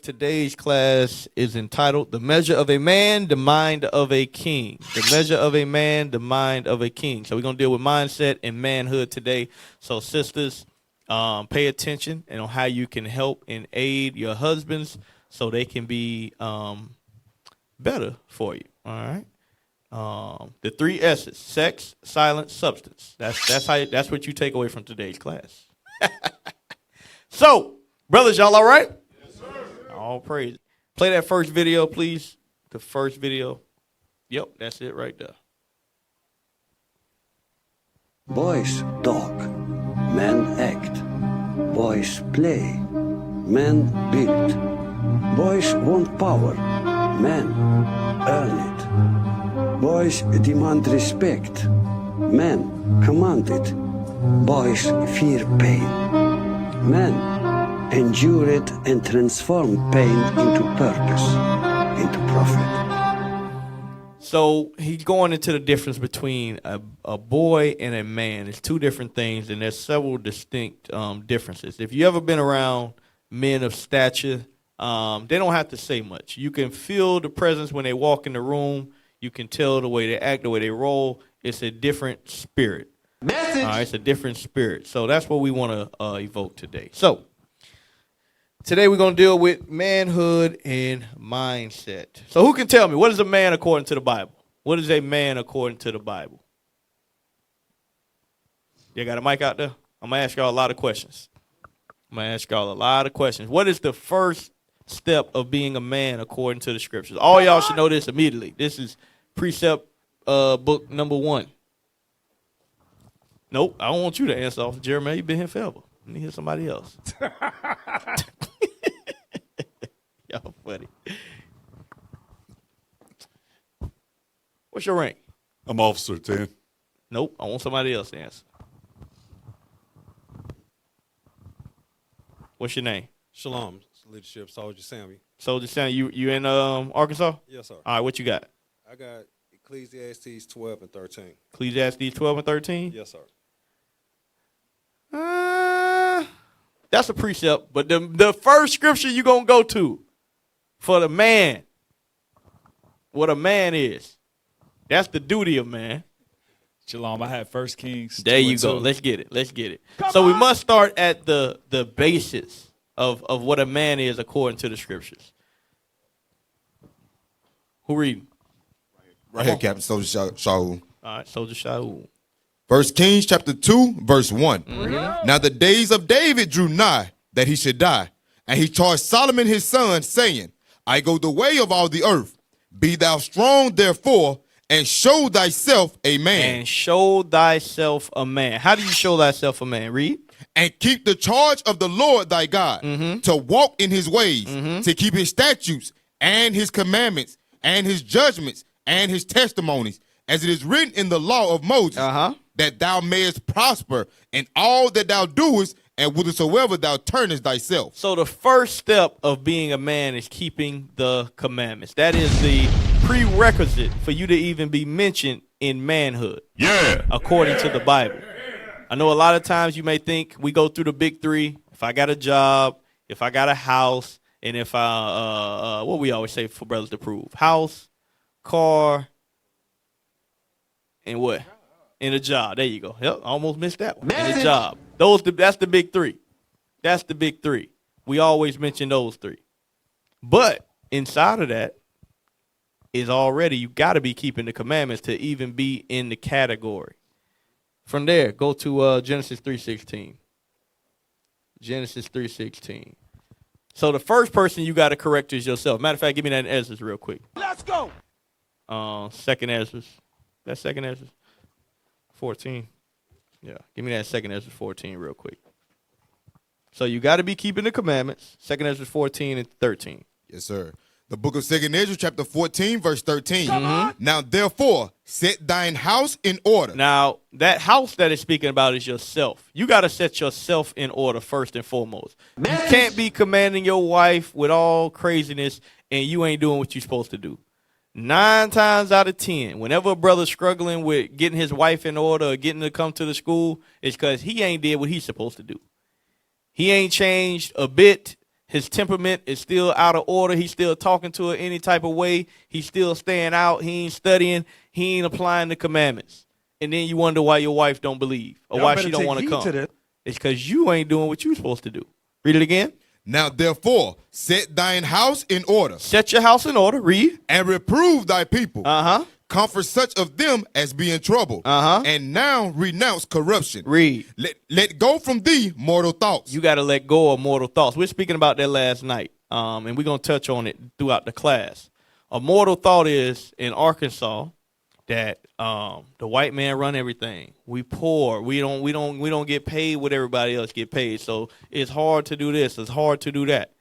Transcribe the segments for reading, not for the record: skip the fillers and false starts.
Today's class is entitled The Measure of a Man, the Mind of a King. The Measure of a Man, the Mind of a King. So we're going to deal with mindset and manhood today. So sisters, pay attention and on how you can help and aid your husbands so they can be better for you. All right. The three S's: sex, silence, substance. That's what you take away from today's class. So, brothers, y'all all right? All praise. Play that first video, please. The first video. Yep, that's it right there. Boys talk, men act. Boys play, men build. Boys want power, men earn it. Boys demand respect, men command it. Boys fear pain, men endure it and transform pain into purpose, into profit. So he's going into the difference between a boy and a man. It's two different things, and there's several distinct differences. If you ever been around men of stature, they don't have to say much. You can feel the presence when they walk in the room. You can tell the way they act, the way they roll. It's a different spirit. Message. It's a different spirit. So that's what we want to evoke today. So today we're going to deal with manhood and mindset. So who can tell me, what is a man according to the Bible? What is a man according to the Bible? You got a mic out there? I'm going to ask y'all a lot of questions. What is the first step of being a man according to the scriptures? All y'all should know this immediately. This is precept book number 1. Nope, I don't want you to answer off. Jeremiah, you've been here forever. Let me hear somebody else. Y'all funny. What's your rank? I'm Officer 10. Nope, I want somebody else to answer. What's your name? Shalom, Leadership Soldier Sammy. Soldier Sammy, you in Arkansas? Yes, sir. All right, what you got? I got Ecclesiastes 12 and 13. Ecclesiastes 12 and 13? Yes, sir. That's a precept, but the first scripture you're going to go to for the man, what a man is, that's the duty of man. Shalom, I had 1 Kings. There you go. Let's get it. So we must start at the basis of what a man is according to the scriptures. Who reading? Right here, Captain Soldier Shaul. All right, Soldier Shaul. 1 Kings chapter 2, verse 1. Mm-hmm. Now the days of David drew nigh that he should die. And he charged Solomon his son, saying, I go the way of all the earth. Be thou strong, therefore, and show thyself a man. And show thyself a man. How do you show thyself a man? Read. And keep the charge of the Lord thy God, to walk in his ways, to keep his statutes and his commandments and his judgments and his testimonies, as it is written in the law of Moses, that thou mayest prosper in all that thou doest and whithersoever thou turnest thyself. So the first step of being a man is keeping the commandments. That is the prerequisite for you to even be mentioned in manhood. Yeah. According to the Bible. I know a lot of times you may think we go through the big three. If I got a job, if I got a house, and if I, what we always say for brothers to prove, house, car, and what? In a job. There you go. Yep, almost missed that one. In a job. That's the big three. That's the big three. We always mention those three. But inside of that is already, you got to be keeping the commandments to even be in the category. From there, go to Genesis 3:16. Genesis 3:16. So the first person you got to correct is yourself. Matter of fact, give me that in Ezra real quick. Let's go. Second Ezra. That's second Ezra 14. Yeah, give me that second Ezra 14 real quick. So you got to be keeping the commandments. Second Ezra 14 and 13. Yes, sir. The book of 2 Ezra, chapter 14, verse 13. Now, therefore, set thine house in order. Now, that house that it's speaking about is yourself. You got to set yourself in order first and foremost. You can't be commanding your wife with all craziness and you ain't doing what you're supposed to do. 9 times out of 10, whenever a brother's struggling with getting his wife in order or getting to come to the school, it's because he ain't did what he's supposed to do. He ain't changed a bit His temperament is still out of order. He's still talking to her any type of way. He's still staying out. He ain't studying. He ain't applying the commandments. And then you wonder why your wife don't believe or why she don't want to come. It's because you ain't doing what you're supposed to do. Read it again. Now therefore, set thine house in order. Set your house in order. Read. And reprove thy people. Uh-huh. Comfort such of them as be in trouble. Uh-huh. And now renounce corruption. Read. Let go from thee mortal thoughts. You got to let go of mortal thoughts. We're speaking about that last night, and we're going to touch on it throughout the class. A mortal thought is, in Arkansas, that the white man run everything. We poor. We don't get paid what everybody else get paid. So it's hard to do this. It's hard to do that.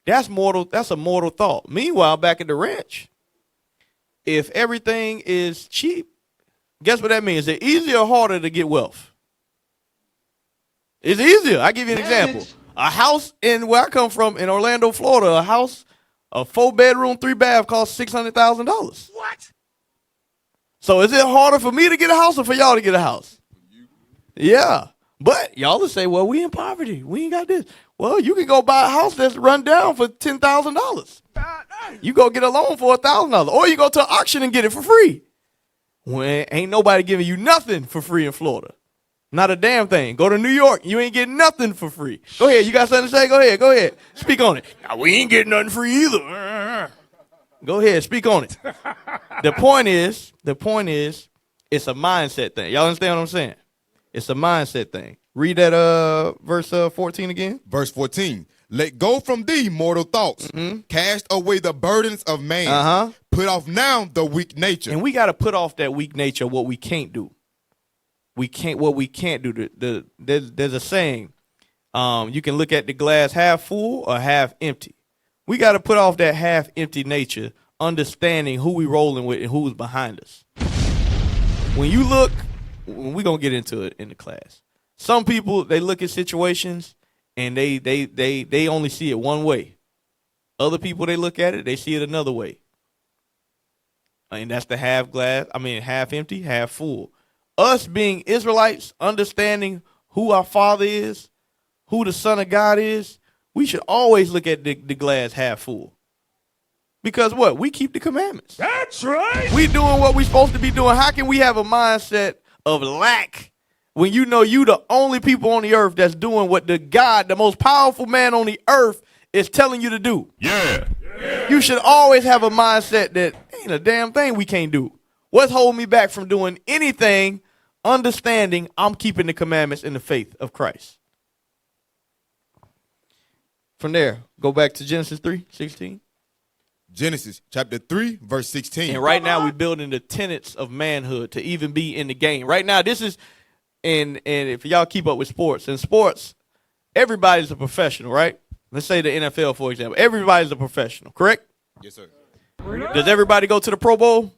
That's mortal. That's a mortal thought. Meanwhile, back at the ranch, if everything is cheap, guess what that means? Is it easier or harder to get wealth? It's easier. I'll give you an example. A house in where I come from in Orlando, Florida, a house, a 4-bedroom, 3-bath costs $600,000. What? So is it harder for me to get a house or for y'all to get a house? Yeah. But y'all will say, well, we in poverty. We ain't got this. Well, you can go buy a house that's run down for $10,000. You go get a loan for $1,000. Or you go to an auction and get it for free. When ain't nobody giving you nothing for free in Florida. Not a damn thing. Go to New York. You ain't getting nothing for free. Go ahead. You got something to say? Go ahead. Go ahead. Speak on it. Now, we ain't getting nothing free either. Go ahead. Speak on it. The point is, it's a mindset thing. Y'all understand what I'm saying? It's a mindset thing. Read that verse 14 again. Verse 14. Let go from thee mortal thoughts. Mm-hmm. Cast away the burdens of man. Uh-huh. Put off now the weak nature. And we got to put off that weak nature, what we can't do. What we can't do. There's a saying. You can look at the glass half full or half empty. We got to put off that half empty nature, understanding who we rolling with and who's behind us. When you look, we're going to get into it in the class. Some people, they look at situations and they only see it one way. Other people, they look at it, they see it another way. And that's the half empty, half full. Us being Israelites, understanding who our Father is, who the Son of God is, we should always look at the glass half full. Because what? We keep the commandments. That's right. We doing what we supposed to be doing. How can we have a mindset of lack when you know you the only people on the earth that's doing what the most powerful man on the earth is telling you to do? Yeah. You should always have a mindset that ain't a damn thing we can't do. What's holding me back from doing anything, understanding I'm keeping the commandments in the faith of Christ? From there, go back to Genesis 3:16. Genesis chapter 3, verse 16. And right now we're building the tenets of manhood to even be in the game. Right now, this is, and if y'all keep up with sports, in sports, everybody's a professional, right? Let's say the NFL, for example. Everybody's a professional, correct? Yes, sir. Does everybody go to the Pro Bowl?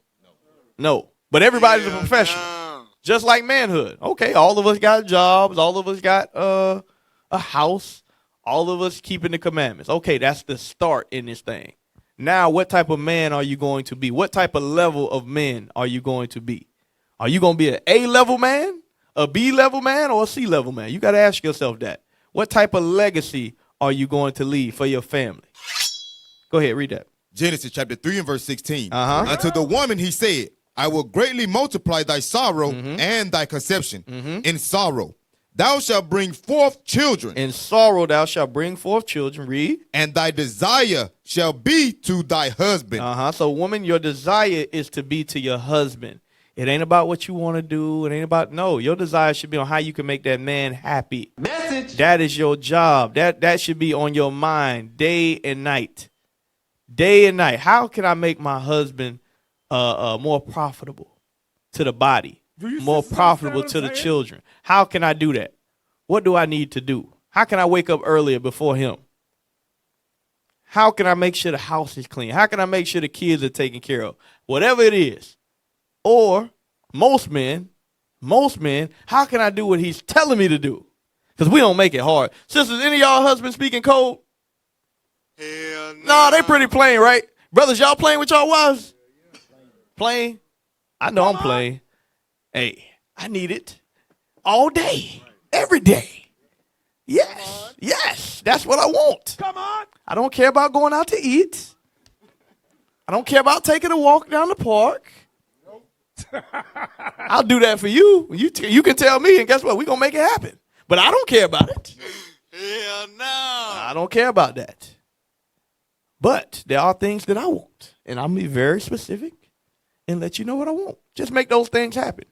No. But everybody's a professional. Just like manhood. Okay, all of us got jobs. All of us got a house. All of us keeping the commandments. Okay, that's the start in this thing. Now, what type of man are you going to be? What type of level of men are you going to be? Are you going to be an A-level man, a B-level man, or a C-level man? You got to ask yourself that. What type of legacy are you going to leave for your family? Go ahead, read that. Genesis chapter 3 and verse 16. Uh-huh. Unto the woman he said, I will greatly multiply thy sorrow and thy conception. In sorrow thou shalt bring forth children. In sorrow thou shalt bring forth children. Read. And thy desire shall be to thy husband. So woman, your desire is to be to your husband. It ain't about what you want to do. It ain't about, no, your desire should be on how you can make that man happy. Message. That is your job. That should be on your mind day and night. Day and night. How can I make my husband more profitable to the body? More profitable to the children. How can I do that? What do I need to do? How can I wake up earlier before him? How can I make sure the house is clean? How can I make sure the kids are taken care of? Whatever it is. Or most men, how can I do what he's telling me to do? Because we don't make it hard. Sisters, any of y'all husbands speaking code? Hell no. No, they pretty plain, right? Brothers, y'all playing with y'all wives? Playing? I know I'm playing. Hey, I need it all day, every day. Yes. Yes. That's what I want. Come on. I don't care about going out to eat. I don't care about taking a walk down the park. I'll do that for you. You can tell me, and guess what? We're going to make it happen. But I don't care about it. Hell no. I don't care about that. But there are things that I want. And I'm be very specific and let you know what I want. Just make those things happen.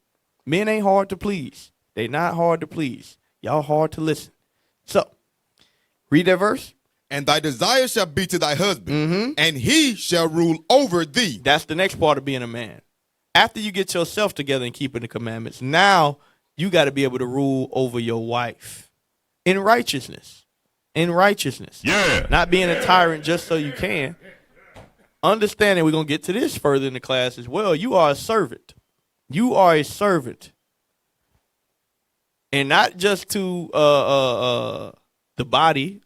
Men ain't hard to please. They not hard to please. Y'all hard to listen. So, read that verse. And thy desire shall be to thy husband, and he shall rule over thee. That's the next part of being a man. After you get yourself together and keeping the commandments, now you got to be able to rule over your wife in righteousness. In righteousness. Yeah. Not being a tyrant just so you can. Understanding, we're going to get to this further in the class as well. You are a servant. You are a servant. And not just to the body,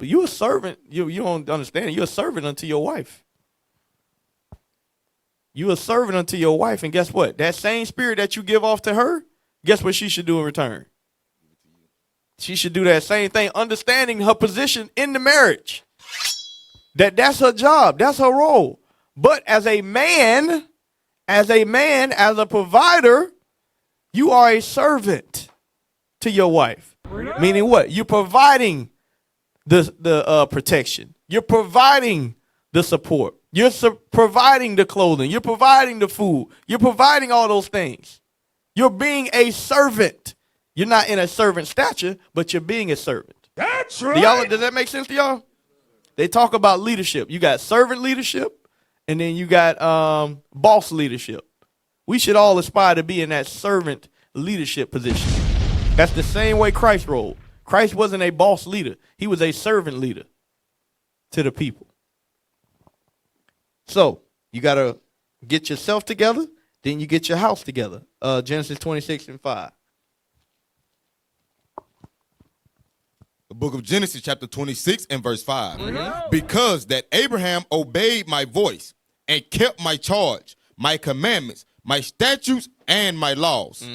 you're a servant. You don't understand. You're a servant unto your wife. You're a servant unto your wife, and guess what? That same spirit that you give off to her, guess what she should do in return? She should do that same thing, understanding her position in the marriage. That's her job. That's her role. But as a man, as a provider, you are a servant to your wife. Meaning what? You're providing the protection. You're providing the support. You're providing the clothing. You're providing the food. You're providing all those things. You're being a servant. You're not in a servant stature, but you're being a servant. That's right. Does that make sense to y'all? They talk about leadership. You got servant leadership, and then you got boss leadership. We should all aspire to be in that servant leadership position. That's the same way Christ rolled. Christ wasn't a boss leader. He was a servant leader to the people. So you got to get yourself together, then you get your house together. Genesis 26:5. The book of Genesis, chapter 26 and verse 5. Because that Abraham obeyed my voice and kept my charge, my commandments, my statutes, and my laws.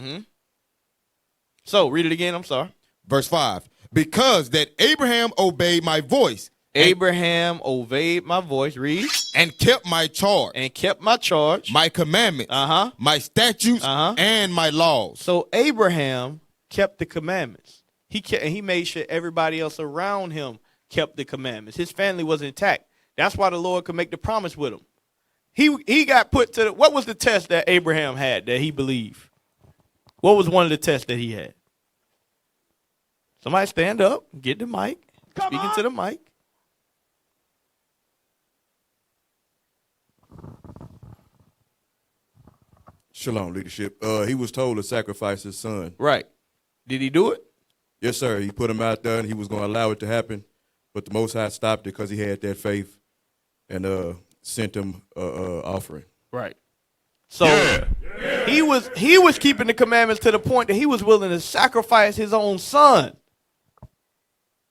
So read it again. I'm sorry. Verse 5. Because that Abraham obeyed my voice. Abraham obeyed my voice. Read. And kept my charge. And kept my charge. My commandments. My statutes. And my laws. So Abraham kept the commandments. He made sure everybody else around him kept the commandments. His family was intact. That's why the Lord could make the promise with him. He got put to what was the test that Abraham had that he believed? What was one of the tests that he had? Somebody stand up, get the mic, speaking to the mic. Shalom, leadership. He was told to sacrifice his son. Right. Did he do it? Yes, sir. He put him out there, and he was going to allow it to happen. But the Most High stopped it because he had that faith and sent him offering. Right. So he was keeping the commandments to the point that he was willing to sacrifice his own son.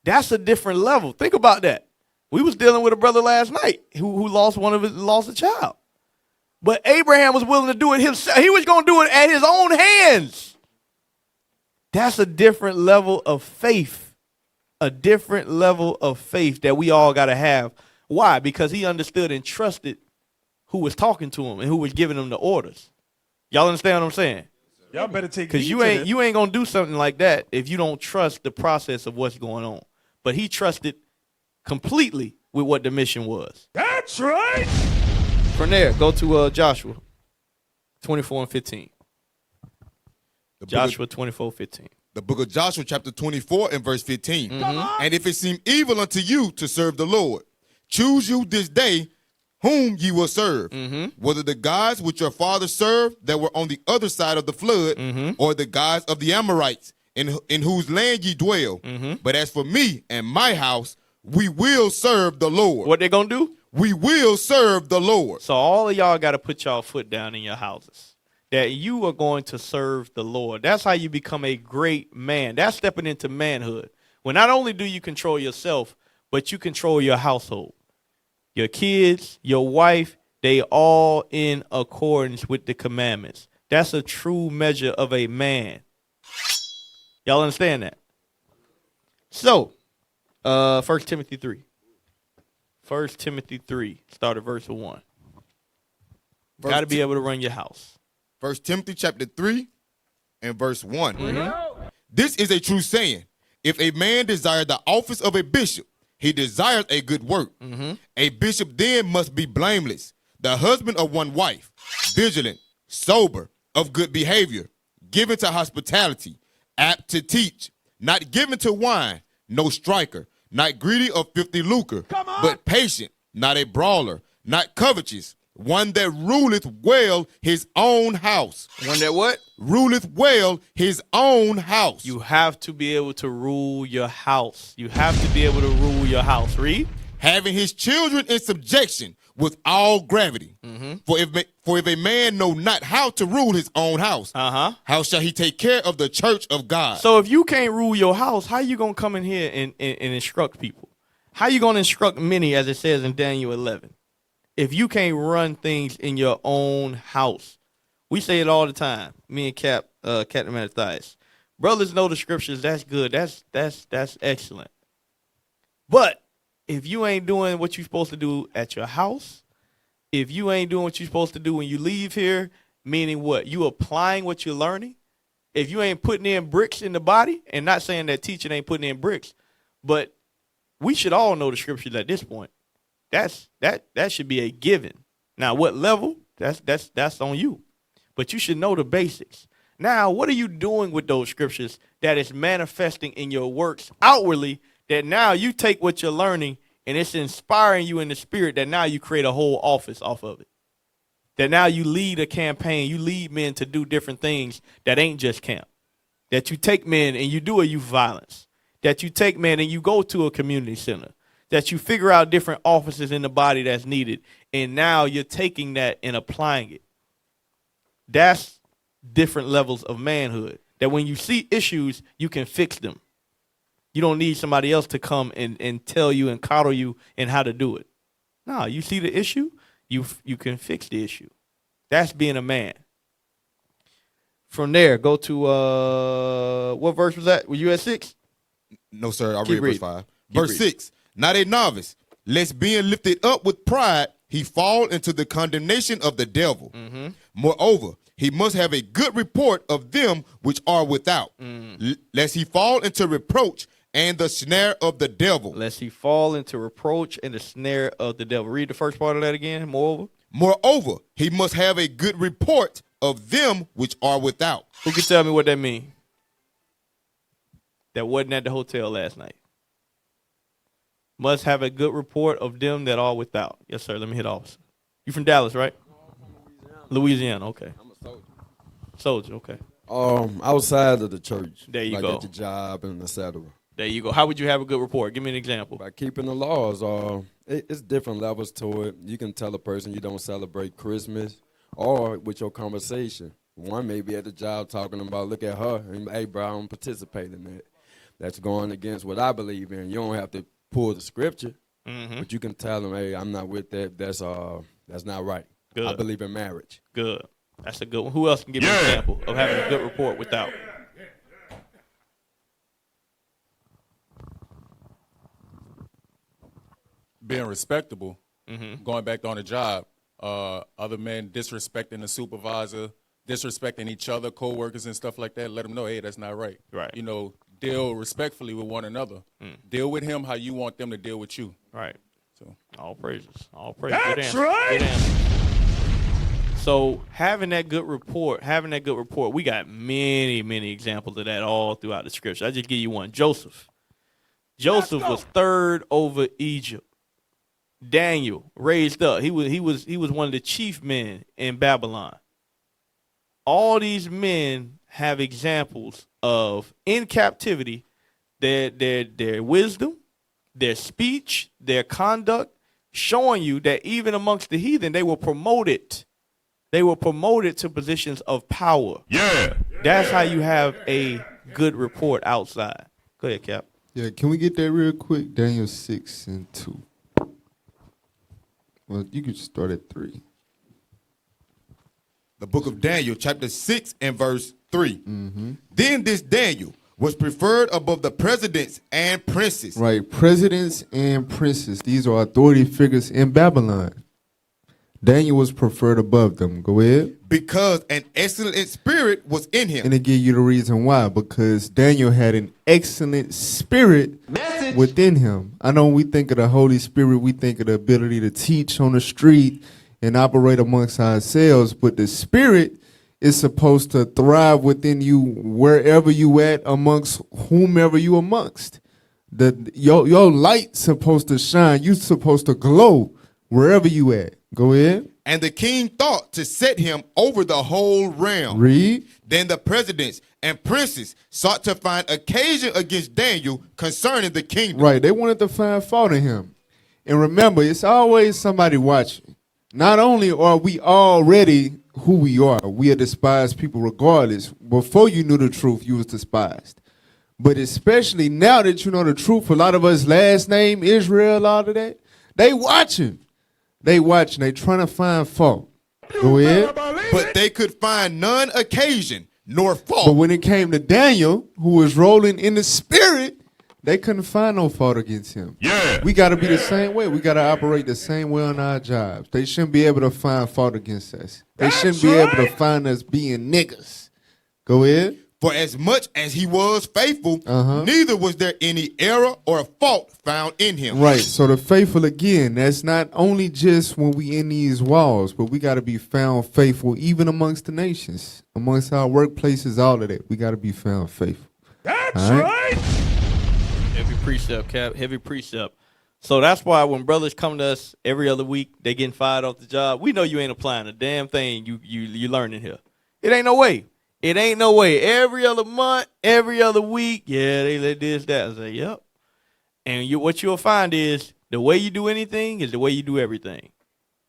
That's a different level. Think about that. We was dealing with a brother last night who lost a child. But Abraham was willing to do it himself. He was going to do it at his own hands. That's a different level of faith. A different level of faith that we all got to have. Why? Because he understood and trusted who was talking to him and who was giving him the orders. Y'all understand what I'm saying? Y'all better take because you ain't gonna do something like that if you don't trust the process of what's going on. But he trusted completely with what the mission was. That's right. From there, go to Joshua 24:15. Joshua 24:15. The book of Joshua, chapter 24 and verse 15. And if it seem evil unto you to serve the Lord, choose you this day whom ye will serve, whether the gods which your fathers served that were on the other side of the flood, or the gods of the Amorites in whose land ye dwell. But as for me and my house, we will serve the Lord. What they gonna do? We will serve the Lord. So all of y'all got to put y'all foot down in your houses. That you are going to serve the Lord. That's how you become a great man. That's stepping into manhood. When not only do you control yourself, but you control your household. Your kids, your wife, they all in accordance with the commandments. That's a true measure of a man. Y'all understand that? So, 1 Timothy 3. 1 Timothy 3, start at verse 1. Got to be able to run your house. 1 Timothy chapter 3 and verse one. This is a true saying. If a man desire the office of a bishop, he desires a good work. A bishop then must be blameless, the husband of one wife, vigilant, sober, of good behavior, given to hospitality, apt to teach, not given to wine, no striker, not greedy of filthy lucre, but patient, not a brawler, not covetous, one that ruleth well his own house. One that what? Ruleth well his own house. You have to be able to rule your house. You have to be able to rule your house. Read. Having his children in subjection with all gravity. For if a man know not how to rule his own house, how shall he take care of the church of God? So if you can't rule your house, how you going to come in here and instruct people? How you going to instruct many, as it says in Daniel 11? If you can't run things in your own house. We say it all the time. Me and Captain Mattathias. Brothers know the scriptures. That's good. That's excellent. But if you ain't doing what you're supposed to do at your house, if you ain't doing what you're supposed to do when you leave here, meaning what? You applying what you're learning. If you ain't putting in bricks in the body, and not saying that teaching ain't putting in bricks, but we should all know the scriptures at this point. That should be a given. Now, what level? That's on you. But you should know the basics. Now, what are you doing with those scriptures that is manifesting in your works outwardly, that now you take what you're learning and it's inspiring you in the spirit, that now you create a whole office off of it? That now you lead a campaign, you lead men to do different things that ain't just camp. That you take men and you do a youth violence. That you take men and you go to a community center. That you figure out different offices in the body that's needed, and now you're taking that and applying it. That's different levels of manhood. That when you see issues, you can fix them. You don't need somebody else to come and tell you and coddle you and how to do it. No, you see the issue, you can fix the issue. That's being a man. From there, go to, what verse was that? Were you at 6? No, sir. I Keep read verse reading. 5. Keep Verse reading. 6. Not a novice, lest being lifted up with pride, he fall into the condemnation of the devil. Moreover, he must have a good report of them which are without, lest he fall into reproach and the snare of the devil. Lest he fall into reproach and the snare of the devil. Read the first part of that again. Moreover, he must have a good report of them which are without. Who can tell me what that means? That wasn't at the hotel last night. Must have a good report of them that are without. Yes, sir. Let me hit officer. You from Dallas, right? Louisiana. Okay. I'm a soldier. Soldier. Okay. Outside of the church. There you like go. at the job and etc. There you go. How would you have a good report? Give me an example. By keeping the laws. It's different levels to it. You can tell a person you don't celebrate Christmas, or with your conversation. One may be at the job talking about, look at her, and hey, bro, I don't participate in that. That's going against what I believe in. You don't have to pull the scripture, but you can tell them, hey, I'm not with that. That's not right. Good. I believe in marriage. Good. That's a good one. Who else can give me an example of having a good report without? Being respectable, going back on the job, other men disrespecting the supervisor, disrespecting each other, co-workers and stuff like that, let them know, hey, that's not right. Right. You know, deal respectfully with one another. Deal with him how you want them to deal with you. Right. So all praises. All praises. That's right. Good answer. So having that good report, we got many examples of that all throughout the scripture. I just give you one. Joseph was third over Egypt. Daniel raised up. He was one of the chief men in Babylon. All these men have examples of, in captivity, their wisdom, their speech, their conduct, showing you that even amongst the heathen, they were promoted. They were promoted to positions of power. Yeah. That's how you have a good report outside. Go ahead, Cap. Yeah, can we get that real quick? Daniel 6:2. Well, you could start at 3. The book of Daniel, chapter 6 and verse 3. Then this Daniel was preferred above the presidents and princes. Right, presidents and princes. These are authority figures in Babylon. Daniel was preferred above them. Go ahead. Because an excellent spirit was in him. And it give you the reason why. Because Daniel had an excellent spirit within him. I know when we think of the Holy Spirit, we think of the ability to teach on the street and operate amongst ourselves. But the Spirit is supposed to thrive within you wherever you at, amongst whomever you amongst. Your light's supposed to shine. You supposed to glow wherever you at. Go ahead. And the king thought to set him over the whole realm. Read. Then the presidents and princes sought to find occasion against Daniel concerning the kingdom. Right. They wanted to find fault in him. And remember, it's always somebody watching. Not only are we already who we are despised people regardless. Before you knew the truth, you was despised. But especially now that you know the truth, a lot of us last name Israel, all of that, they watching. They trying to find fault. Go ahead. But they could find none occasion nor fault. But when it came to Daniel, who was rolling in the spirit, they couldn't find no fault against him. Yeah. We got to be the same way. We got to operate the same way on our jobs. They shouldn't be able to find fault against us. They shouldn't be able to find us being niggas. Go ahead. For as much as he was faithful, neither was there any error or fault found in him. Right. So the faithful, again, that's not only just when we in these walls, but we got to be found faithful even amongst the nations, amongst our workplaces, all of that. We got to be found faithful. That's right. Heavy precept, Cap. Heavy precept. So that's why when brothers come to us every other week, they getting fired off the job. We know you ain't applying a damn thing you learning here. It ain't no way. It ain't no way. Every other month, every other week, yeah, they let this, that. I say, yep. And what you'll find is the way you do anything is the way you do everything.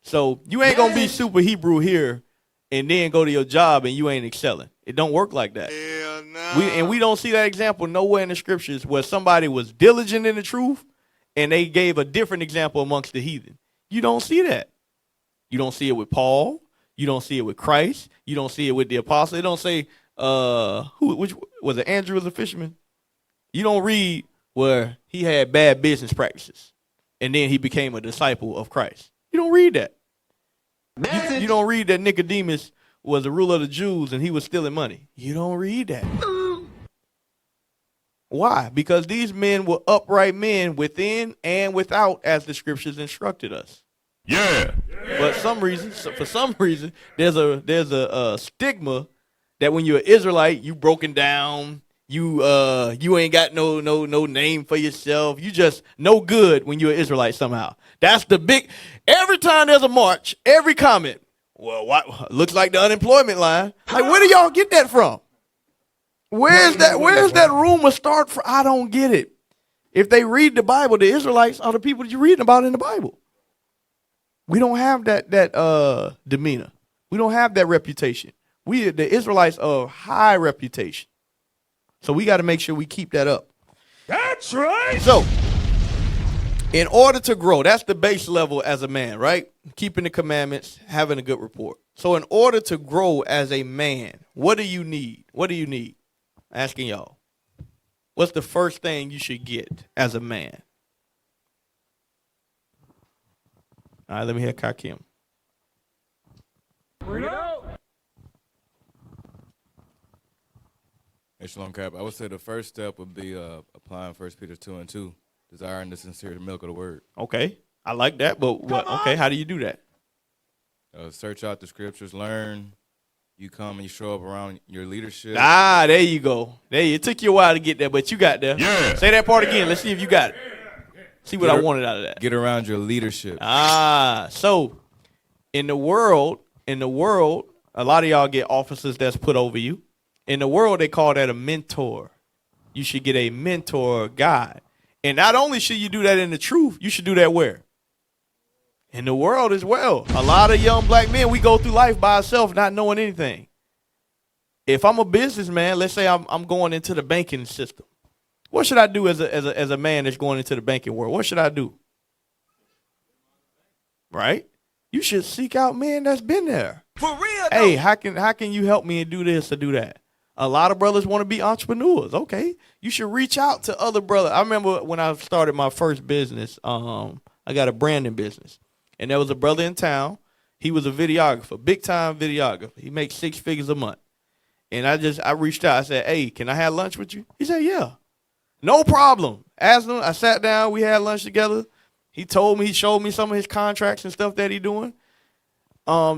So you ain't gonna be super Hebrew here and then go to your job and you ain't excelling. It don't work like that. Hell no. We don't see that example nowhere in the scriptures where somebody was diligent in the truth and they gave a different example amongst the heathen. You don't see that. You don't see it with Paul. You don't see it with Christ. You don't see it with the apostle. It don't say which was it, Andrew was a fisherman. You don't read where he had bad business practices and then he became a disciple of Christ. You don't read that. You don't read that Nicodemus was a ruler of the Jews and he was stealing money. You don't read that. Why? Because these men were upright men within and without, as the scriptures instructed us. Yeah. But for some reason, there's a stigma that when you're an Israelite, you broken down, you ain't got no name for yourself. You just no good when you're an Israelite somehow. That's the big. Every time there's a march, every comment. Well, what looks like the unemployment line. Like, where do y'all get that from? Where's that rumor start from? I don't get it. If they read the Bible, the Israelites are the people that you're reading about in the Bible. We don't have that demeanor. We don't have that reputation. The Israelites are high reputation. So we got to make sure we keep that up. That's right. So in order to grow, that's the base level as a man, right? Keeping the commandments, having a good report. So in order to grow as a man, what do you need? What do you need? Asking y'all. What's the first thing you should get as a man? All right, let me hear Kakim. Hey, Shalom Cap. I would say the first step would be applying 1 Peter 2:2, desiring the sincere milk of the word. Okay, I like that, but okay, how do you do that? Search out the scriptures, learn. You come and you show up around your leadership. Ah, there you go. It took you a while to get there, but you got there. Yeah. Say that part again. Let's see if you got it. See what I wanted out of that. Get around your leadership. So in the world, a lot of y'all get officers that's put over you. In the world, they call that a mentor. You should get a mentor guide. And not only should you do that in the truth, you should do that where? In the world as well. A lot of young black men, we go through life by ourselves not knowing anything. If I'm a businessman, let's say I'm going into the banking system. What should I do as a man that's going into the banking world? What should I do? Right? You should seek out men that's been there. For real, Hey, how can you help me and do this or do that? A lot of brothers want to be entrepreneurs. Okay, you should reach out to other brothers. I remember when I started my first business, I got a branding business, and there was a brother in town. He was a videographer, big time videographer. He makes 6 figures a month. And I reached out. I said, hey, can I have lunch with you? He said, yeah. No problem. Asked him. I sat down. We had lunch together. He showed me some of his contracts and stuff that he doing.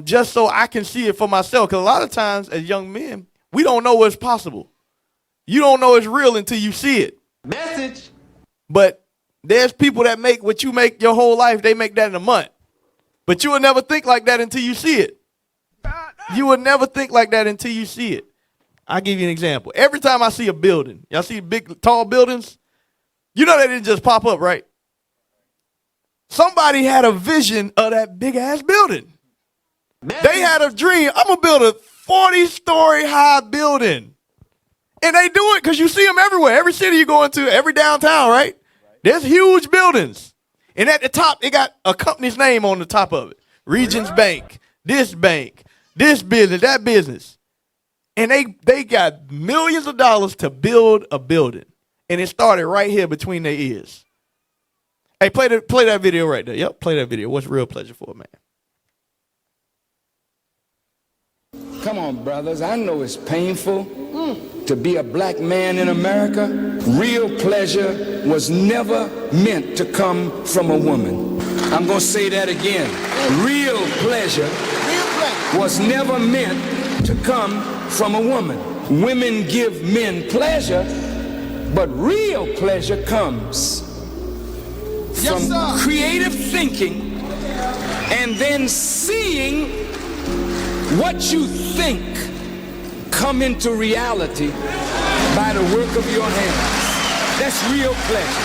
Just so I can see it for myself. Because a lot of times as young men, we don't know what's possible. You don't know it's real until you see it. Message. But there's people that make what you make your whole life. They make that in a month. But you will never think like that until you see it. You will never think like that until you see it. I'll give you an example. Every time I see a building, y'all see big, tall buildings, you know they didn't just pop up, right? Somebody had a vision of that big-ass building. They had a dream. I'm going to build a 40-story high building. And they do it because you see them everywhere. Every city you go into, every downtown, right? There's huge buildings. And at the top, it got a company's name on the top of it. Regions Bank, this business, that business. And they got millions of dollars to build a building. And it started right here between their ears. Hey, play that video right there. Yep, play that video. What's real pleasure for a man? Come on, brothers. I know it's painful to be a black man in America. Real pleasure was never meant to come from a woman. I'm going to say that again. Real pleasure was never meant to come from a woman. Women give men pleasure, but real pleasure comes from creative thinking and then seeing what you think come into reality by the work of your hands. That's real pleasure.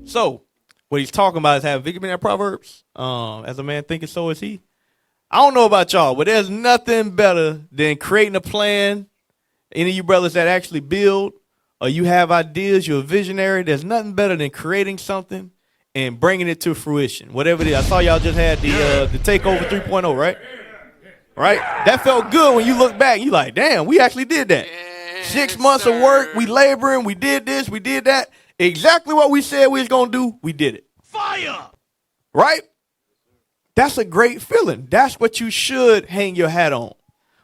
So, what he's talking about is having victory in that Proverbs. As a man thinketh, so is he. I don't know about y'all, but there's nothing better than creating a plan. Any of you brothers that actually build or you have ideas, you're a visionary, there's nothing better than creating something and bringing it to fruition, whatever it is. I saw y'all just had the Takeover 3.0, right? Right? That felt good when you look back. You like, damn, we actually did that. 6 months of work, we laboring, we did this, we did that. Exactly what we said we was going to do, we did it. Fire! Right? That's a great feeling. That's what you should hang your hat on.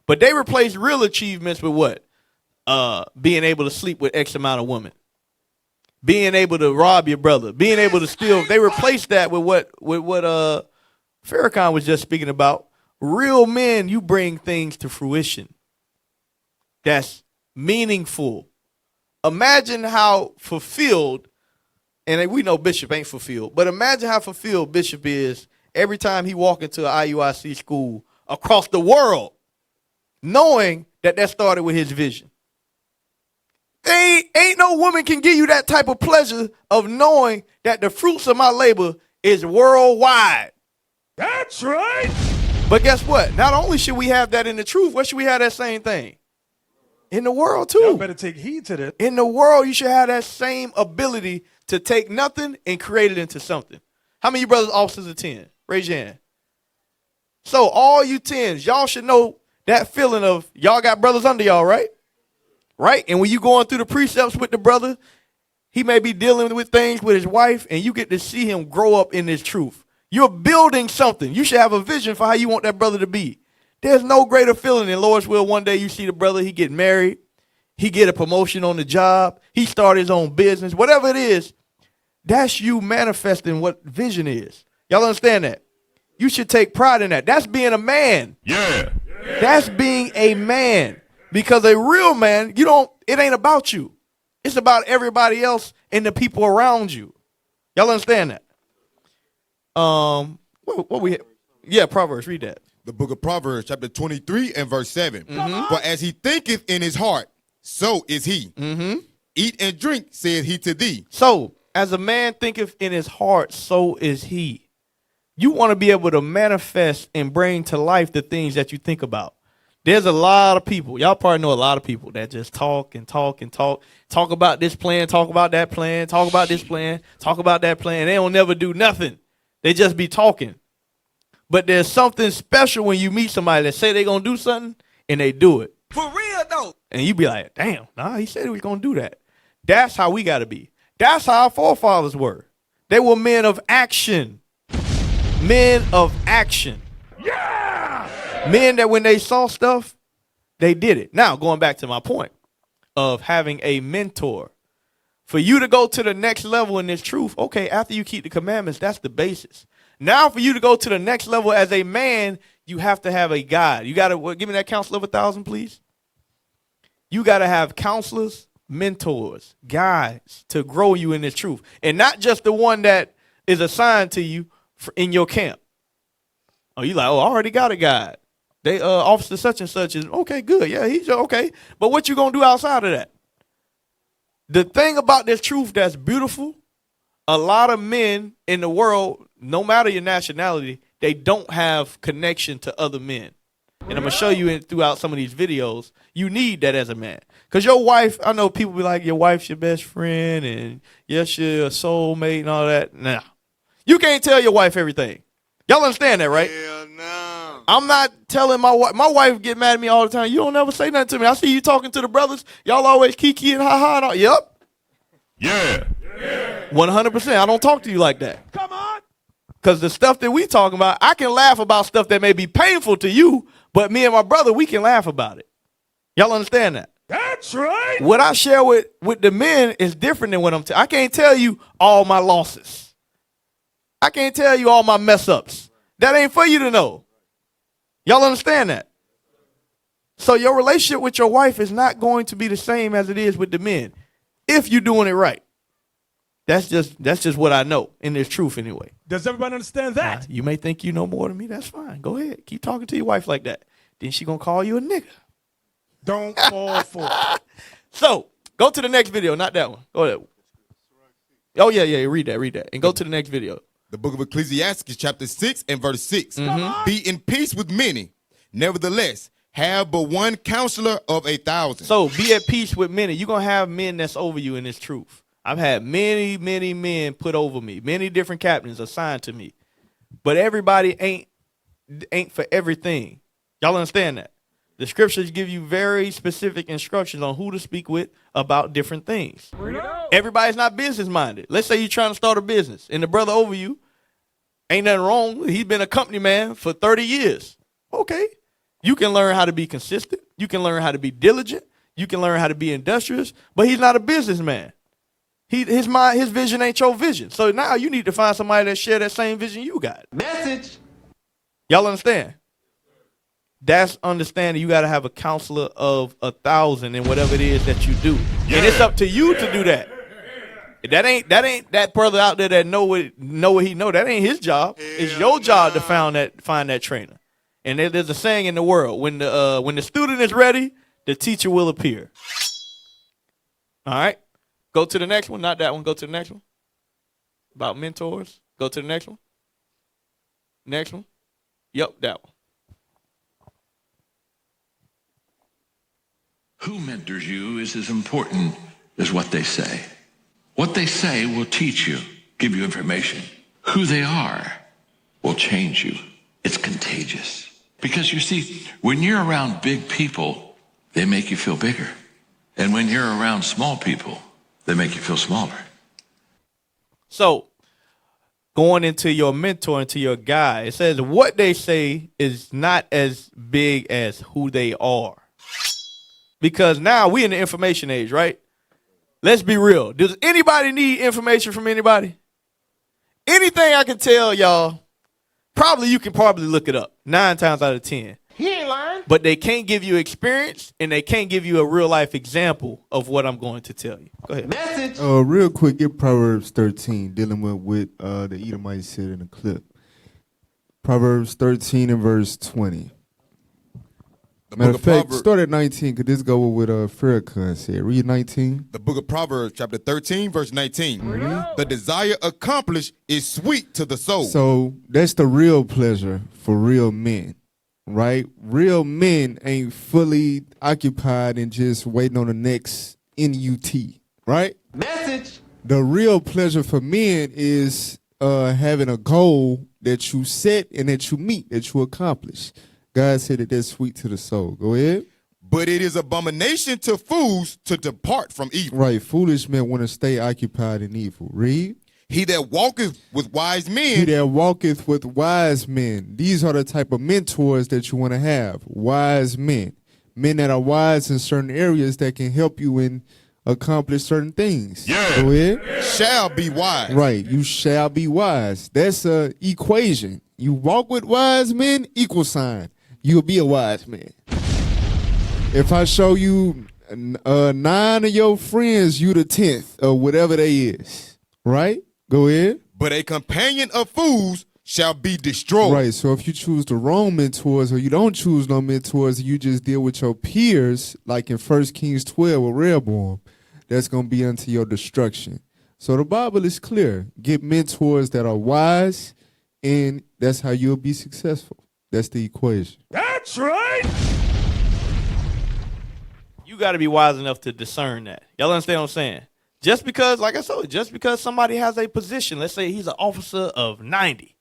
But they replaced real achievements with what? Being able to sleep with X amount of women. Being able to rob your brother. Being able to steal. They replaced that with what Farrakhan was just speaking about. Real men, you bring things to fruition. That's meaningful. Imagine how fulfilled, and we know Bishop ain't fulfilled, but imagine how fulfilled Bishop is every time he walk into an IUIC school across the world, knowing that started with his vision. Ain't no woman can give you that type of pleasure of knowing that the fruits of my labor is worldwide. That's right. But guess what? Not only should we have that in the truth, what should we have that same thing? In the world, too. Y'all better take heed to this. In the world, you should have that same ability to take nothing and create it into something. How many of you brothers officers are 10? Raise your hand. So all you 10s, y'all should know that feeling of y'all got brothers under y'all, right? Right? And when you going through the precepts with the brother, he may be dealing with things with his wife, and you get to see him grow up in this truth. You're building something. You should have a vision for how you want that brother to be. There's no greater feeling than Lord's will. One day you see the brother, he get married, he get a promotion on the job, he start his own business, whatever it is, that's you manifesting what vision is. Y'all understand that? You should take pride in that. That's being a man. Yeah. That's being a man. Because a real man, it ain't about you. It's about everybody else and the people around you. Y'all understand that? Proverbs, read that. The book of Proverbs, chapter 23 and verse 7. For as he thinketh in his heart, so is he. Eat and drink, saith he to thee. So, as a man thinketh in his heart, so is he. You want to be able to manifest and bring to life the things that you think about. There's a lot of people, y'all probably know a lot of people that just talk and talk and talk. Talk about this plan, talk about that plan, talk about this plan, talk about that plan. They don't never do nothing. They just be talking. But there's something special when you meet somebody that say they're going to do something and they do it. For real though. And you be like, damn, nah, he said he was gonna do that. That's how we gotta be. That's how our forefathers were. They were men of action. Men of action. Yeah! Men that when they saw stuff, they did it. Now, going back to my point of having a mentor. For you to go to the next level in this truth, okay, after you keep the commandments, that's the basis. Now, for you to go to the next level as a man, you have to have a guide. You got to, give me that counselor of 1,000, please. You got to have counselors, mentors, guides to grow you in this truth. And not just the one that is assigned to you in your camp. Oh, you like, oh, I already got a guide. They officer such and such is, okay, good. Yeah, he's okay. But what you going to do outside of that? The thing about this truth that's beautiful, a lot of men in the world, no matter your nationality, they don't have connection to other men. And I'm going to show you throughout some of these videos, you need that as a man. Because your wife, I know people be like, your wife's your best friend and yes, you're a soulmate and all that. Nah, you can't tell your wife everything. Y'all understand that, right? Hell no. I'm not telling my wife. My wife get mad at me all the time. You don't ever say nothing to me. I see you talking to the brothers. Y'all always kiki and ha-ha and all. Yep. Yeah. 100%. I don't talk to you like that. Come on. Because the stuff that we talking about, I can laugh about stuff that may be painful to you, but me and my brother, we can laugh about it. Y'all understand that? That's right. What I share with the men is different than what I can't tell you all my losses. I can't tell you all my mess ups. That ain't for you to know. Y'all understand that? So your relationship with your wife is not going to be the same as it is with the men if you're doing it right. That's just what I know in this truth anyway. Does everybody understand that? You may think you know more than me. That's fine. Go ahead. Keep talking to your wife like that. Then she going to call you a nigga. Don't fall for it. So go to the next video. Not that one. Go ahead. Oh, yeah. Read that. And go to the next video. The book of Ecclesiastes, chapter 6 and verse 6. Be in peace with many. Nevertheless, have but one counselor of 1,000. So be at peace with many. You're going to have men that's over you in this truth. I've had many, many men put over me. Many different captains assigned to me. But everybody ain't for everything. Y'all understand that? The scriptures give you very specific instructions on who to speak with about different things. Everybody's not business minded. Let's say you're trying to start a business and the brother over you, ain't nothing wrong. He's been a company man for 30 years. Okay. You can learn how to be consistent. You can learn how to be diligent. You can learn how to be industrious, but he's not a businessman. His vision ain't your vision. So now you need to find somebody that share that same vision you got. Message. Y'all understand? That's understanding you got to have a counselor of 1,000 in whatever it is that you do. Yeah. And it's up to you to do that. That ain't that brother out there that know what he know. That ain't his job. It's your job to find that trainer. And there's a saying in the world, when the student is ready, the teacher will appear. All right? Go to the next one. Not that one. Go to the next one. About mentors. Go to the next one. Next one. Yep, that one. Who mentors you is as important as what they say. What they say will teach you, give you information. Who they are will change you. It's contagious. Because you see, when you're around big people, they make you feel bigger. And when you're around small people, they make you feel smaller. So, going into your mentor, into your guy, it says what they say is not as big as who they are. Because now we in the information age, right? Let's be real. Does anybody need information from anybody? Anything I can tell y'all, you can look it up 9 times out of 10. He ain't lying. But they can't give you experience and they can't give you a real life example of what I'm going to tell you. Go ahead. Message. Real quick, get Proverbs 13, dealing with the Edomites said in the clip. Proverbs 13 and verse 20. Matter of fact, start at 19, because this go with what Farrakhan said. Read 19. The book of Proverbs, chapter 13, verse 19. The desire accomplished is sweet to the soul. So that's the real pleasure for real men, right? Real men ain't fully occupied and just waiting on the next NUT, right? Message. The real pleasure for men is having a goal that you set and that you meet, that you accomplish. God said that that's sweet to the soul. Go ahead. But it is abomination to fools to depart from evil. Right. Foolish men want to stay occupied in evil. Read. He that walketh with wise men. He that walketh with wise men. These are the type of mentors that you want to have. Wise men. Men that are wise in certain areas that can help you in accomplish certain things. Yeah. Go ahead. Shall be wise. Right. You shall be wise. That's a equation. You walk with wise men, equal sign. You'll be a wise man. If I show you 9 of your friends, you the 10th or whatever they is. Right? Go ahead. But a companion of fools shall be destroyed. Right. So if you choose the wrong mentors or you don't choose no mentors, you just deal with your peers, like in 1 Kings 12 with Rehoboam, that's going to be unto your destruction. So the Bible is clear. Get mentors that are wise, and that's how you'll be successful. That's the equation. That's right. You got to be wise enough to discern that. Y'all understand what I'm saying? Just because, like I said, just because somebody has a position, let's say he's an officer of 90.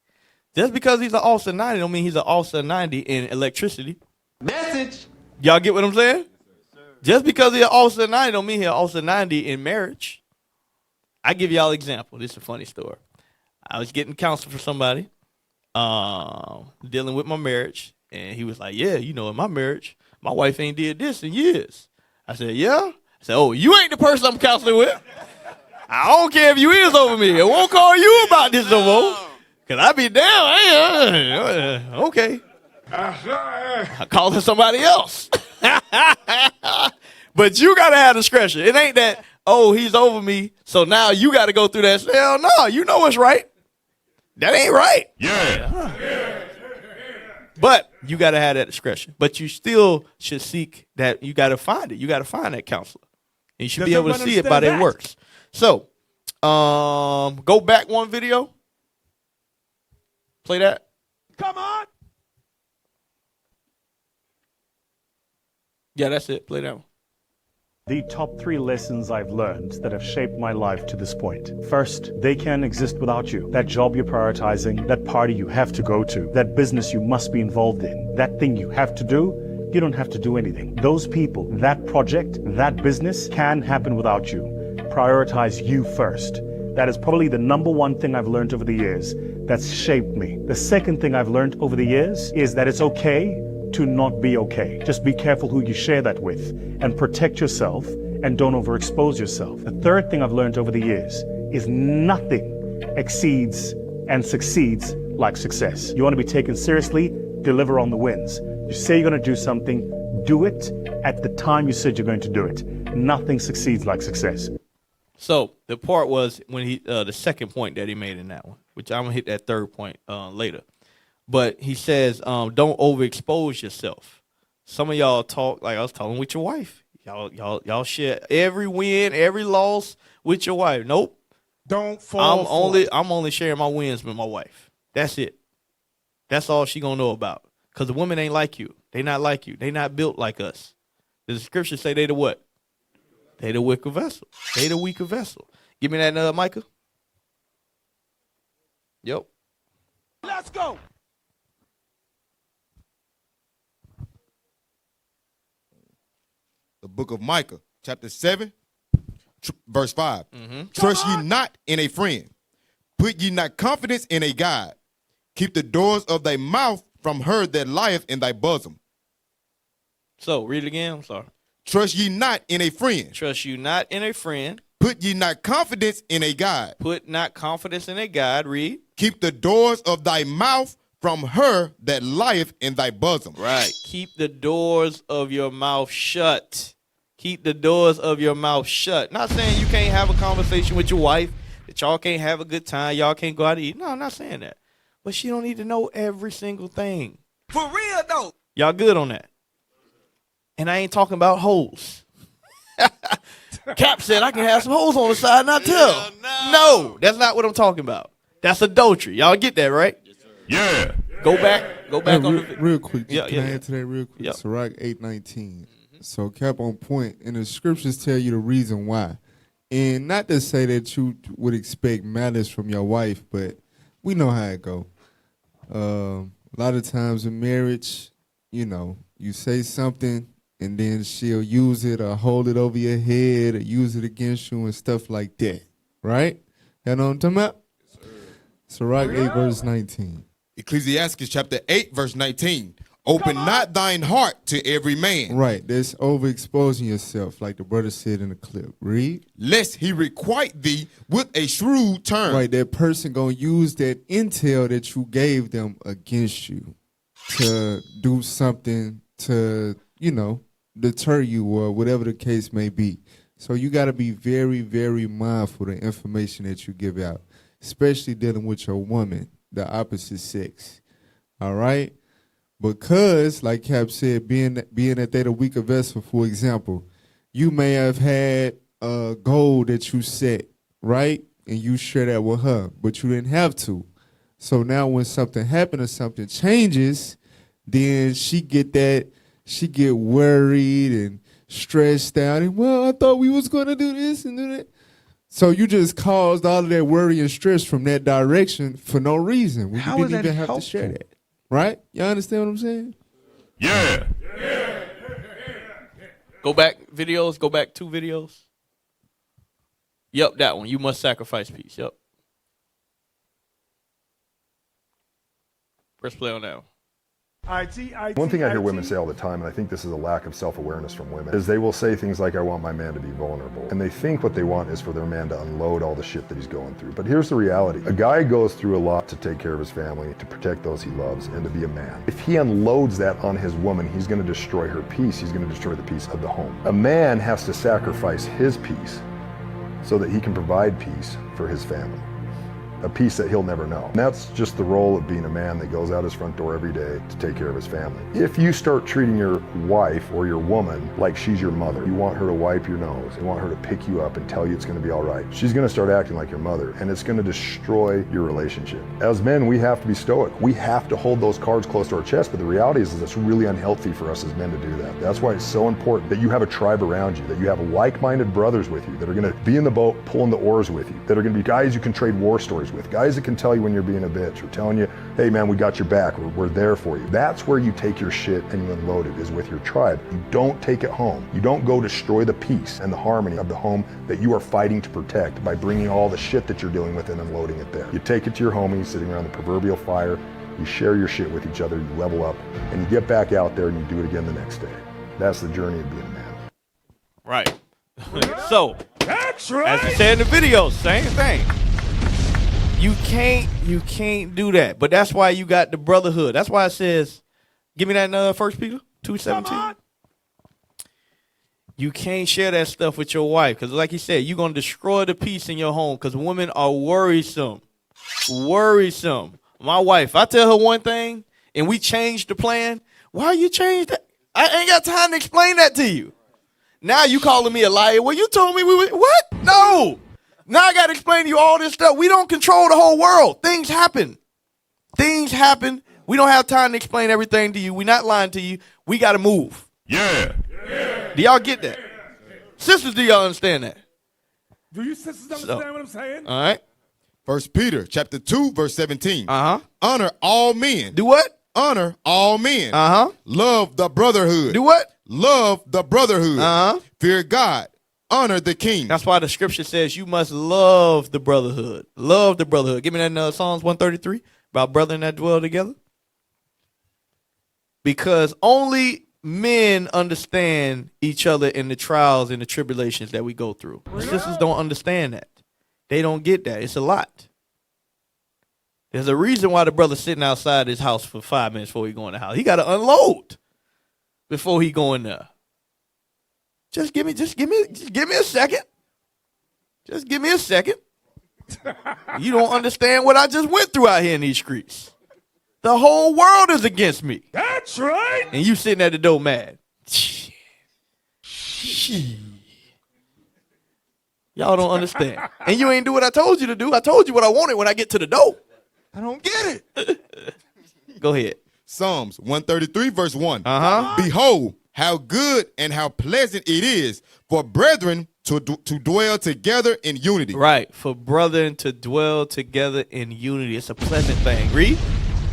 Just because he's an officer of 90 don't mean he's an officer of 90 in electricity. Message. Y'all get what I'm saying? Just because he's an officer of 90 don't mean he's an officer of 90 in marriage. I give y'all an example. This is a funny story. I was getting counsel for somebody dealing with my marriage, and he was like, yeah, you know, in my marriage, my wife ain't did this in years. I said, yeah? I said, oh, you ain't the person I'm counseling with. I don't care if you is over me. I won't call you about this no more. Because I be down. Okay. I call it somebody else. But you got to have discretion. It ain't that, oh, he's over me, so now you got to go through that. Hell no, you know what's right. That ain't right. Yeah. But you got to have that discretion. But you still should seek that. You got to find it. You got to find that counselor. And you should Does be able to everyone see it by understand their that? works. So, go back one video. Play that. Come on. Yeah, that's it. Play that one. The top 3 lessons I've learned that have shaped my life to this point. First, they can't exist without you. That job you're prioritizing, that party you have to go to, that business you must be involved in, that thing you have to do, you don't have to do anything. Those people, that project, that business can happen without you. Prioritize you first. That is probably the number one thing I've learned over the years that's shaped me. The second thing I've learned over the years is that it's okay to not be okay. Just be careful who you share that with and protect yourself and don't overexpose yourself. The third thing I've learned over the years is nothing exceeds and succeeds like success. You want to be taken seriously, deliver on the wins. You say you're going to do something, do it at the time you said you're going to do it. Nothing succeeds like success. So the part was when he, the second point that he made in that one, which I'm gonna hit that third point later. But he says, don't overexpose yourself. Some of y'all talk like I was talking with your wife. Y'all share every win, every loss with your wife. Nope. Don't fall. I'm only sharing my wins with my wife. That's it. That's all she gonna know about. Cause the women ain't like you. They not like you. They not built like us. The scriptures say they the what? They the weaker vessel. They the weaker vessel. Give me that Micah. Yep. Let's go. The book of Micah, chapter 7, verse 5. Trust ye not in a friend. Put ye not confidence in a God. Keep the doors of thy mouth from her that lieth in thy bosom. So, read it again. I'm sorry. Trust ye not in a friend. Trust you not in a friend. Put ye not confidence in a God. Put not confidence in a God. Read. Keep the doors of thy mouth from her that lieth in thy bosom. Right. Keep the doors of your mouth shut. Keep the doors of your mouth shut. Not saying you can't have a conversation with your wife, that y'all can't have a good time, y'all can't go out to eat. No, I'm not saying that. But she don't need to know every single thing. For real though. Y'all good on that? And I ain't talking about hoes. Cap said I can have some hoes on the side and not tell. No, that's not what I'm talking about. That's adultery. Y'all get that, right? Yeah. Go back on the real quick. Yeah, Can I add to that real quick? Yeah. Sirach 8:19. So Cap on point, and the scriptures tell you the reason why. And not to say that you would expect malice from your wife, but we know how it go. A lot of times in marriage, you say something and then she'll use it or hold it over your head or use it against you and stuff like that, right? You know what I'm talking about? Sirach 8 verse 19. Ecclesiastes chapter 8 verse 19. Open not thine heart to every man. Right, that's overexposing yourself, like the brother said in the clip. Read. Lest he requite thee with a shrewd turn. Right, that person gonna use that intel that you gave them against you to do something to, deter you or whatever the case may be. So you gotta be very, very mindful of the information that you give out, especially dealing with your woman, the opposite sex. All right? Because, like Cap said, being that they're the weaker vessel, for example, you may have had a goal that you set, right? And you share that with her, but you didn't have to. So now when something happened or something changes, then she get worried and stressed out. And, well, I thought we was going to do this and do that. So you just caused all of that worry and stress from that direction for no reason. When you didn't even have to share that. Right? Y'all understand what I'm saying? Yeah. Go back videos. Go back 2 videos. Yep, that one. You must sacrifice peace. Yep. Press play on that one. One thing I hear women say all the time, and I think this is a lack of self-awareness from women, is they will say things like, I want my man to be vulnerable. And they think what they want is for their man to unload all the shit that he's going through. But here's the reality. A guy goes through a lot to take care of his family, to protect those he loves, and to be a man. If he unloads that on his woman, he's going to destroy her peace. He's going to destroy the peace of the home. A man has to sacrifice his peace so that he can provide peace for his family. A peace that he'll never know. And that's just the role of being a man that goes out his front door every day to take care of his family. If you start treating your wife or your woman like she's your mother, you want her to wipe your nose, you want her to pick you up and tell you it's going to be all right, she's going to start acting like your mother, and it's going to destroy your relationship. As men, we have to be stoic. We have to hold those cards close to our chest, but the reality is it's really unhealthy for us as men to do that. That's why it's so important that you have a tribe around you, that you have like-minded brothers with you that are going to be in the boat pulling the oars with you, that are going to be guys you can trade war stories with, guys that can tell you when you're being a bitch or telling you, hey man, we got your back, we're there for you. That's where you take your shit and you unload it, is with your tribe. You don't take it home. You don't go destroy the peace and the harmony of the home that you are fighting to protect by bringing all the shit that you're dealing with and unloading it there. You take it to your homies sitting around the proverbial fire, you share your shit with each other, you level up, and you get back out there and you do it again the next day. That's the journey of being a man. Right. So, as you said in the video, same thing. You can't do that. But that's why you got the brotherhood. That's why it says, give me that 1 Peter 2:17. You can't share that stuff with your wife. Because like he said, you're going to destroy the peace in your home. Because women are worrisome. Worrisome. My wife, I tell her one thing and we change the plan. Why you change that? I ain't got time to explain that to you. Now you calling me a liar. Well, you told me we would. What? No. Now I got to explain to you all this stuff. We don't control the whole world. Things happen. Things happen. We don't have time to explain everything to you. We're not lying to you. We got to move. Yeah. Do y'all get that? Sisters, do y'all understand that? Do you sisters understand what I'm saying? All right. 1 Peter chapter 2, verse 17. Uh-huh. Honor all men. Do what? Honor all men. Uh-huh. Love the brotherhood. Do what? Love the brotherhood. Uh-huh. Fear God. Honor the king. That's why the scripture says you must love the brotherhood. Love the brotherhood. Give me that Psalms 133 about brethren that dwell together. Because only men understand each other in the trials and the tribulations that we go through. The sisters don't understand that. They don't get that. It's a lot. There's a reason why the brother's sitting outside his house for 5 minutes before he go in the house. He got to unload before he go in there. Just give me a second. Just give me a second. You don't understand what I just went through out here in these streets. The whole world is against me. That's right. And you sitting at the door mad. Y'all don't understand. And you ain't do what I told you to do. I told you what I wanted when I get to the door. I don't get it. Go ahead. Psalms 133, verse 1. Uh-huh. Behold, how good and how pleasant it is for brethren to dwell together in unity. Right. For brethren to dwell together in unity. It's a pleasant thing. Read.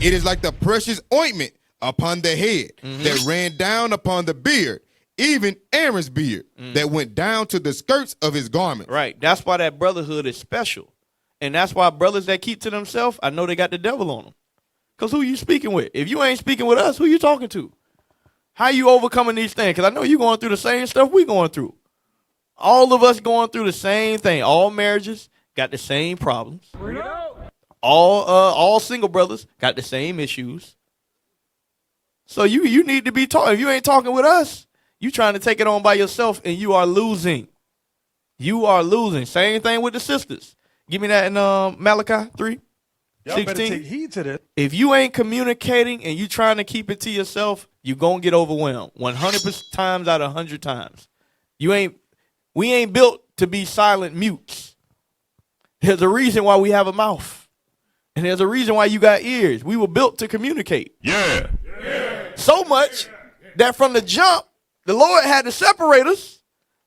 It is like the precious ointment upon the head, that ran down upon the beard, even Aaron's beard, that went down to the skirts of his garment. Right. That's why that brotherhood is special. And that's why brothers that keep to themselves, I know they got the devil on them. Because who you speaking with? If you ain't speaking with us, who you talking to? How you overcoming these things? Because I know you going through the same stuff we going through. All of us going through the same thing. All marriages got the same problems. All single brothers got the same issues. So you need to be talking. If you ain't talking with us, you trying to take it on by yourself, and you are losing. You are losing. Same thing with the sisters. Give me that in Malachi 3. Y'all 16. better take heed to this. If you ain't communicating and you trying to keep it to yourself, you going to get overwhelmed 100 times out of 100 times. We ain't built to be silent mutes. There's a reason why we have a mouth. And there's a reason why you got ears. We were built to communicate. Yeah. So much that from the jump, the Lord had to separate us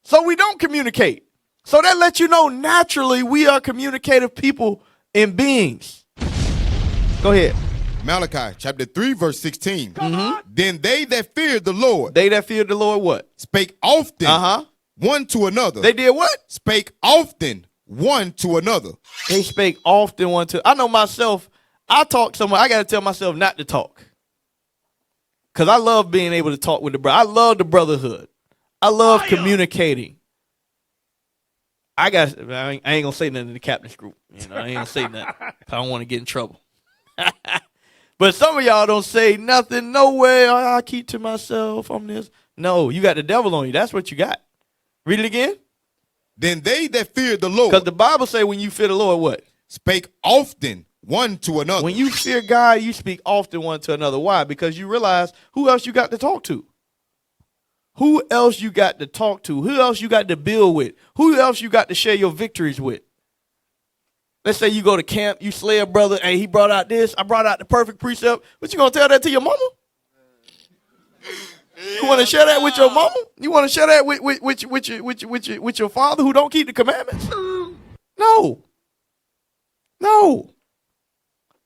so we don't communicate. So that lets you know naturally we are communicative people and beings. Go ahead. Malachi chapter 3, verse 16. Then they that feared the Lord. They that feared the Lord what? Spake often one to another. They did what? Spake often one to another. They spake often one to. I know myself, I talk somewhere. I got to tell myself not to talk. Because I love being able to talk with the brother. I love the brotherhood. I love communicating. I ain't going to say nothing in the captain's group. You know, I ain't going to say nothing. I don't want to get in trouble. But some of y'all don't say nothing. No way. I keep to myself. I'm this. No, you got the devil on you. That's what you got. Read it again. Then they that feared the Lord. Because the Bible say when you fear the Lord, what? Spake often one to another. When you fear God, you speak often one to another. Why? Because you realize who else you got to talk to. Who else you got to talk to? Who else you got to build with? Who else you got to share your victories with? Let's say you go to camp, you slay a brother, and he brought out this. I brought out the perfect precept. What you gonna tell that to your mama? You want to share that with your mama? You want to share that with your father who don't keep the commandments? No.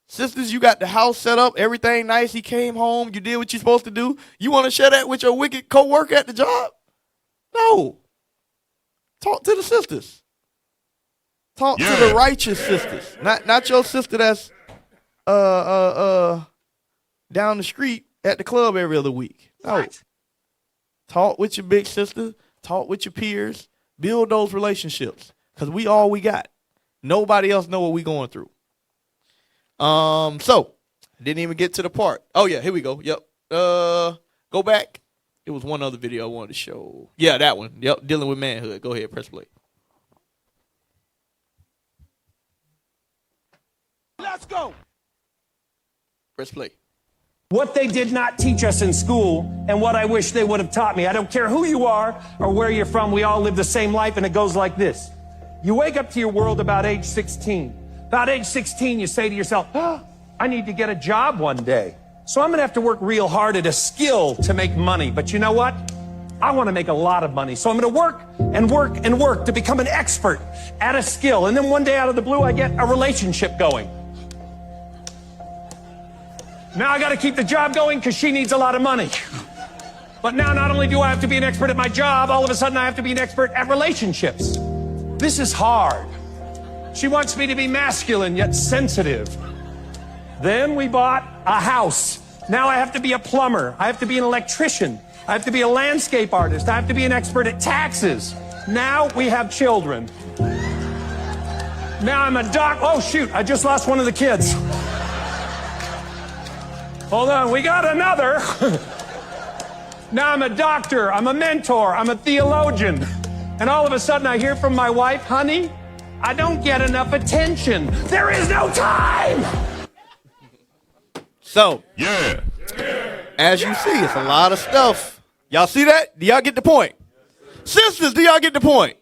Sisters, you got the house set up, everything nice. He came home, you did what you're supposed to do. You want to share that with your wicked co-worker at the job? No. Talk to the sisters. Talk to the righteous sisters. Not your sister that's down the street at the club every other week. No. What? Talk with your big sister. Talk with your peers. Build those relationships. Because we all we got. Nobody else know what we going through. So didn't even get to the part. Oh yeah, here we go. Yep. Go back. It was one other video I wanted to show. Yeah, that one. Yep, dealing with manhood. Go ahead, press play. Let's go. Press play. What they did not teach us in school and what I wish they would have taught me. I don't care who you are or where you're from. We all live the same life, and it goes like this. You wake up to your world about age 16. About age 16, you say to yourself, I need to get a job one day. So I'm going to have to work real hard at a skill to make money. But you know what? I want to make a lot of money. So I'm going to work and work and work to become an expert at a skill. And then one day out of the blue, I get a relationship going. Now I got to keep the job going because she needs a lot of money. But now not only do I have to be an expert at my job, all of a sudden I have to be an expert at relationships. This is hard. She wants me to be masculine yet sensitive. Then we bought a house. Now I have to be a plumber. I have to be an electrician. I have to be a landscape artist. I have to be an expert at taxes. Now we have children. Now I'm a doc. Oh shoot, I just lost one of the kids. Hold on, we got another. Now I'm a doctor, I'm a mentor, I'm a theologian. And all of a sudden I hear from my wife, honey, I don't get enough attention. There is no time. So, as you see, it's a lot of stuff. Y'all see that? Do y'all get the point? Sisters, do y'all get the point?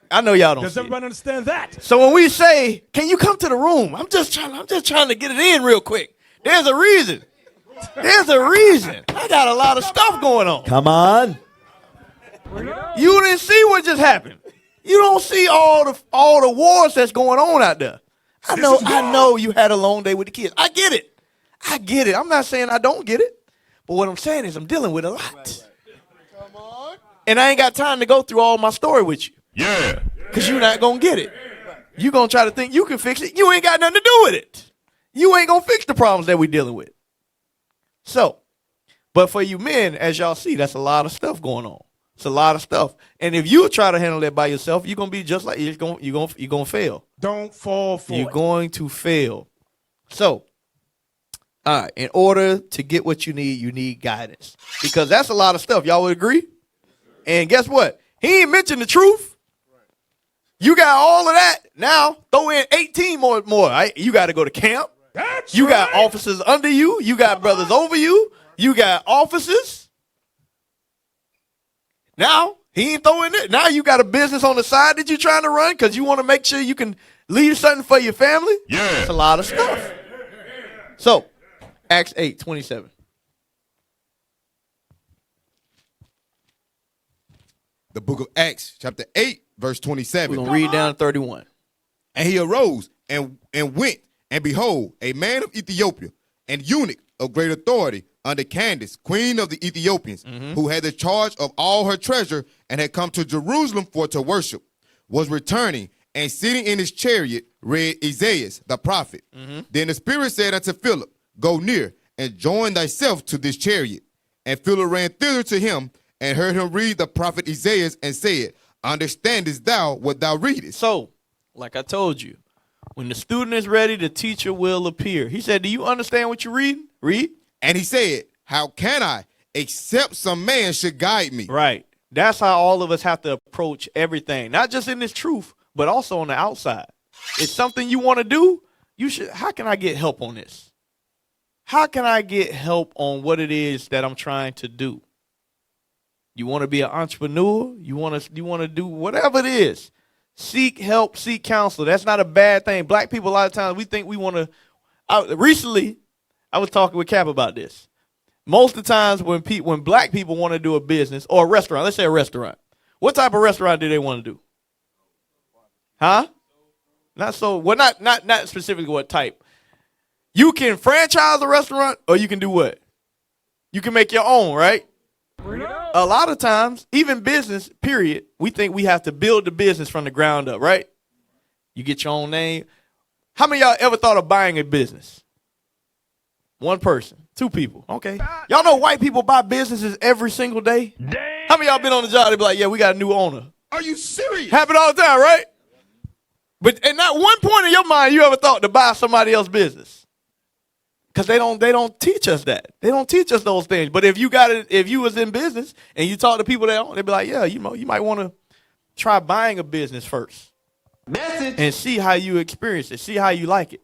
I know y'all don't. Does everybody understand that? So when we say, can you come to the room? I'm just trying to get it in real quick. There's a reason. There's a reason. I got a lot of stuff going on. Come on. You didn't see what just happened. You don't see all the wars that's going on out there. I know you had a long day with the kids. I get it. I'm not saying I don't get it. But what I'm saying is I'm dealing with a lot. Come on. And I ain't got time to go through all my story with you. Yeah. Because you're not going to get it. You're going to try to think you can fix it. You ain't got nothing to do with it. You ain't going to fix the problems that we're dealing with. So, but for you men, as y'all see, that's a lot of stuff going on. It's a lot of stuff. And if you try to handle it by yourself, you're going to be just like, you're going to fail. Don't fall for You're it. going to fail. So, all right, in order to get what you need guidance. Because that's a lot of stuff. Y'all would agree? And guess what? He ain't mentioned the truth. You got all of that. Now, throw in 18 more. Right? You got to go to camp. You got officers under you. You got brothers over you. You got officers. Now, he ain't throwing it. Now you got a business on the side that you're trying to run because you want to make sure you can leave something for your family. Yeah. It's a lot of stuff. So, Acts 8:27. The book of Acts, chapter 8, verse 27. We're going to read down to 31. And he arose and went, and behold, a man of Ethiopia, an eunuch of great authority under Candace, queen of the Ethiopians, who had the charge of all her treasure and had come to Jerusalem for to worship, was returning and sitting in his chariot read Isaiah the prophet. Then the Spirit said unto Philip, go near and join thyself to this chariot. And Philip ran thither to him and heard him read the prophet Isaiah and said, understandest thou what thou readest? So, like I told you, when the student is ready, the teacher will appear. He said, do you understand what you're reading? Read. And he said, how can I, except some man should guide me? Right. That's how all of us have to approach everything, not just in this truth, but also on the outside. It's something you want to do. You should. How can I get help on this? How can I get help on what it is that I'm trying to do? You want to be an entrepreneur? You want to do whatever it is. Seek help, seek counsel. That's not a bad thing. Black people, a lot of times, we think we want to. Recently, I was talking with Cap about this. Most of the times when black people want to do a business or a restaurant, let's say a restaurant, what type of restaurant do they want to do? Huh? Not so. Well, not specifically what type. You can franchise a restaurant, or you can do what? You can make your own, right? A lot of times, even business, period, we think we have to build the business from the ground up, right? You get your own name. How many of y'all ever thought of buying a business? One person, two people. Okay. Y'all know white people buy businesses every single day? Damn. How many of y'all been on the job? They be like, yeah, we got a new owner. Are you serious? Happen all the time, right? But at not one point in your mind you ever thought to buy somebody else's business. Because they don't teach us that. They don't teach us those things. But if you was in business and you talk to people that own, they'd be like, yeah, you might want to try buying a business first. And see how you experience it. See how you like it.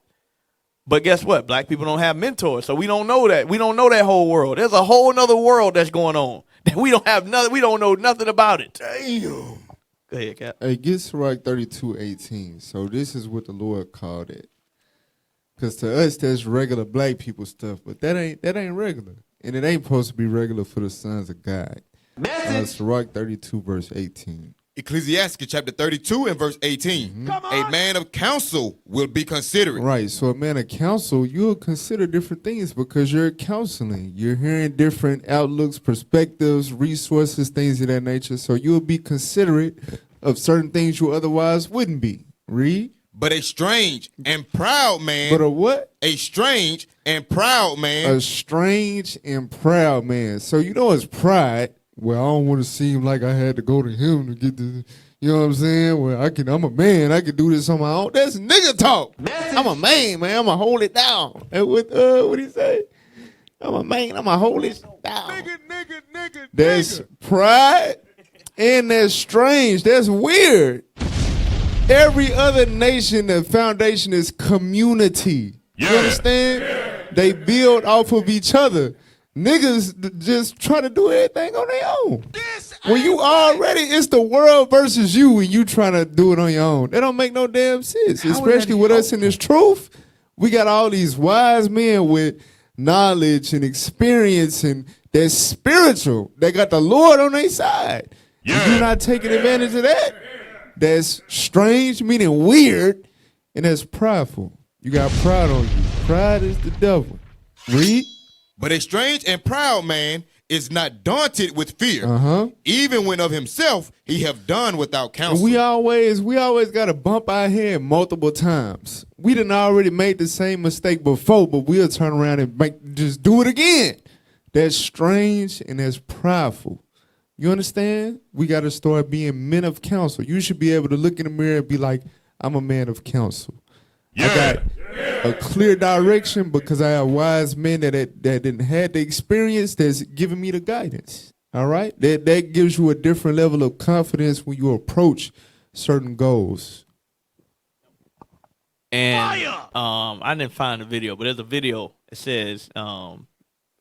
But guess what? Black people don't have mentors, so we don't know that. We don't know that whole world. There's a whole other world that's going on. We don't know nothing about it. Damn. Go ahead, Cap. Hey, get Sirach 32:18. So this is what the Lord called it. Because to us, that's regular black people stuff, but that ain't regular. And it ain't supposed to be regular for the sons of God. Sirach 32, verse 18. Ecclesiastes chapter 32 and verse 18. A man of counsel will be considerate. Right. So a man of counsel, you'll consider different things because you're counseling. You're hearing different outlooks, perspectives, resources, things of that nature. So you'll be considerate of certain things you otherwise wouldn't be. Read. But a strange and proud man. But a what? A strange and proud man. A strange and proud man. So you know it's pride. Well, I don't want to seem like I had to go to him to get the, you know what I'm saying? Well, I'm a man. I can do this on my own. That's nigga talk. I'm a man, man. I'm going to hold it down. And what he say? I'm a man. I'm going to hold it down. Nigga. That's pride and that's strange. That's weird. Every other nation, the foundation is community. You understand? They build off of each other. Niggas just try to do everything on their own. When you already, it's the world versus you when you trying to do it on your own. That don't make no damn sense. Especially with us in this truth. We got all these wise men with knowledge and experience and they're spiritual. They got the Lord on their side. If you're not taking advantage of that, that's strange, meaning weird, and that's prideful. You got pride on you. Pride is the devil. Read. But a strange and proud man is not daunted with fear, Uh-huh. even when of himself he have done without counsel. We always got to bump our head multiple times. We done already made the same mistake before, but we'll turn around and just do it again. That's strange and that's prideful. You understand? We got to start being men of counsel. You should be able to look in the mirror and be like, I'm a man of counsel. I got a clear direction because I have wise men that didn't had the experience that's giving me the guidance. All right? That gives you a different level of confidence when you approach certain goals. And I didn't find the video, but there's a video. It says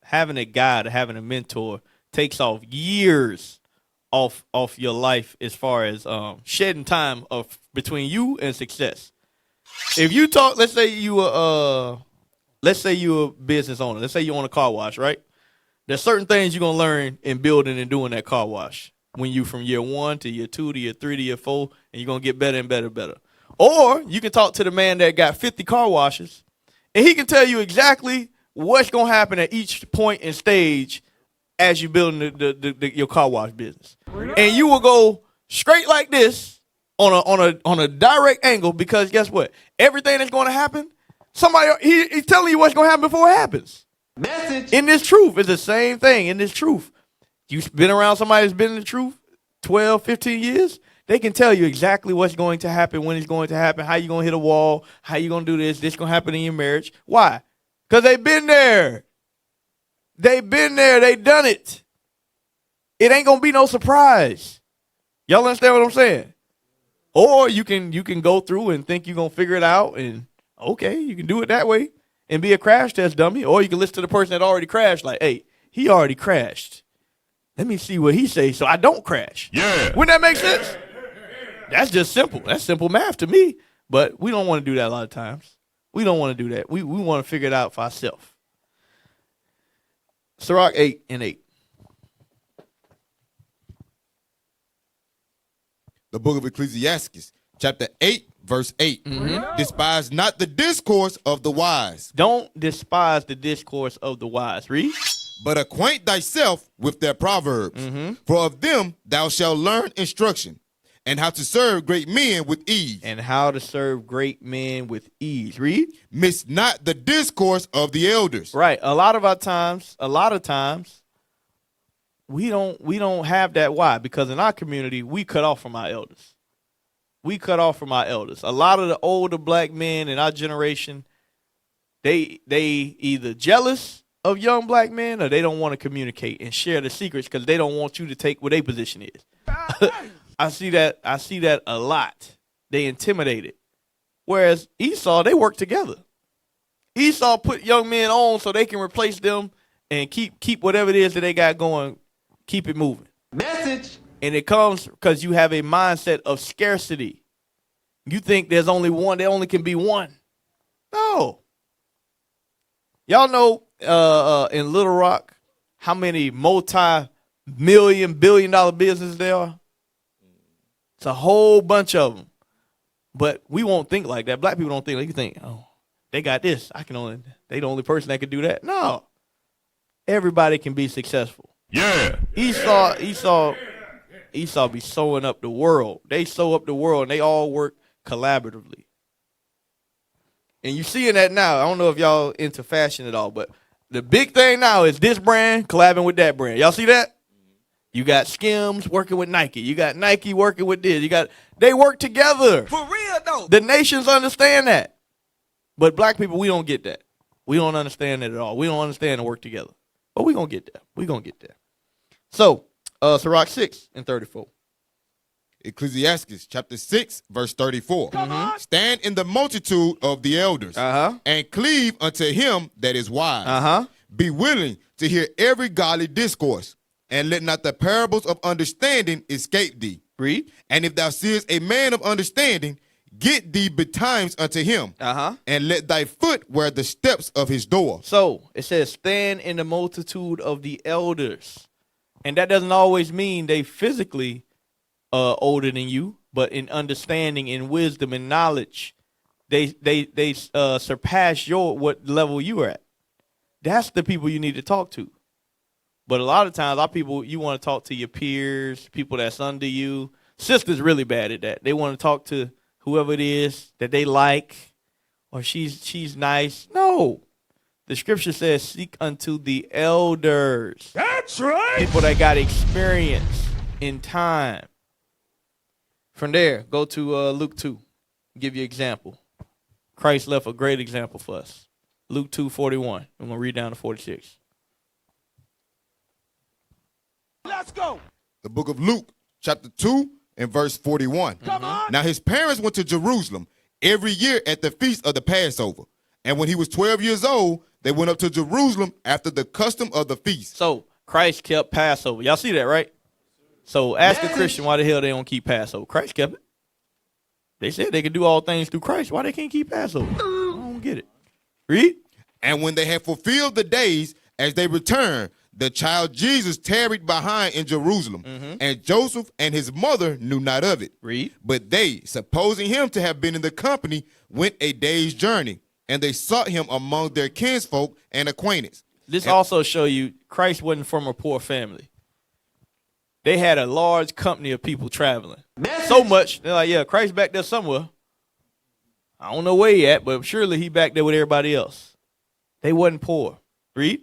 having a guide, having a mentor takes off years off your life as far as shedding time between you and success. If you talk, let's say you a business owner. Let's say you own a car wash, right? There's certain things you're gonna learn in building and doing that car wash when you from year 1 to year 2 to year 3 to year 4, and you're gonna get better and better and better. Or you can talk to the man that got 50 car washes, and he can tell you exactly what's gonna happen at each point and stage as you building your car wash business, and you will go straight like this on a direct angle, because guess what? Everything that's going to happen, somebody he's telling you what's going to happen before it happens. Message. In this truth, it's the same thing. In this truth, you've been around somebody that's been in the truth 12, 15 years. They can tell you exactly what's going to happen, when it's going to happen, how you're going to hit a wall, how you're going to do this going to happen in your marriage. Why? Because they've been there. They've been there. They've done it. It ain't going to be no surprise. Y'all understand what I'm saying? Or you can go through and think you're going to figure it out, and okay, you can do it that way and be a crash test dummy. Or you can listen to the person that already crashed, like, hey, he already crashed. Let me see what he says so I don't crash. Yeah. Wouldn't that make sense? That's just simple. That's simple math to me. But we don't want to do that a lot of times. We don't want to do that. We want to figure it out for ourselves. Sirach 8:8. The book of Ecclesiastes, chapter 8, verse 8. Mm-hmm. Despise not the discourse of the wise. Don't despise the discourse of the wise. Read. But acquaint thyself with their proverbs. Mm-hmm. For of them thou shalt learn instruction, and how to serve great men with ease. And how to serve great men with ease. Read. Miss not the discourse of the elders. Right. A lot of times, we don't have that. Why? Because in our community, we cut off from our elders. We cut off from our elders. A lot of the older black men in our generation, they either jealous of young black men, or they don't want to communicate and share the secrets because they don't want you to take what their position is. I see that a lot. They intimidated. Whereas Esau, they work together. Esau put young men on so they can replace them and keep whatever it is that they got going. Keep it moving. Message. And it comes because you have a mindset of scarcity. You think there's only one, there only can be one. No. Y'all know in Little Rock how many multi-million, billion-dollar businesses there are? It's a whole bunch of them. But we won't think like that. Black people don't think like you think, oh, they got this. They the only person that can do that. No. Everybody can be successful. Yeah. Esau be sewing up the world. They sew up the world, and they all work collaboratively. And you seeing that now. I don't know if y'all into fashion at all, but the big thing now is this brand collabing with that brand. Y'all see that? You got Skims working with Nike. You got Nike working with this. They work together. For real though. The nations understand that. But black people, we don't get that. We don't understand it at all. We don't understand the work together. But we're going to get there. We're going to get there. So, Sirach 6:34. Ecclesiastes chapter 6, verse 34. Mm-hmm. Stand in the multitude of the elders, and cleave unto him that is wise. Be willing to hear every godly discourse, and let not the parables of understanding escape thee. Read. And if thou seest a man of understanding, get thee betimes unto him, and let thy foot wear the steps of his door. So, it says, stand in the multitude of the elders. And that doesn't always mean they physically older than you, but in understanding, in wisdom, and knowledge, they surpass what level you are at. That's the people you need to talk to. But a lot of times, our people, you want to talk to your peers, people that's under you. Sisters really bad at that. They want to talk to whoever it is that they like, or she's nice. No. The scripture says, seek unto the elders. That's right. People that got experience in time. From there, go to Luke 2. Give you an example. Christ left a great example for us. Luke 2:41. I'm going to read down to 46. Let's go. The book of Luke, chapter 2, and verse 41. Come on. Now his parents went to Jerusalem every year at the feast of the Passover. And when he was 12 years old, they went up to Jerusalem after the custom of the feast. So Christ kept Passover. Y'all see that, right? So ask a Christian why the hell they don't keep Passover. Christ kept it. They said they could do all things through Christ. Why they can't keep Passover? I don't get it. Read. And when they had fulfilled the days as they returned, the child Jesus tarried behind in Jerusalem, and Joseph and his mother knew not of it. Read. But they, supposing him to have been in the company, went a day's journey, and they sought him among their kinsfolk and acquaintance. This also show you Christ wasn't from a poor family. They had a large company of people traveling. So much, they're like, yeah, Christ back there somewhere. I don't know where he at, but surely he back there with everybody else. They wasn't poor. Read.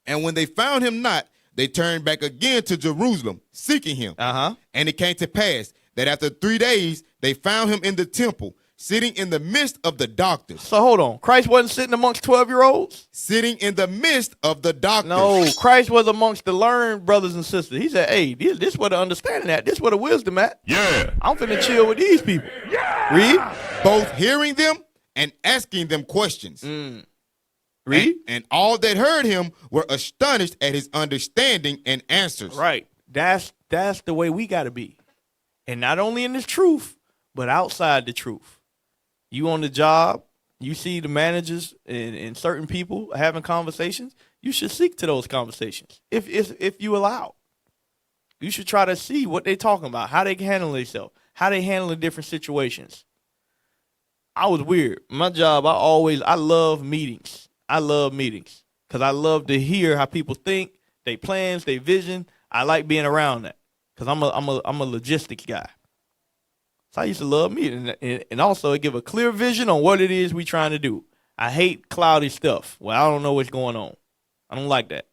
And when they found him not, they turned back again to Jerusalem, seeking him. And it came to pass that after 3 days, they found him in the temple, sitting in the midst of the doctors. So hold on. Christ wasn't sitting amongst 12-year-olds? Sitting in the midst of the doctors. No, Christ was amongst the learned brothers and sisters. He said, hey, this where the understanding at. This where the wisdom at. Yeah. I'm finna chill with these people. Yeah. Read. Both hearing them and asking them questions. Read. And all that heard him were astonished at his understanding and answers. Right. That's the way we got to be. And not only in this truth, but outside the truth. You on the job, you see the managers and certain people having conversations, you should seek to those conversations. If you allow. You should try to see what they talking about, how they handle themselves, how they handle different situations. I was weird. My job, I love meetings. I love meetings because I love to hear how people think, their plans, their vision. I like being around that because I'm a logistics guy. So I used to love meetings, and also it give a clear vision on what it is we trying to do. I hate cloudy stuff. Well, I don't know what's going on. I don't like that.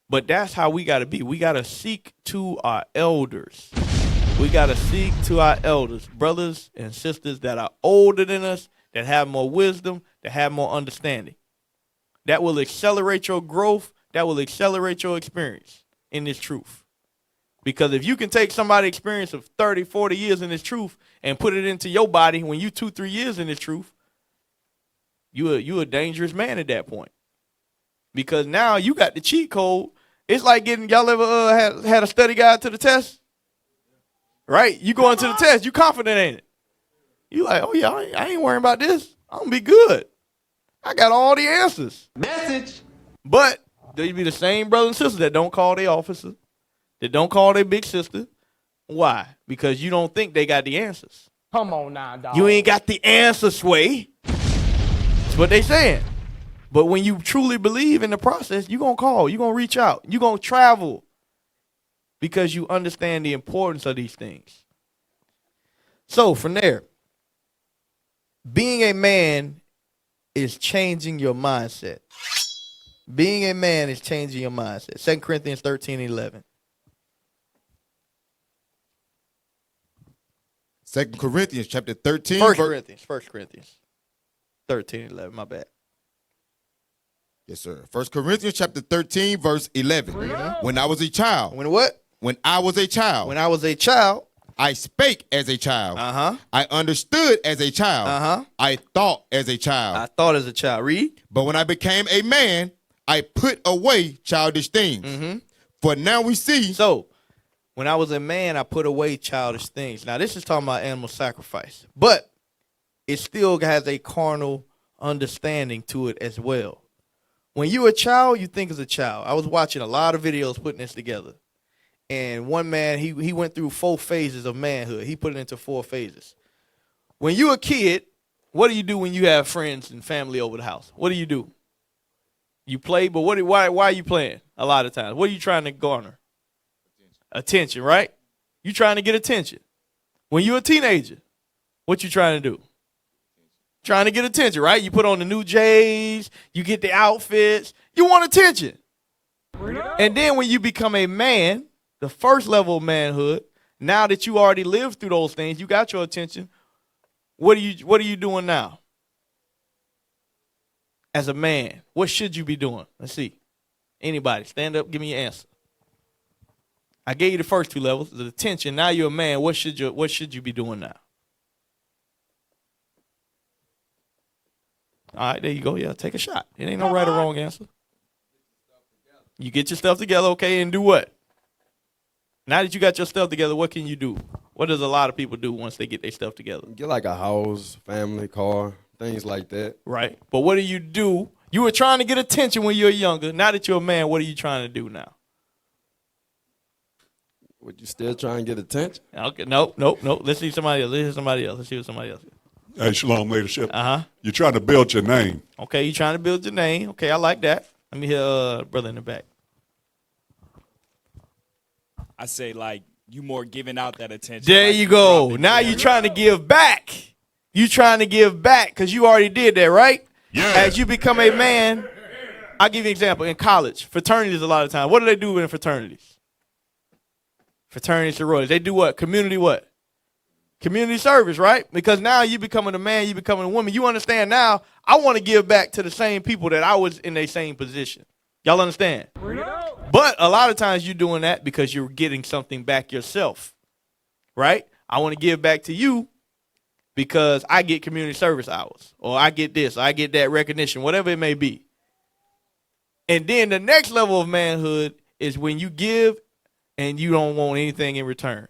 But that's how we got to be. We got to seek to our elders. We got to seek to our elders, brothers and sisters that are older than us, that have more wisdom, that have more understanding. That will accelerate your growth. That will accelerate your experience in this truth. Because if you can take somebody's experience of 30, 40 years in this truth and put it into your body when you 2-3 years in this truth, you a dangerous man at that point. Because now you got the cheat code. It's like y'all ever had a study guide to the test? Right? You go into the test, you confident in it. You like, oh yeah, I ain't worrying about this. I'm gonna be good. I got all the answers. Message. But they be the same brothers and sisters that don't call their officer, that don't call their big sister. Why? Because you don't think they got the answers. Come on now, dog. You ain't got the answer, Sway. That's what they saying. But when you truly believe in the process, you're going to call. You're going to reach out. You're going to travel because you understand the importance of these things. So from there, being a man is changing your mindset. Being a man is changing your mindset. 2 Corinthians 13:11. 2 Corinthians chapter 13. 1 Corinthians 13:11. My bad. Yes, sir. 1 Corinthians chapter 13, verse 11. When I was a child. When what? When I was a child. When I was a child. I spake as a child. I understood as a child. I thought as a child. I thought as a child. Read. But when I became a man, I put away childish things. For now we see. So, when I was a man, I put away childish things. Now, this is talking about animal sacrifice. But it still has a carnal understanding to it as well. When you're a child, you think as a child. I was watching a lot of videos putting this together. And one man, he went through 4 phases of manhood. He put it into 4 phases. When you're a kid, what do you do when you have friends and family over the house? What do you do? You play, but why are you playing a lot of times? What are you trying to garner? Attention, right? You trying to get attention. When you're a teenager, what you trying to do? Trying to get attention, right? You put on the new J's, you get the outfits, you want attention. And then when you become a man, the first level of manhood, now that you already lived through those things, you got your attention. What are you doing now? As a man, what should you be doing? Let's see. Anybody, stand up, give me your answer. I gave you the first two levels, the attention. Now you're a man. What should you be doing now? All right, there you go. Yeah, take a shot. It ain't no right or wrong answer. You get your stuff together, okay, and do what? Now that you got your stuff together, what can you do? What does a lot of people do once they get their stuff together? Get like a house, family, car, things like that. Right. But what do? You were trying to get attention when you were younger. Now that you're a man, what are you trying to do now? Would you still try and get attention? Okay, nope. Let's see somebody else. Let's see what somebody else is. Hey, Shalom Leadership. You're trying to build your name. Okay, you're trying to build your name. Okay, I like that. Let me hear brother in the back. I say like you more giving out that attention. There like you go. Now you're trying to give back. You trying to give back because you already did that, right? Yeah. As you become a man, I'll give you an example. In college, fraternities a lot of times. What do they do in fraternities? Fraternities, sororities. They do what? Community what? Community service, right? Because now you becoming a man, you becoming a woman. You understand now, I want to give back to the same people that I was in their same position. Y'all understand? But a lot of times you're doing that because you're getting something back yourself, right? I want to give back to you because I get community service hours, or I get this, or I get that recognition, whatever it may be. And then the next level of manhood is when you give and you don't want anything in return.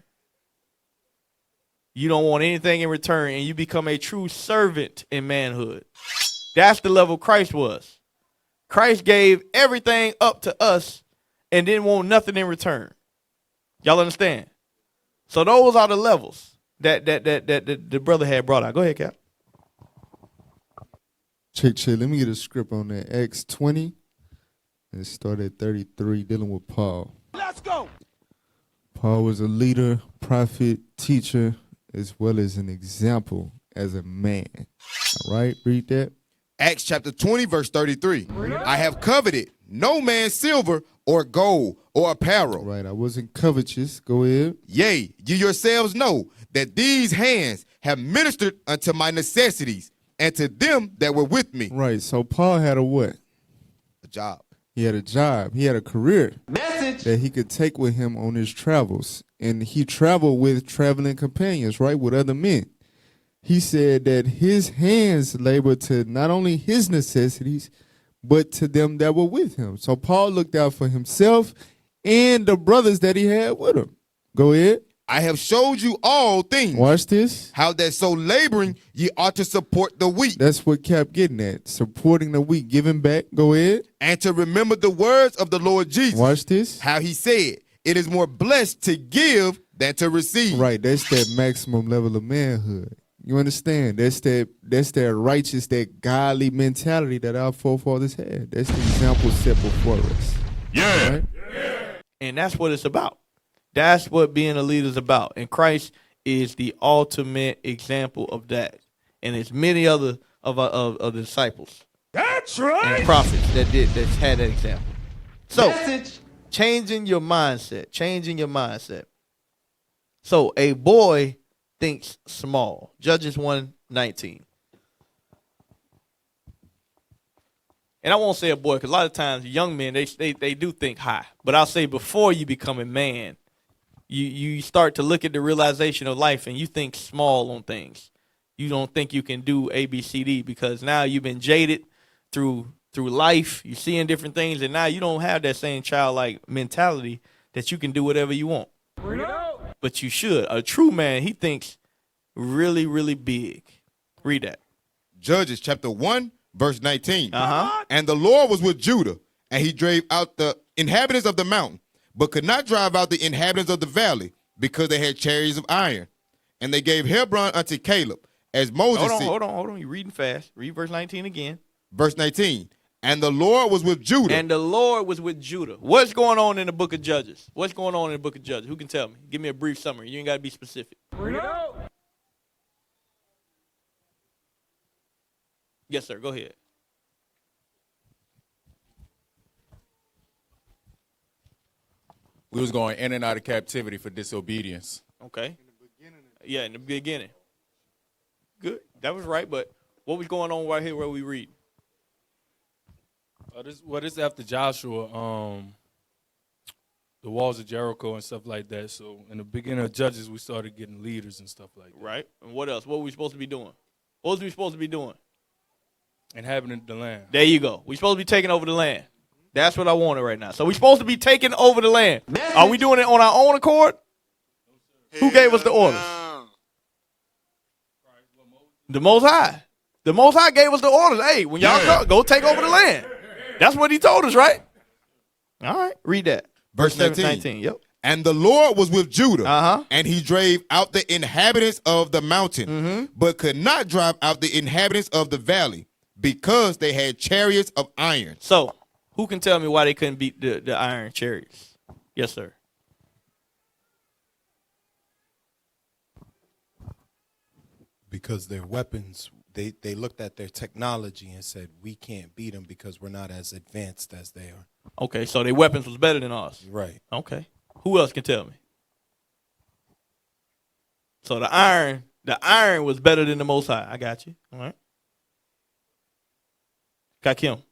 You don't want anything in return, and you become a true servant in manhood. That's the level Christ was. Christ gave everything up to us and didn't want nothing in return. Y'all understand? So those are the levels that the brother had brought out. Go ahead, Cap. Check. Let me get a script on that. Acts 20. And start at 33, dealing with Paul. Let's go. Paul was a leader, prophet, teacher, as well as an example as a man. All right, read that. Acts chapter 20, verse 33. I have coveted no man's silver or gold or apparel. Right, I wasn't covetous. Go ahead. Yea, you yourselves know that these hands have ministered unto my necessities and to them that were with me. Right, so Paul had a what? A job. He had a job. He had a career that he could take with him on his travels. And he traveled with traveling companions, right, with other men. He said that his hands labored to not only his necessities, but to them that were with him. So Paul looked out for himself and the brothers that he had with him. Go ahead. I have showed you all things. Watch this. How that so laboring ye ought to support the weak. That's what Cap getting at. Supporting the weak, giving back. Go ahead. And to remember the words of the Lord Jesus. Watch this. How he said, it is more blessed to give than to receive. Right. That's that maximum level of manhood. You understand? That's that righteous, that godly mentality that our forefathers had. That's the example set before us. Yeah. Right? And that's what it's about. That's what being a leader is about. And Christ is the ultimate example of that. And there's many other of the disciples. That's right. And prophets that had that example. So, changing your mindset. So, a boy thinks small. Judges 1:19. And I won't say a boy, because a lot of times young men, they do think high. But I'll say before you become a man, you start to look at the realization of life and you think small on things. You don't think you can do A, B, C, D, because now you've been jaded through life. You're seeing different things, and now you don't have that same childlike mentality that you can do whatever you want. But you should. A true man, he thinks really, really big. Read that. Judges chapter 1, verse 19. Uh-huh. And the Lord was with Judah, and he drave out the inhabitants of the mountain, but could not drive out the inhabitants of the valley, because they had chariots of iron. And they gave Hebron unto Caleb, as Moses said. Hold on. You're reading fast. Read verse 19 again. Verse 19. And the Lord was with Judah. And the Lord was with Judah. What's going on in the book of Judges? What's going on in the book of Judges? Who can tell me? Give me a brief summary. You ain't got to be specific. Bring it out. Yes, sir. Go ahead. We was going in and out of captivity for disobedience. Okay. Yeah, in the beginning. Good. That was right, but what was going on right here where we read? This after Joshua, the walls of Jericho and stuff like that. So in the beginning of Judges, we started getting leaders and stuff like that. Right. And what else? What were we supposed to be doing? What was we supposed to be doing? Inhabiting the land. There you go. We're supposed to be taking over the land. That's what I wanted right now. So we're supposed to be taking over the land. Are we doing it on our own accord? Who gave us the orders? The Most High. The Most High gave us the orders. Hey, when y'all go take over the land. That's what he told us, right? All right. Read that. Verse 19. Yep. And the Lord was with Judah, and he drave out the inhabitants of the mountain, but could not drive out the inhabitants of the valley, because they had chariots of iron. So, who can tell me why they couldn't beat the iron chariots? Yes, sir. Because their weapons, they looked at their technology and said, we can't beat them because we're not as advanced as they are. Okay, so their weapons was better than ours. Right. Okay. Who else can tell me? So the iron was better than the Most High. I got you. All right. Kakim.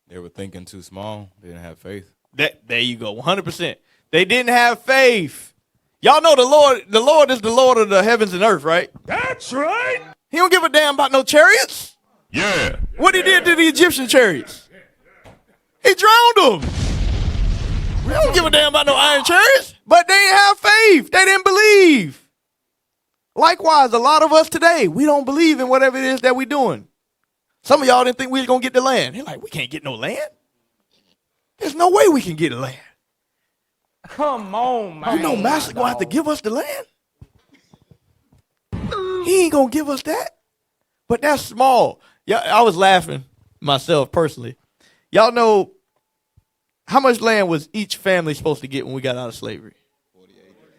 They were thinking too small. They didn't have faith. There you go. 100%. They didn't have faith. Y'all know the Lord is the Lord of the heavens and earth, right? That's right. He don't give a damn about no chariots. Yeah. What he did to the Egyptian chariots? He drowned them. They don't give a damn about no iron chariots. But they didn't have faith. They didn't believe. Likewise, a lot of us today, we don't believe in whatever it is that we're doing. Some of y'all didn't think we was going to get the land. They're like, we can't get no land. There's no way we can get the land. Come on, man. You know Master going to have to give us the land? He ain't going to give us that. But that's small. Yeah, I was laughing myself personally. Y'all know how much land was each family supposed to get when we got out of slavery?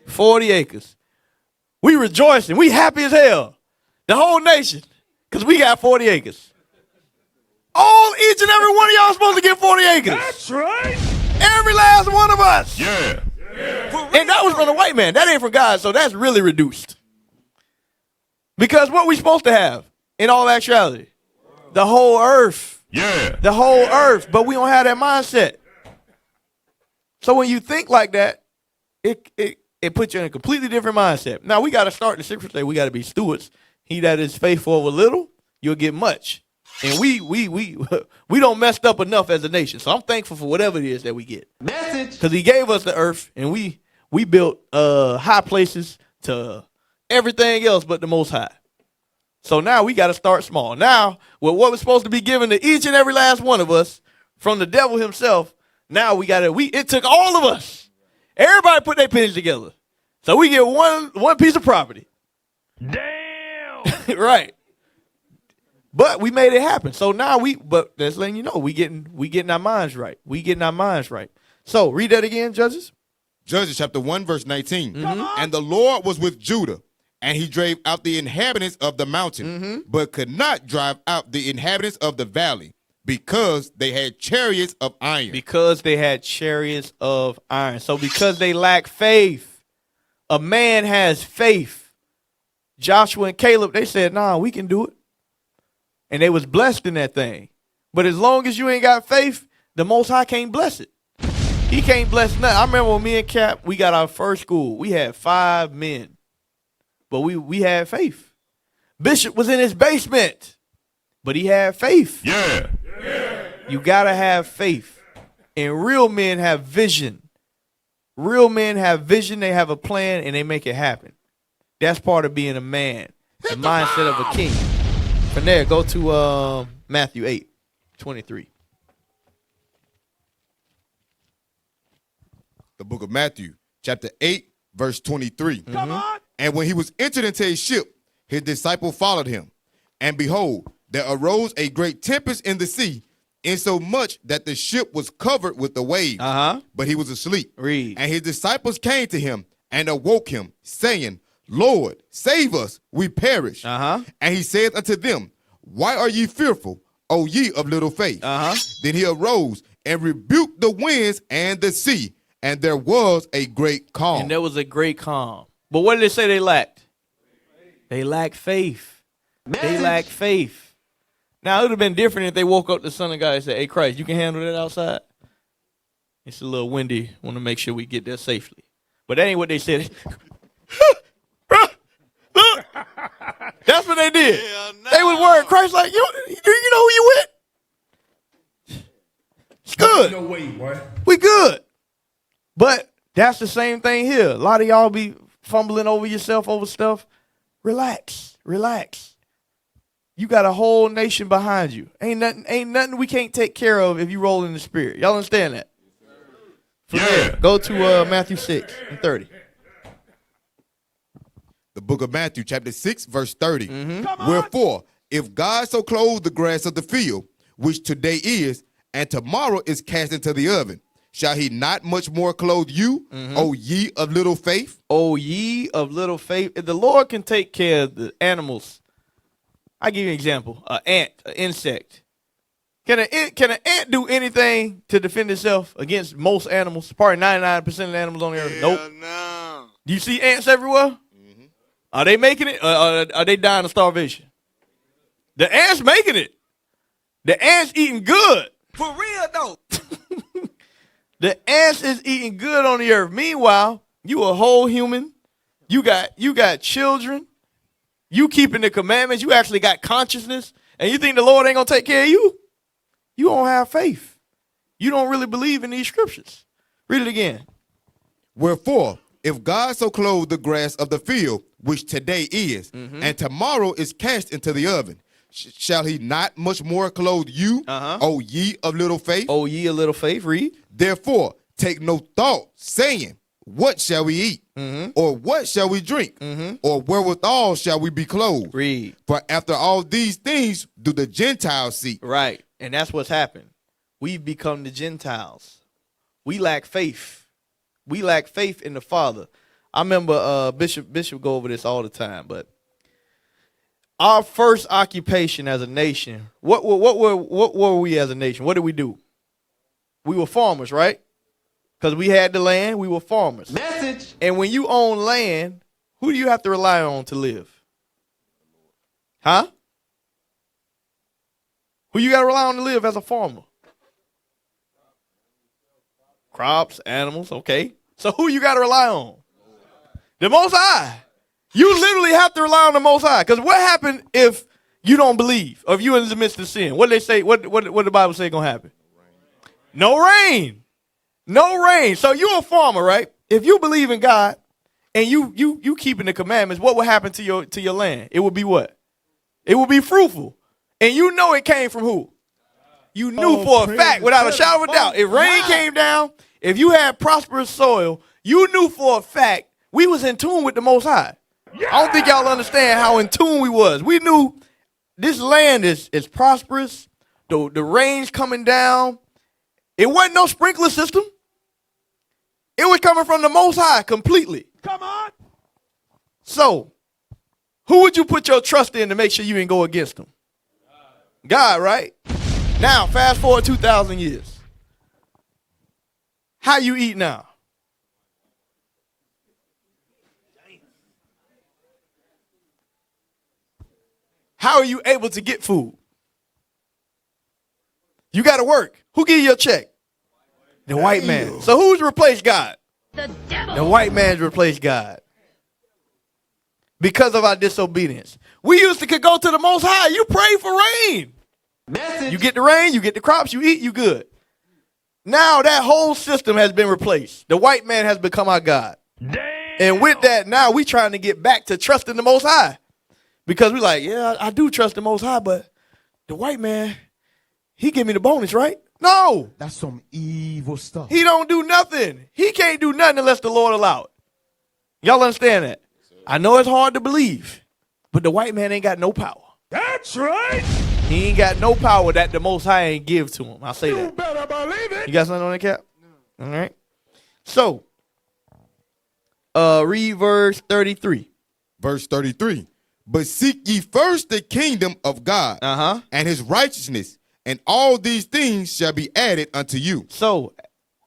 40 acres. We rejoicing. We happy as hell. The whole nation. Because we got 40 acres. Each and every one of y'all supposed to get 40 acres. That's right. Every last one of us. Yeah. And that was from the white man. That ain't from God, so that's really reduced. Because what we supposed to have, in all actuality, the whole earth. Yeah. The whole earth. But we don't have that mindset. So when you think like that, it puts you in a completely different mindset. Now we got to start the scripture say we got to be stewards. He that is faithful over little, you'll get much. And we don't messed up enough as a nation. So I'm thankful for whatever it is that we get. Message. Because he gave us the earth, and we built high places to everything else but the Most High. So now we got to start small. Now, with what was supposed to be given to each and every last one of us from the devil himself, now it took all of us. Everybody put their pennies together. So we get one piece of property. Damn. Right. But we made it happen. So now but that's letting you know, we getting our minds right. We getting our minds right. So read that again, Judges. Judges chapter 1, verse 19. And the Lord was with Judah, and he drave out the inhabitants of the mountain, but could not drive out the inhabitants of the valley, because they had chariots of iron. Because they had chariots of iron. So because they lack faith, a man has faith. Joshua and Caleb, they said, nah, we can do it. And they was blessed in that thing. But as long as you ain't got faith, the Most High can't bless it. He can't bless nothing. I remember when me and Cap, we got our first school. We had 5 men. But we had faith. Bishop was in his basement. But he had faith. Yeah. You got to have faith. And real men have vision. Real men have vision. They have a plan, and they make it happen. That's part of being a man. The mindset of a king. From there, go to Matthew 8:23. The book of Matthew, chapter 8, verse 23. And when he was entered into a ship, his disciples followed him. And behold, there arose a great tempest in the sea, insomuch that the ship was covered with the waves. But he was asleep. Read. And his disciples came to him and awoke him, saying, Lord, save us, we perish. And he said unto them, why are ye fearful, O ye of little faith? Then he arose and rebuked the winds and the sea, and there was a great calm. And there was a great calm. But what did they say they lacked? They lacked faith. They lacked faith. Now, it would have been different if they woke up the Son of God and said, hey, Christ, you can handle that outside? It's a little windy. Want to make sure we get there safely. But that ain't what they said. That's what they did. They was worried. Christ like, do you know who you with? It's good. No way, boy. We good. But that's the same thing here. A lot of y'all be fumbling over yourself over stuff. Relax. Relax. You got a whole nation behind you. Ain't nothing we can't take care of if you roll in the spirit. Y'all understand that? Yeah. Go to Matthew 6:30. The book of Matthew, chapter 6, verse 30. Wherefore, if God so clothe the grass of the field, which today is, and tomorrow is cast into the oven, shall he not much more clothe you, O ye of little faith? O ye of little faith. If the Lord can take care of the animals, I give you an example. An ant, an insect. Can an ant do anything to defend itself against most animals? Probably 99% of the animals on the earth. Nope. No. Do you see ants everywhere? Are they making it? Are they dying of starvation? The ants making it. The ants eating good. For real, though. The ants is eating good on the earth. Meanwhile, you a whole human. You got children. You keeping the commandments. You actually got consciousness. And you think the Lord ain't going to take care of you? You don't have faith. You don't really believe in these scriptures. Read it again. Wherefore, if God so clothe the grass of the field, which today is, and tomorrow is cast into the oven, shall he not much more clothe you, O ye of little faith? O ye of little faith, read. Therefore, take no thought, saying, what shall we eat? Or what shall we drink? Or wherewithal shall we be clothed? Read. For after all these things do the Gentiles seek. Right. And that's what's happened. We've become the Gentiles. We lack faith. We lack faith in the Father. I remember Bishop go over this all the time, but our first occupation as a nation, what were we as a nation? What did we do? We were farmers, right? Because we had the land, we were farmers. Message. And when you own land, who do you have to rely on to live? Huh? Who you got to rely on to live as a farmer? Crops, animals, okay. So who you got to rely on? The Most High. You literally have to rely on the Most High. Because what happened if you don't believe, or if you're in the midst of sin? What they say? What the Bible say gonna happen? No rain. No rain. So you're a farmer, right? If you believe in God and you keeping the commandments, what will happen to your land? It would be what? It will be fruitful. And you know it came from who? You knew for a fact, without a shadow of a doubt. If rain came down, if you had prosperous soil, you knew for a fact we was in tune with the Most High. I don't think y'all understand how in tune we was. We knew this land is prosperous. The rain's coming down. It wasn't no sprinkler system. It was coming from the Most High completely. Come on. So, who would you put your trust in to make sure you didn't go against him? God, right? Now, fast forward 2,000 years. How you eat now? How are you able to get food? You got to work. Who give you a check? The white man. So who's replaced God? The devil. The white man's replaced God. Because of our disobedience. We used to could go to the Most High. You pray for rain. Message. You get the rain, you get the crops, you eat, you good. Now that whole system has been replaced. The white man has become our God. Damn. And with that, now we trying to get back to trusting the Most High. Because we like, yeah, I do trust the Most High, but the white man, he give me the bonus, right? No. That's some evil stuff. He don't do nothing. He can't do nothing unless the Lord allow it. Y'all understand that? I know it's hard to believe, But the white man ain't got no power. That's right. He ain't got no power that the Most High ain't give to him. I'll say that. You better believe it. You got something on that, Cap? All right. So, read verse 33. Verse 33. But seek ye first the kingdom of God and his righteousness, and all these things shall be added unto you. So,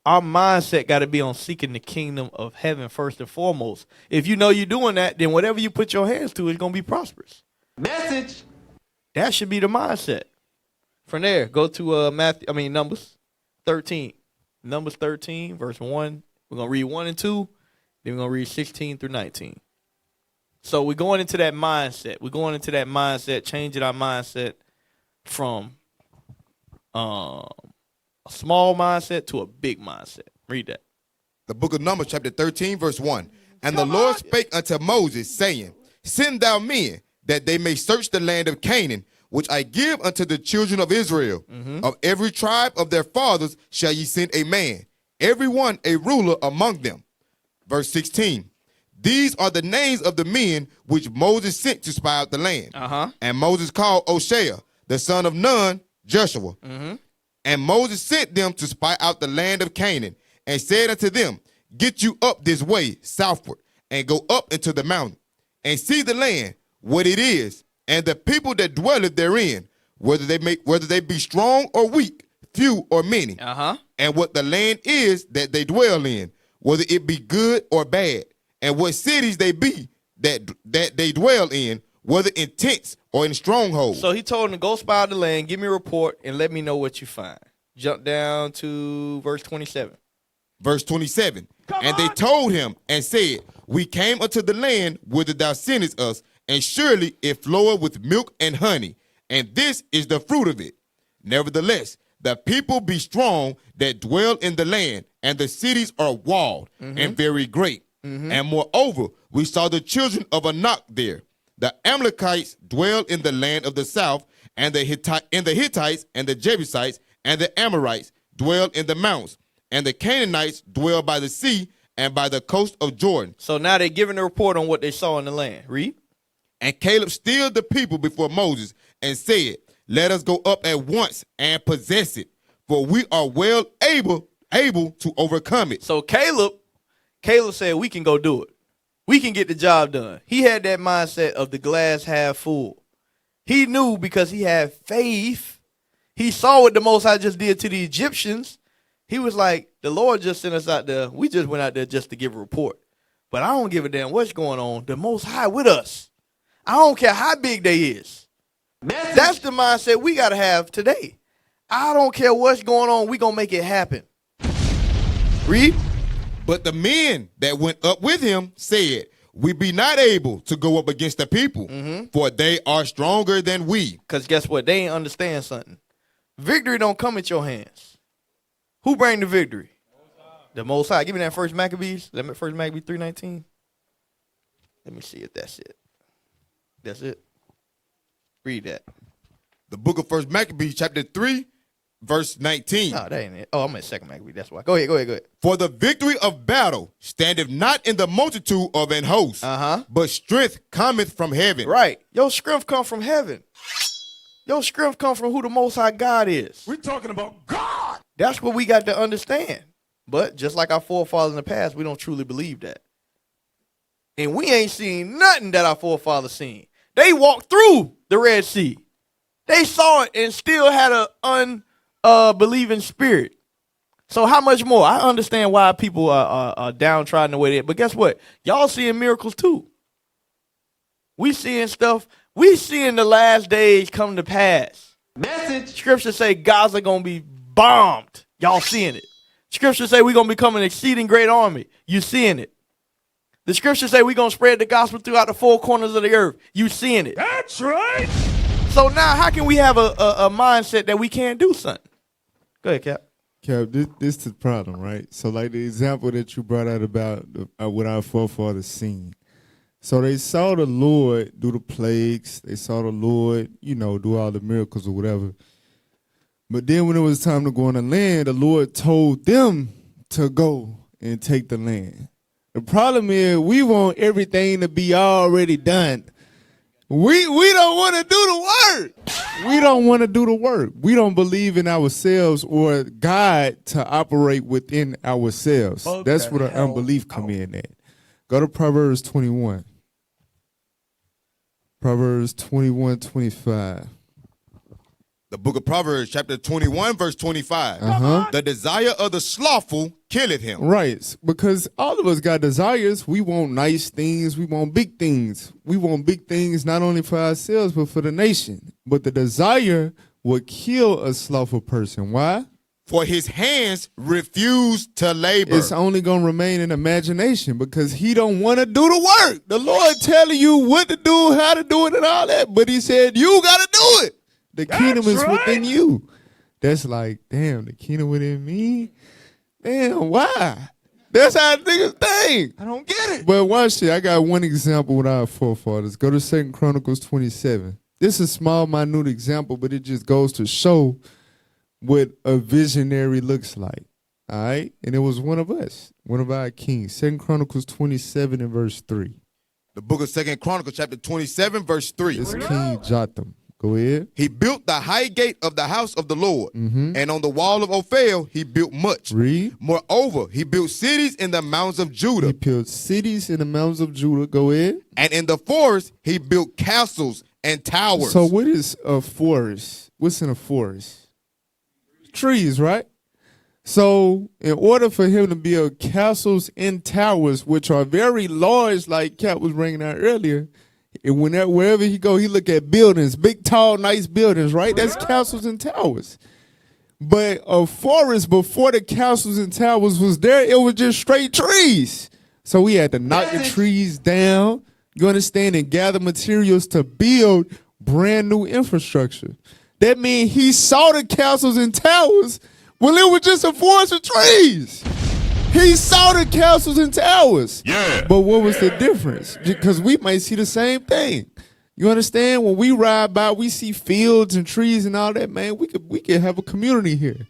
our mindset got to be on seeking the kingdom of heaven first and foremost. If you know you're doing that, then whatever you put your hands to is going to be prosperous. Message. That should be the mindset. From there, go to Numbers 13. Numbers 13, verse 1. We're going to read 1 and 2. Then we're going to read 16 through 19. So we're going into that mindset. We're going into that mindset, changing our mindset from a small mindset to a big mindset. Read that. The book of Numbers, chapter 13, verse 1. And the Lord spake unto Moses, saying, Send thou men, that they may search the land of Canaan, which I give unto the children of Israel. Of every tribe of their fathers shall ye send a man, every one a ruler among them. Verse 16. These are the names of the men which Moses sent to spy out the land. And Moses called Oshea, the son of Nun, Joshua. And Moses sent them to spy out the land of Canaan, and said unto them, Get you up this way southward, and go up into the mountain, and see the land, what it is, and the people that dwelleth therein, whether they be strong or weak, few or many, and what the land is that they dwell in, whether it be good or bad, and what cities they be that they dwell in, whether in tents or in strongholds. So he told them to go spy out the land, give me a report, and let me know what you find. Jump down to verse 27. Verse 27. And they told him and said, We came unto the land whither thou sendest us, and surely it floweth with milk and honey, and this is the fruit of it. Nevertheless, the people be strong that dwell in the land, and the cities are walled and very great. And moreover, we saw the children of Anak there. The Amalekites dwell in the land of the south, and the Hittites and the Jebusites and the Amorites dwell in the mountains, and the Canaanites dwell by the sea and by the coast of Jordan. So now they're giving a report on what they saw in the land. Read. And Caleb stilled the people before Moses and said, Let us go up at once and possess it, for we are well able to overcome it. So Caleb said, we can go do it. We can get the job done. He had that mindset of the glass half full. He knew because he had faith. He saw what the Most High just did to the Egyptians. He was like, the Lord just sent us out there. We just went out there just to give a report. But I don't give a damn what's going on. The Most High with us. I don't care how big they is. That's the mindset we got to have today. I don't care what's going on. We going to make it happen. Read. But the men that went up with him said, We be not able to go up against the people, for they are stronger than we. Because guess what? They ain't understand something. Victory don't come at your hands. Who bring the victory? The Most High. Give me that first Maccabees. First Maccabees 3:19. Let me see if that's it. That's it. Read that. The book of First Maccabees, chapter 3, verse 19. No, that ain't it. Oh, I'm at second Maccabees. That's why. Go ahead. For the victory of battle standeth not in the multitude of an host, but strength cometh from heaven. Right. Your strength come from heaven. Your strength come from who the Most High God is. We're talking about God. That's what we got to understand. But just like our forefathers in the past, we don't truly believe that. And we ain't seen nothing that our forefathers seen. They walked through the Red Sea. They saw it and still had an unbelieving spirit. So how much more? I understand why people are downtrodden the way they are. But guess what? Y'all seeing miracles too. We seeing stuff. We seeing the last days come to pass. Message. Scripture say Gaza going to be bombed. Y'all seeing it. Scripture say we're going to become an exceeding great army. You seeing it. The scripture say we're going to spread the gospel throughout the four corners of the earth. You seeing it. That's right. So now how can we have a mindset that we can't do something? Go ahead, Cap. Cap, this is the problem, right? So like the example that you brought out about what our forefathers seen. So they saw the Lord do the plagues. They saw the Lord, do all the miracles or whatever. But then when it was time to go on the land, the Lord told them to go and take the land. The problem is we want everything to be already done. We don't want to do the work. We don't want to do the work. We don't believe in ourselves or God to operate within ourselves. That's where the unbelief come in at. Go to Proverbs 21. Proverbs 21:25. The book of Proverbs, chapter 21, verse 25. The desire of the slothful killeth him. Right, because all of us got desires. We want nice things. We want big things. We want big things not only for ourselves, but for the nation. But the desire will kill a slothful person. Why? For his hands refuse to labor. It's only going to remain in imagination because he don't want to do the work. The Lord telling you what to do, how to do it, and all that. But he said, you got to do it. The kingdom is within you. That's like, damn, the kingdom within me? Damn, why? That's how niggas think. I don't get it. But watch it. I got one example with our forefathers. Go to 2 Chronicles 27. This is a small, minute example, but it just goes to show what a visionary looks like. All right? And it was one of us, one of our kings. 2 Chronicles 27 and verse 3. The book of 2 Chronicles, chapter 27, verse 3. It's King Jotham. Go ahead. He built the high gate of the house of the Lord, and on the wall of Ophel he built much. Read. Moreover, he built cities in the mountains of Judah. He built cities in the mountains of Judah. Go ahead. And in the forest he built castles and towers. So what is a forest? What's in a forest? Trees, right? So in order for him to build castles and towers, which are very large, like Kat was bringing out earlier, and wherever he go, he look at buildings, big, tall, nice buildings, right? That's castles and towers. But a forest before the castles and towers was there, it was just straight trees. So we had to knock the trees down, you understand, and gather materials to build brand new infrastructure. That means he saw the castles and towers when it was just a forest of trees. He saw the castles and towers. Yeah. But what was the difference? Because we might see the same thing. You understand? When we ride by, we see fields and trees and all that, man. We could have a community here.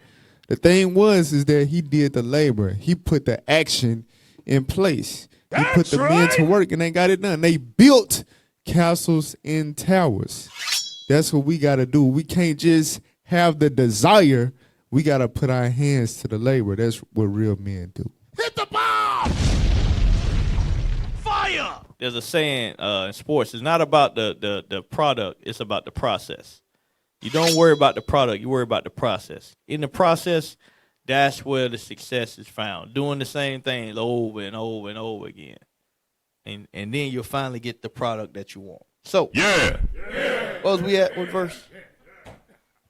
The thing is that he did the labor. He put the action in place. He put the men to work and they got it done. They built castles and towers. That's what we got to do. We can't just have the desire. We got to put our hands to the labor. That's what real men do. Hit the bomb! Fire! There's a saying in sports, it's not about the product, it's about the process. You don't worry about the product, you worry about the process. In the process, that's where the success is found. Doing the same thing over and over and over again. And then you'll finally get the product that you want. So, yeah. What was we at? What verse?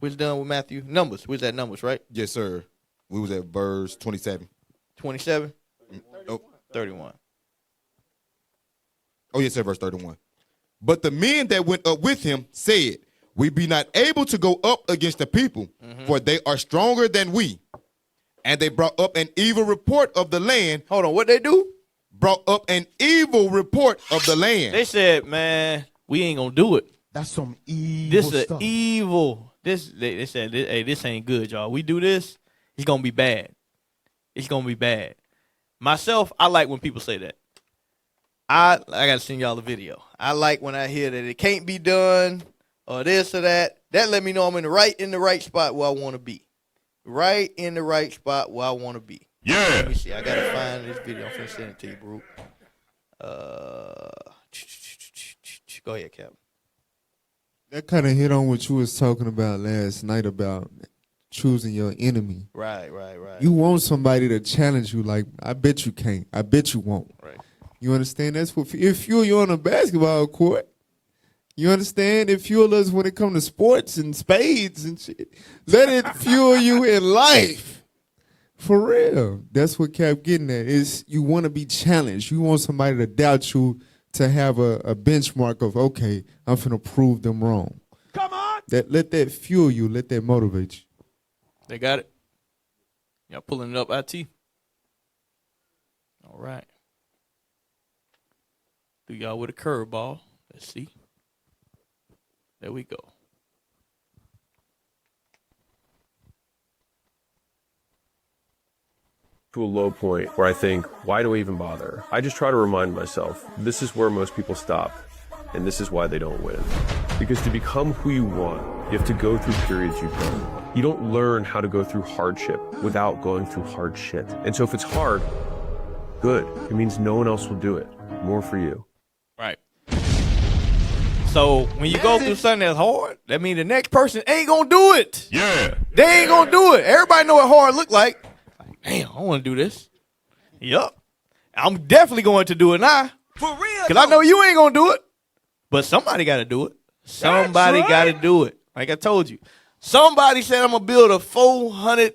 We're done with Matthew. Numbers. We're at Numbers, right? Yes, sir. We was at verse 27. 27? Oh. 31. Oh, yes, sir, verse 31. But the men that went up with him said, we be not able to go up against the people, for they are stronger than we. And they brought up an evil report of the land. Hold on, what they do? Brought up an evil report of the land. They said, man, we ain't going to do it. That's some evil This stuff. is evil. They said, hey, this ain't good, y'all. We do this, it's going to be bad. It's going to be bad. Myself, I like when people say that. I got to send y'all a video. I like when I hear that it can't be done or this or that. That let me know I'm in the right spot where I want to be. Right in the right spot where I want to be. Yeah. Let me see. I got to find this video. I'm going to send it to you, bro. Go ahead, Cap. That kind of hit on what you was talking about last night about choosing your enemy. Right. You want somebody to challenge you like, I bet you can't. I bet you won't. Right. You understand? That's what it fuel you on a basketball court. You understand? It fuel us when it comes to sports and spades and shit. Let it fuel you in life. For real. That's what Cap getting at. Is you want to be challenged. You want somebody to doubt you, to have a benchmark of, okay, I'm finna prove them wrong. Come on. Let that fuel you. Let that motivate you. They got it? Y'all pulling it up, IT? All right. Do y'all with a curveball. Let's see. There we go. To a low point where I think, why do I even bother? I just try to remind myself, this is where most people stop. and this is why they don't win. Because to become who you want, you have to go through periods you don't want. You don't learn how to go through hardship without going through hard shit. And so if it's hard, good. It means no one else will do it. More for you. Right. So when you go through something that's hard, that means the next person ain't gonna do it. Yeah. They ain't gonna do it. Everybody know what hard look like. Damn, I want to do this. Yup. I'm definitely going to do it now. For real? Because I know you ain't going to do it. But somebody got to do it. Somebody got to do it. Like I told you. Somebody said I'm going to build a 400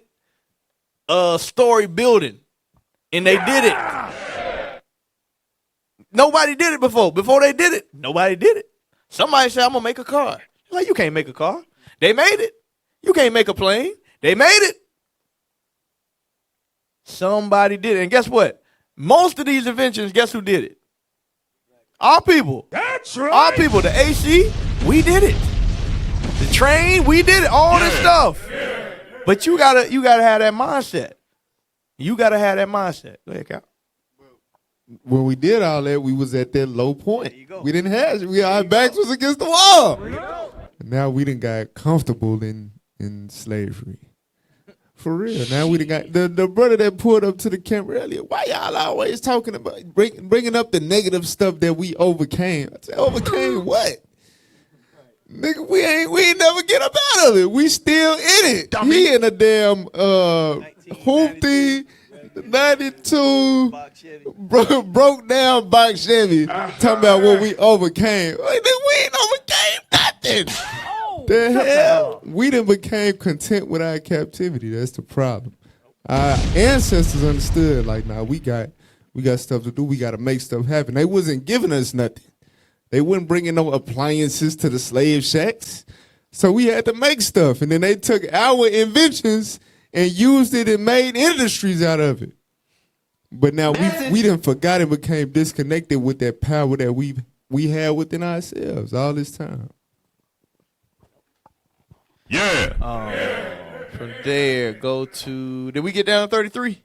story building. And they did it. Nobody did it before. Before they did it, nobody did it. Somebody said I'm going to make a car. Like, you can't make a car. They made it. You can't make a plane. They made it. Somebody did it. And guess what? Most of these inventions, guess who did it? Our people. That's right. Our people. The AC, we did it. The train, we did it. All this stuff. But you gotta have that mindset. You gotta have that mindset. Go ahead, Cal. When we did all that, we was at that low point. We didn't have our backs was against the wall. Now we done got comfortable in slavery. For real. Now we done got the brother that pulled up to the camera earlier. Why y'all always talking about bringing up the negative stuff that we overcame? I said, overcame what? Nigga, we ain't never get up out of it. We still in it. He in a damn hoopty 92 broke down box Chevy talking about what we overcame. We ain't overcame nothing. The hell? We done became content with our captivity. That's the problem. Our ancestors understood, like, nah, we got stuff to do. We got to make stuff happen. They wasn't giving us nothing. They wasn't bringing no appliances to the slave shacks. So we had to make stuff. And then they took our inventions and used it and made industries out of it. But now we done forgot and became disconnected with that power that we had within ourselves all this time. Yeah. From there, go to. Did we get down to 33?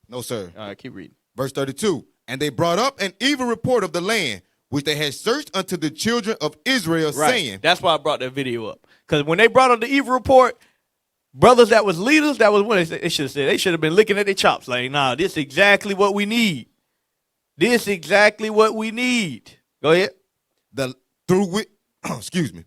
No, sir. All right, keep reading. Verse 32. And they brought up an evil report of the land, which they had searched unto the children of Israel, saying. That's why I brought that video up. Because when they brought up the evil report, brothers that was leaders, that was when they should have said, they should have been licking at their chops. Like, nah, this is exactly what we need. This is exactly what we need. Go ahead. Excuse me.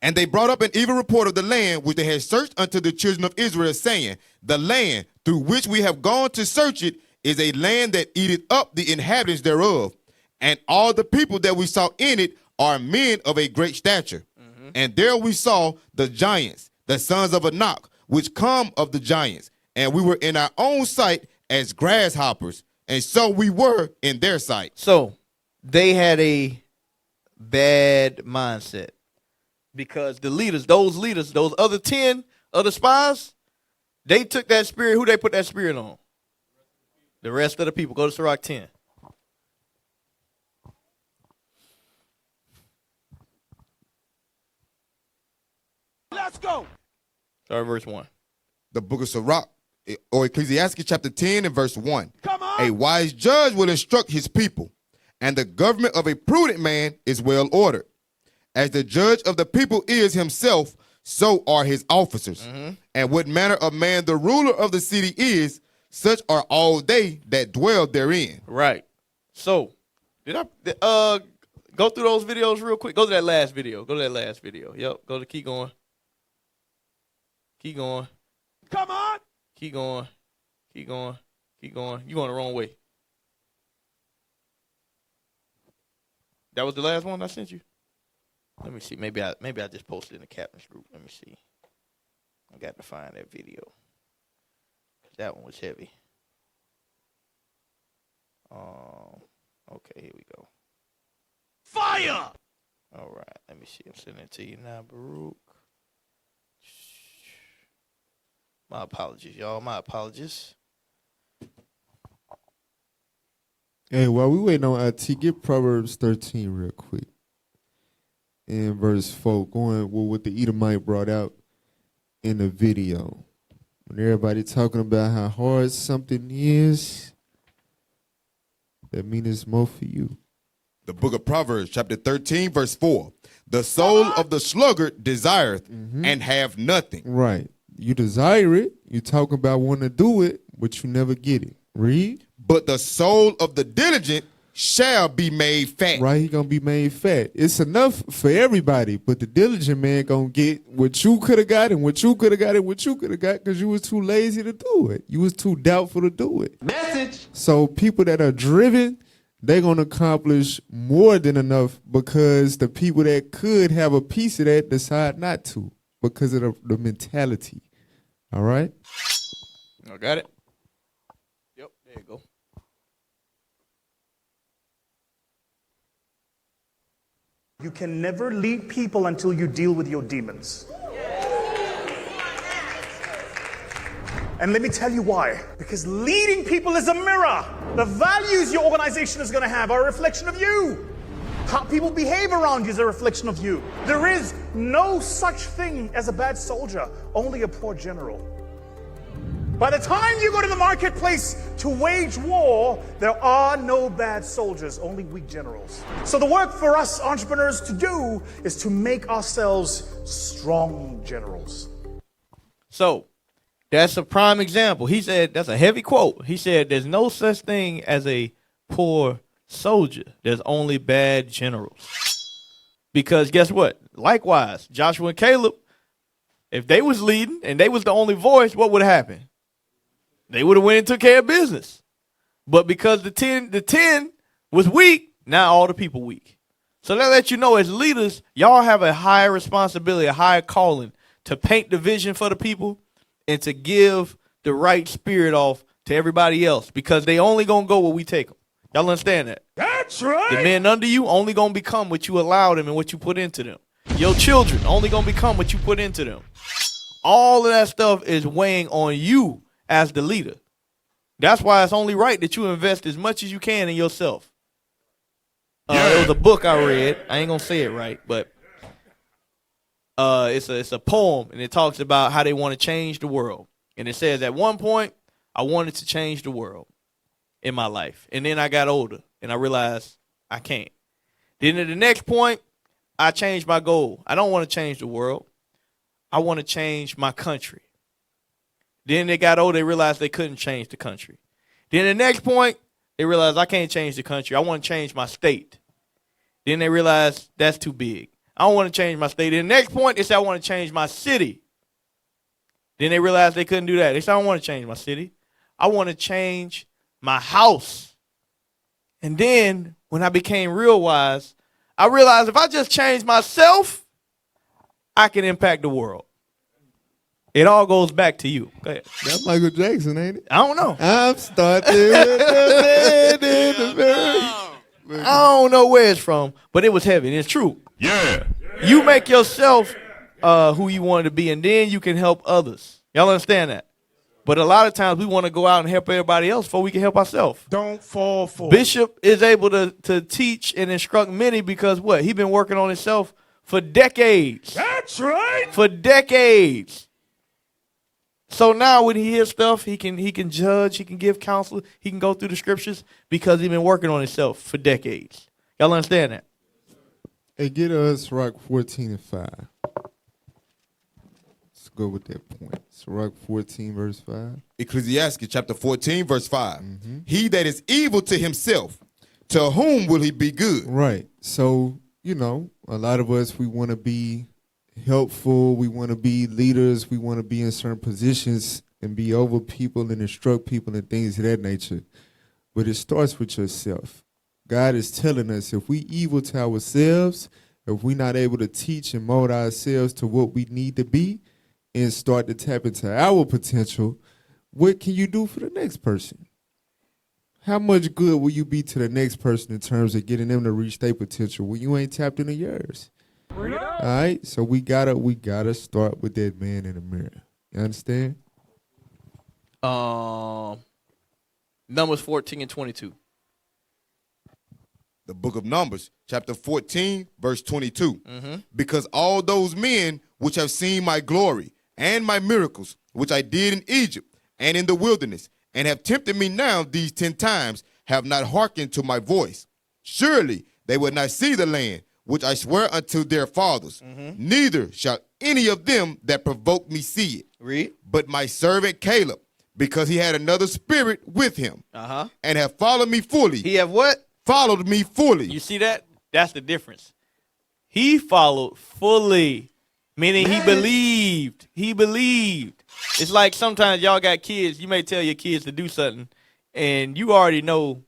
And they brought up an evil report of the land which they had searched unto the children of Israel, saying, the land through which we have gone to search it is a land that eateth up the inhabitants thereof. And all the people that we saw in it are men of a great stature. Mm-hmm. And there we saw the giants, the sons of Anak, which come of the giants. And we were in our own sight as grasshoppers. And so we were in their sight. So they had a bad mindset. Because the leaders, those other 10 other spies, they took that spirit. Who they put that spirit on? The rest of the people. Go to Sirach 10. Let's go. Start verse 1. The book of Sirach, or Ecclesiastes chapter 10 and verse 1. Come on. A wise judge will instruct his people, and the government of a prudent man is well ordered. As the judge of the people is himself, so are his officers. Mm-hmm. And what manner of man the ruler of the city is, such are all they that dwell therein. Right. So, did I go through those videos real quick? Go to that last video. Yep. Keep going. Keep going. Come on. Keep going. You're going the wrong way. That was the last one I sent you? Let me see. Maybe I just posted in the captain's group. Let me see. I got to find that video. That one was heavy. Okay, here we go. Fire! All right, let me see. I'm sending it to you now, Baruch. My apologies, y'all. My apologies. Hey, while we waiting on IT, get Proverbs 13 real quick. In verse 4, going with what the Edomite brought out in the video. When everybody talking about how hard something is, that means it's more for you. The book of Proverbs, chapter 13, verse 4. The soul of the sluggard desireth and have nothing. Right. You desire it. You talk about wanting to do it, but you never get it. Read. But the soul of the diligent shall be made fat. Right, he gonna be made fat. It's enough for everybody, but the diligent man gonna get what you could have got and what you could have got and what you could have got because you was too lazy to do it. You was too doubtful to do it. Message. So people that are driven, they're gonna accomplish more than enough because the people that could have a piece of that decide not to because of the mentality. All right? I got it. Yep, there you go. You can never lead people until you deal with your demons. And let me tell you why. Because leading people is a mirror. The values your organization is going to have are a reflection of you. How people behave around you is a reflection of you. There is no such thing as a bad soldier, only a poor general. By the time you go to the marketplace to wage war, there are no bad soldiers, only weak generals. So the work for us entrepreneurs to do is to make ourselves strong generals. So that's a prime example. He said, that's a heavy quote. He said, there's no such thing as a poor soldier. There's only bad generals. Because guess what? Likewise, Joshua and Caleb, if they was leading and they was the only voice, what would have happened? They would have went and took care of business. But because the 10 was weak, now all the people weak. So that lets you know as leaders, y'all have a higher responsibility, a higher calling to paint the vision for the people and to give the right spirit off to everybody else because they only going to go where we take them. Y'all understand that? That's right. The men under you only going to become what you allow them and what you put into them. Your children only going to become what you put into them. All of that stuff is weighing on you as the leader. That's why it's only right that you invest as much as you can in yourself. It was a book I read. I ain't gonna say it right, but it's a poem, and it talks about how they want to change the world. And it says at one point, I wanted to change the world in my life, and then I got older, and I realized I can't. Then at the next point, I changed my goal. I don't want to change the world. I want to change my country. Then they got older, they realized they couldn't change the country. Then the next point, they realized I can't change the country. I want to change my state. Then they realized that's too big. I don't want to change my state. Then the next point, they said I want to change my city. Then they realized they couldn't do that. They said I don't want to change my city. I want to change my house. And then when I became real wise, I realized if I just change myself, I can impact the world. It all goes back to you. Go ahead. That's Michael Jackson, ain't it? I don't know. I'm starting with the man in the mirror. I don't know where it's from, but it was heavy. And it's true. Yeah. You make yourself who you want to be, and then you can help others. Y'all understand that? But a lot of times we want to go out and help everybody else before we can help ourselves. Don't fall for it. Bishop is able to teach and instruct many because what? He's been working on himself for decades. That's right. For decades. So now when he hears stuff, he can judge, he can give counsel, he can go through the scriptures because he's been working on himself for decades. Y'all understand that? Hey, get us Sirach 14:5. Let's go with that point. Sirach 14, verse 5. Ecclesiastes chapter 14, verse 5. He that is evil to himself, to whom will he be good? Right. So, a lot of us, we want to be helpful. We want to be leaders. We want to be in certain positions and be over people and instruct people and things of that nature. But it starts with yourself. God is telling us if we evil to ourselves, if we're not able to teach and mold ourselves to what we need to be and start to tap into our potential, what can you do for the next person? How much good will you be to the next person in terms of getting them to reach their potential when you ain't tapped into yours? All right, so we gotta start with that man in the mirror. You understand? Numbers 14 and 22. The book of Numbers, chapter 14, verse 22. Mm-hmm. Because all those men which have seen my glory and my miracles, which I did in Egypt and in the wilderness, and have tempted me now these 10 times, have not hearkened to my voice. Surely they will not see the land, which I swear unto their fathers. Neither shall any of them that provoke me see it. Read. But my servant Caleb, because he had another spirit with him, and have followed me fully. He have what? Followed me fully. You see that? That's the difference. He followed fully, meaning he believed. He believed. It's like sometimes y'all got kids. You may tell your kids to do something, and you already know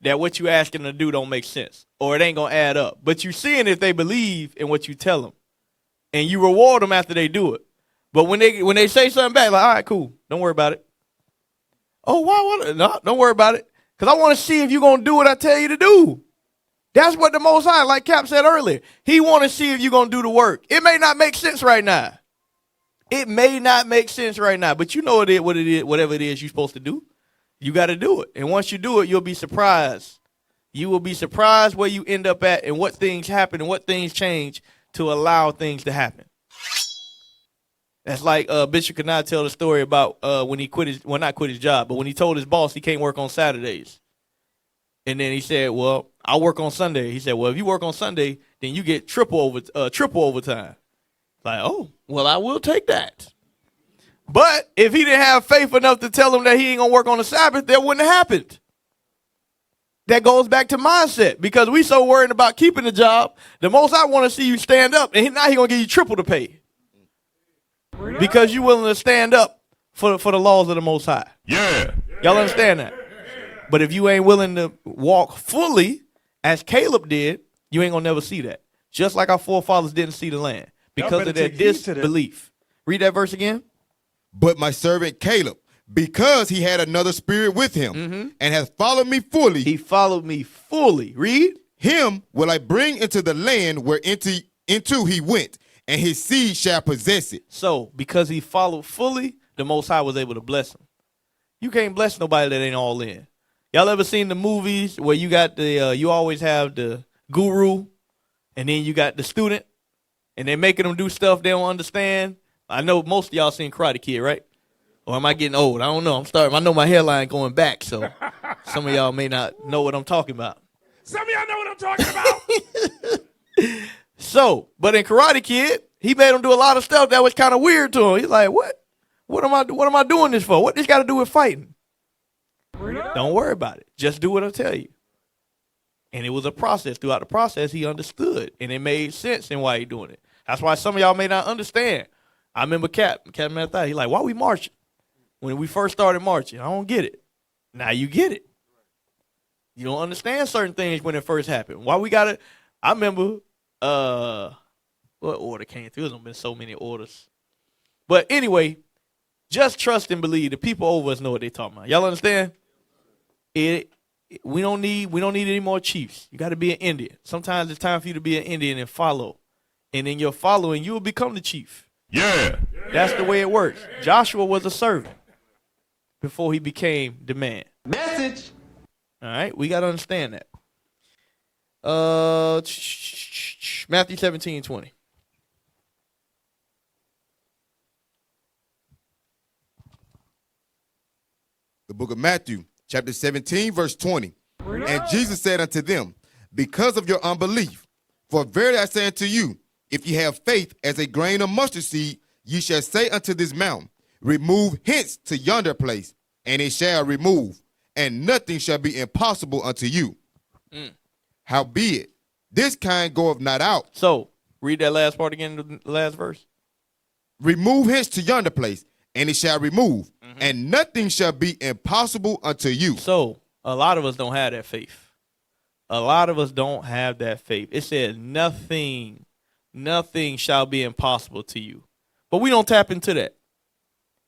that what you asking them to do don't make sense, or it ain't gonna add up. But you seeing if they believe in what you tell them, and you reward them after they do it. But when they say something back, like, all right, cool, don't worry about it. Oh, why? No, don't worry about it, because I want to see if you're gonna do what I tell you to do. That's what the Most High, like Cap said earlier, he want to see if you're going to do the work. It may not make sense right now. It may not make sense right now, but you know what it is, whatever it is you're supposed to do, you got to do it. And once you do it, you'll be surprised. You will be surprised where you end up at and what things happen and what things change to allow things to happen. That's like Bishop could not tell the story about when he not quit his job, but when he told his boss he can't work on Saturdays. And then he said, well, I'll work on Sunday. He said, well, if you work on Sunday, then you get triple overtime. Like, oh, well, I will take that. But if he didn't have faith enough to tell him that he ain't going to work on the Sabbath, that wouldn't have happened. That goes back to mindset, because we so worried about keeping the job. The most I want to see you stand up, and now he's going to give you triple the pay. Because you're willing to stand up for the laws of the Most High. Yeah. Y'all understand that? But if you ain't willing to walk fully, as Caleb did, you ain't going to never see that. Just like our forefathers didn't see the land because of their disbelief. Read that verse again. But my servant Caleb, because he had another spirit with him, and hath followed me fully. He followed me fully. Read. Him will I bring into the land where into he went, and his seed shall possess it. So, because he followed fully, the Most High was able to bless him. You can't bless nobody that ain't all in. Y'all ever seen the movies where you got you always have the guru, and then you got the student, and they're making them do stuff they don't understand? I know most of y'all seen Karate Kid, right? Or am I getting old? I don't know. I know my hairline going back, so some of y'all may not know what I'm talking about. Some of y'all know what I'm talking about. So, but in Karate Kid, he made him do a lot of stuff that was kind of weird to him. He's like, what? What am I doing this for? What this got to do with fighting? Don't worry about it. Just do what I tell you. And it was a process. Throughout the process, he understood, and it made sense in why he doing it. That's why some of y'all may not understand. I remember Captain Mathai. He like, why we marching? When we first started marching, I don't get it. Now you get it. You don't understand certain things when it first happened. Why we got it? I remember what order came through. There's been so many orders. But anyway, just trust and believe. The people over us know what they talking about. Y'all understand? We don't need any more chiefs. You got to be an Indian. Sometimes it's time for you to be an Indian and follow. And in your following, you will become the chief. Yeah. That's the way it works. Joshua was a servant before he became the man. Message. All right, we got to understand that. Matthew 17:20. The book of Matthew, chapter 17, verse 20. And Jesus said unto them, because of your unbelief, for verily I say unto you, if ye have faith as a grain of mustard seed, ye shall say unto this mountain, remove hence to yonder place, and it shall remove, and nothing shall be impossible unto you. Howbeit, this kind goeth not out. So, read that last part again, the last verse. Remove hence to yonder place, and it shall remove, and nothing shall be impossible unto you. So, a lot of us don't have that faith. A lot of us don't have that faith. It says nothing shall be impossible to you. But we don't tap into that.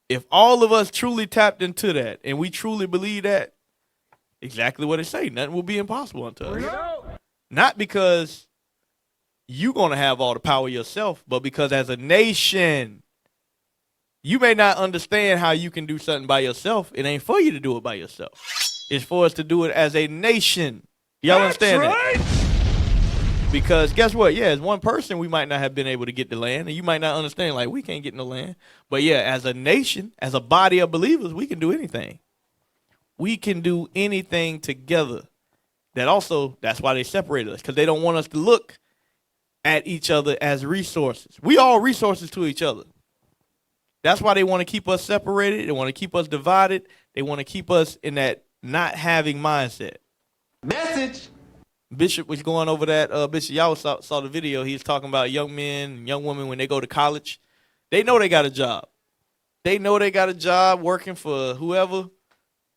If all of us truly tapped into that, and we truly believe that, exactly what it say, nothing will be impossible unto us. Not because you're going to have all the power yourself, but because as a nation, you may not understand how you can do something by yourself. It ain't for you to do it by yourself. It's for us to do it as a nation. Y'all understand that? Because guess what? Yeah, as one person, we might not have been able to get the land, and you might not understand, like, we can't get no land. But yeah, as a nation, as a body of believers, we can do anything. We can do anything together. That's why they separate us, because they don't want us to look at each other as resources. We all resources to each other. That's why they want to keep us separated. They want to keep us divided. They want to keep us in that not having mindset. Message. Bishop was going over that. Bishop, y'all saw the video. He was talking about young men and young women when they go to college. They know they got a job. They know they got a job working for whoever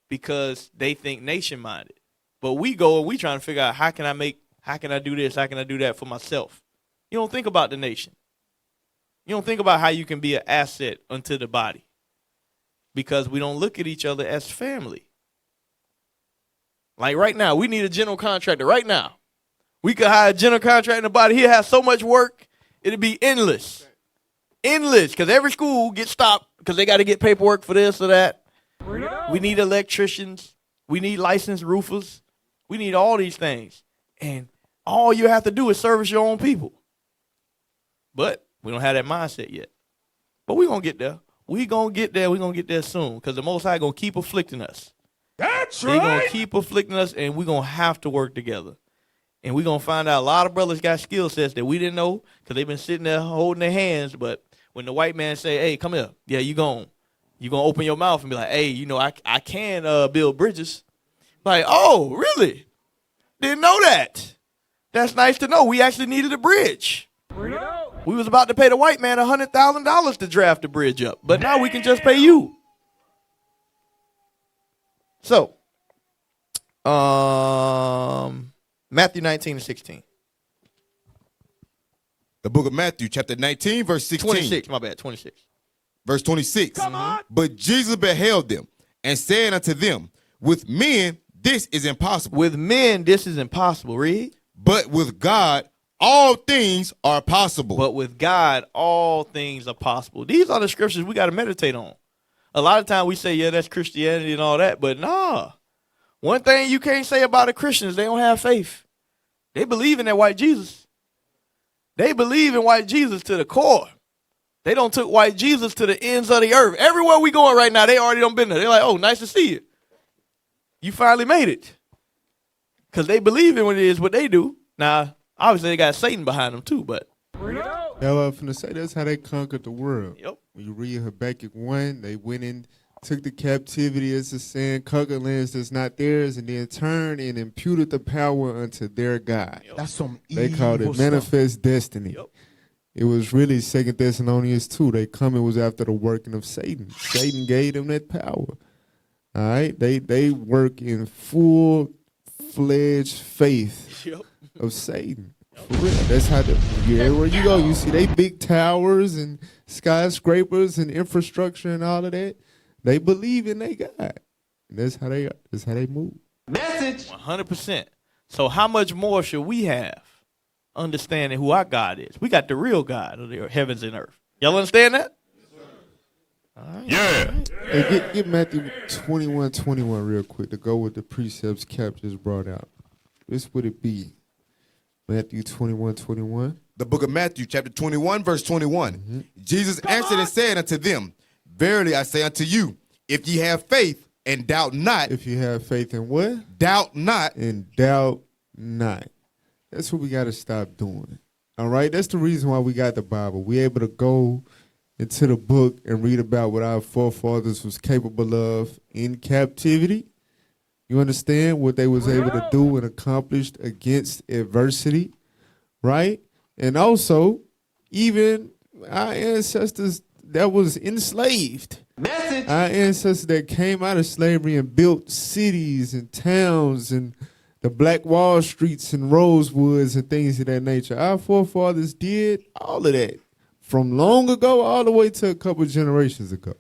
because they think nation-minded. But we go and we trying to figure out how can I do this, how can I do that for myself. You don't think about the nation. You don't think about how you can be an asset unto the body because we don't look at each other as family. Like right now, we need a general contractor right now. We could hire a general contractor in the body. He'll have so much work, it'll be endless. Endless, because every school gets stopped because they got to get paperwork for this or that. We need electricians. We need licensed roofers. We need all these things. And all you have to do is service your own people. But we don't have that mindset yet. But we're going to get there. We're going to get there. We're going to get there soon because the Most High going to keep afflicting us. That's right. They're going to keep afflicting us, and we're going to have to work together. And we're going to find out a lot of brothers got skill sets that we didn't know because they've been sitting there holding their hands. But when the white man say, hey, come here, yeah, you're going to open your mouth and be like, hey, you know, I can build bridges. Like, oh, really? Didn't know that. That's nice to know. We actually needed a bridge. We was about to pay the white man $100,000 to draft the bridge up. But now we can just pay you. So, Matthew 19:16. The book of Matthew, chapter 19, verse 16. 26, my bad, 26. Verse 26. Come on. But Jesus beheld them and said unto them, with men, this is impossible. With men, this is impossible. Read. But with God, all things are possible. But with God, all things are possible. These are the scriptures we got to meditate on. A lot of time we say, yeah, that's Christianity and all that. But nah. One thing you can't say about the Christians, they don't have faith. They believe in that white Jesus. They believe in white Jesus to the core. They don't took white Jesus to the ends of the earth. Everywhere we going right now, they already done been there. They're like, oh, nice to see you. You finally made it. Because they believe in what it is, what they do. Now, obviously, they got Satan behind them too, but. Yeah, I was finna say that's how they conquered the world. Yep. When you read Habakkuk 1, they went in, took the captivity as a sin, conquered lands that's not theirs, and then turned and imputed the power unto their God. Yep. That's some They called it manifest destiny. Yep. It was really 2 Thessalonians 2. They coming was after the working of Satan. Satan gave them that power. All right? They work in full-fledged faith of Satan. For real. That's how everywhere you go, you see they big towers and skyscrapers and infrastructure and all of that. They believe in their God. And that's how they move. Message. 100%. So how much more should we have understanding who our God is? We got the real God of the heavens and earth. Y'all understand that? All right. Yeah. Hey, get Matthew 21:21 real quick to go with the precepts Cap just brought out. This would it be. Matthew 21:21. The book of Matthew, chapter 21, verse 21. Jesus answered and said unto them, verily I say unto you, if ye have faith and doubt not. If you have faith in what? Doubt not. And doubt not. That's what we got to stop doing. All right? That's the reason why we got the Bible. We able to go into the book and read about what our forefathers was capable of in captivity. You understand what they was able to do and accomplished against adversity, right? And also, even our ancestors that was enslaved. Message. Our ancestors that came out of slavery and built cities and towns and the Black Wall Streets and Rosewoods and things of that nature. Our forefathers did all of that from long ago all the way to a couple generations ago.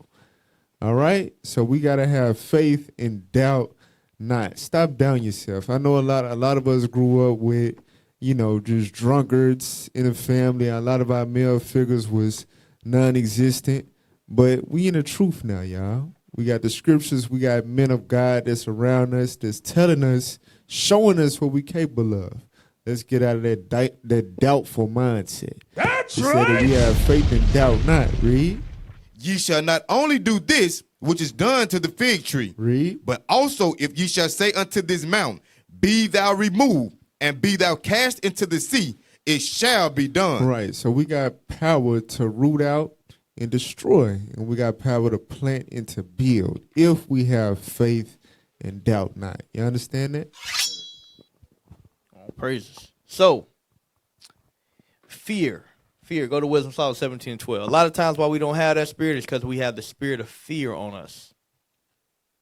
All right? So we got to have faith and doubt not. Stop down yourself. I know a lot of us grew up with, just drunkards in the family. A lot of our male figures was non-existent. But we in the truth now, y'all. We got the scriptures. We got men of God that's around us, that's telling us, showing us what we capable of. Let's get out of that doubtful mindset. That's right. He said that we have faith and doubt not. Read. Ye shall not only do this, which is done to the fig tree. Read. But also if ye shall say unto this mountain, be thou removed, and be thou cast into the sea, it shall be done. Right. So we got power to root out and destroy, and we got power to plant and to build if we have faith and doubt not. You understand that? All praises. So, fear. Fear. Go to Wisdom Psalm 17:12. A lot of times why we don't have that spirit is because we have the spirit of fear on us.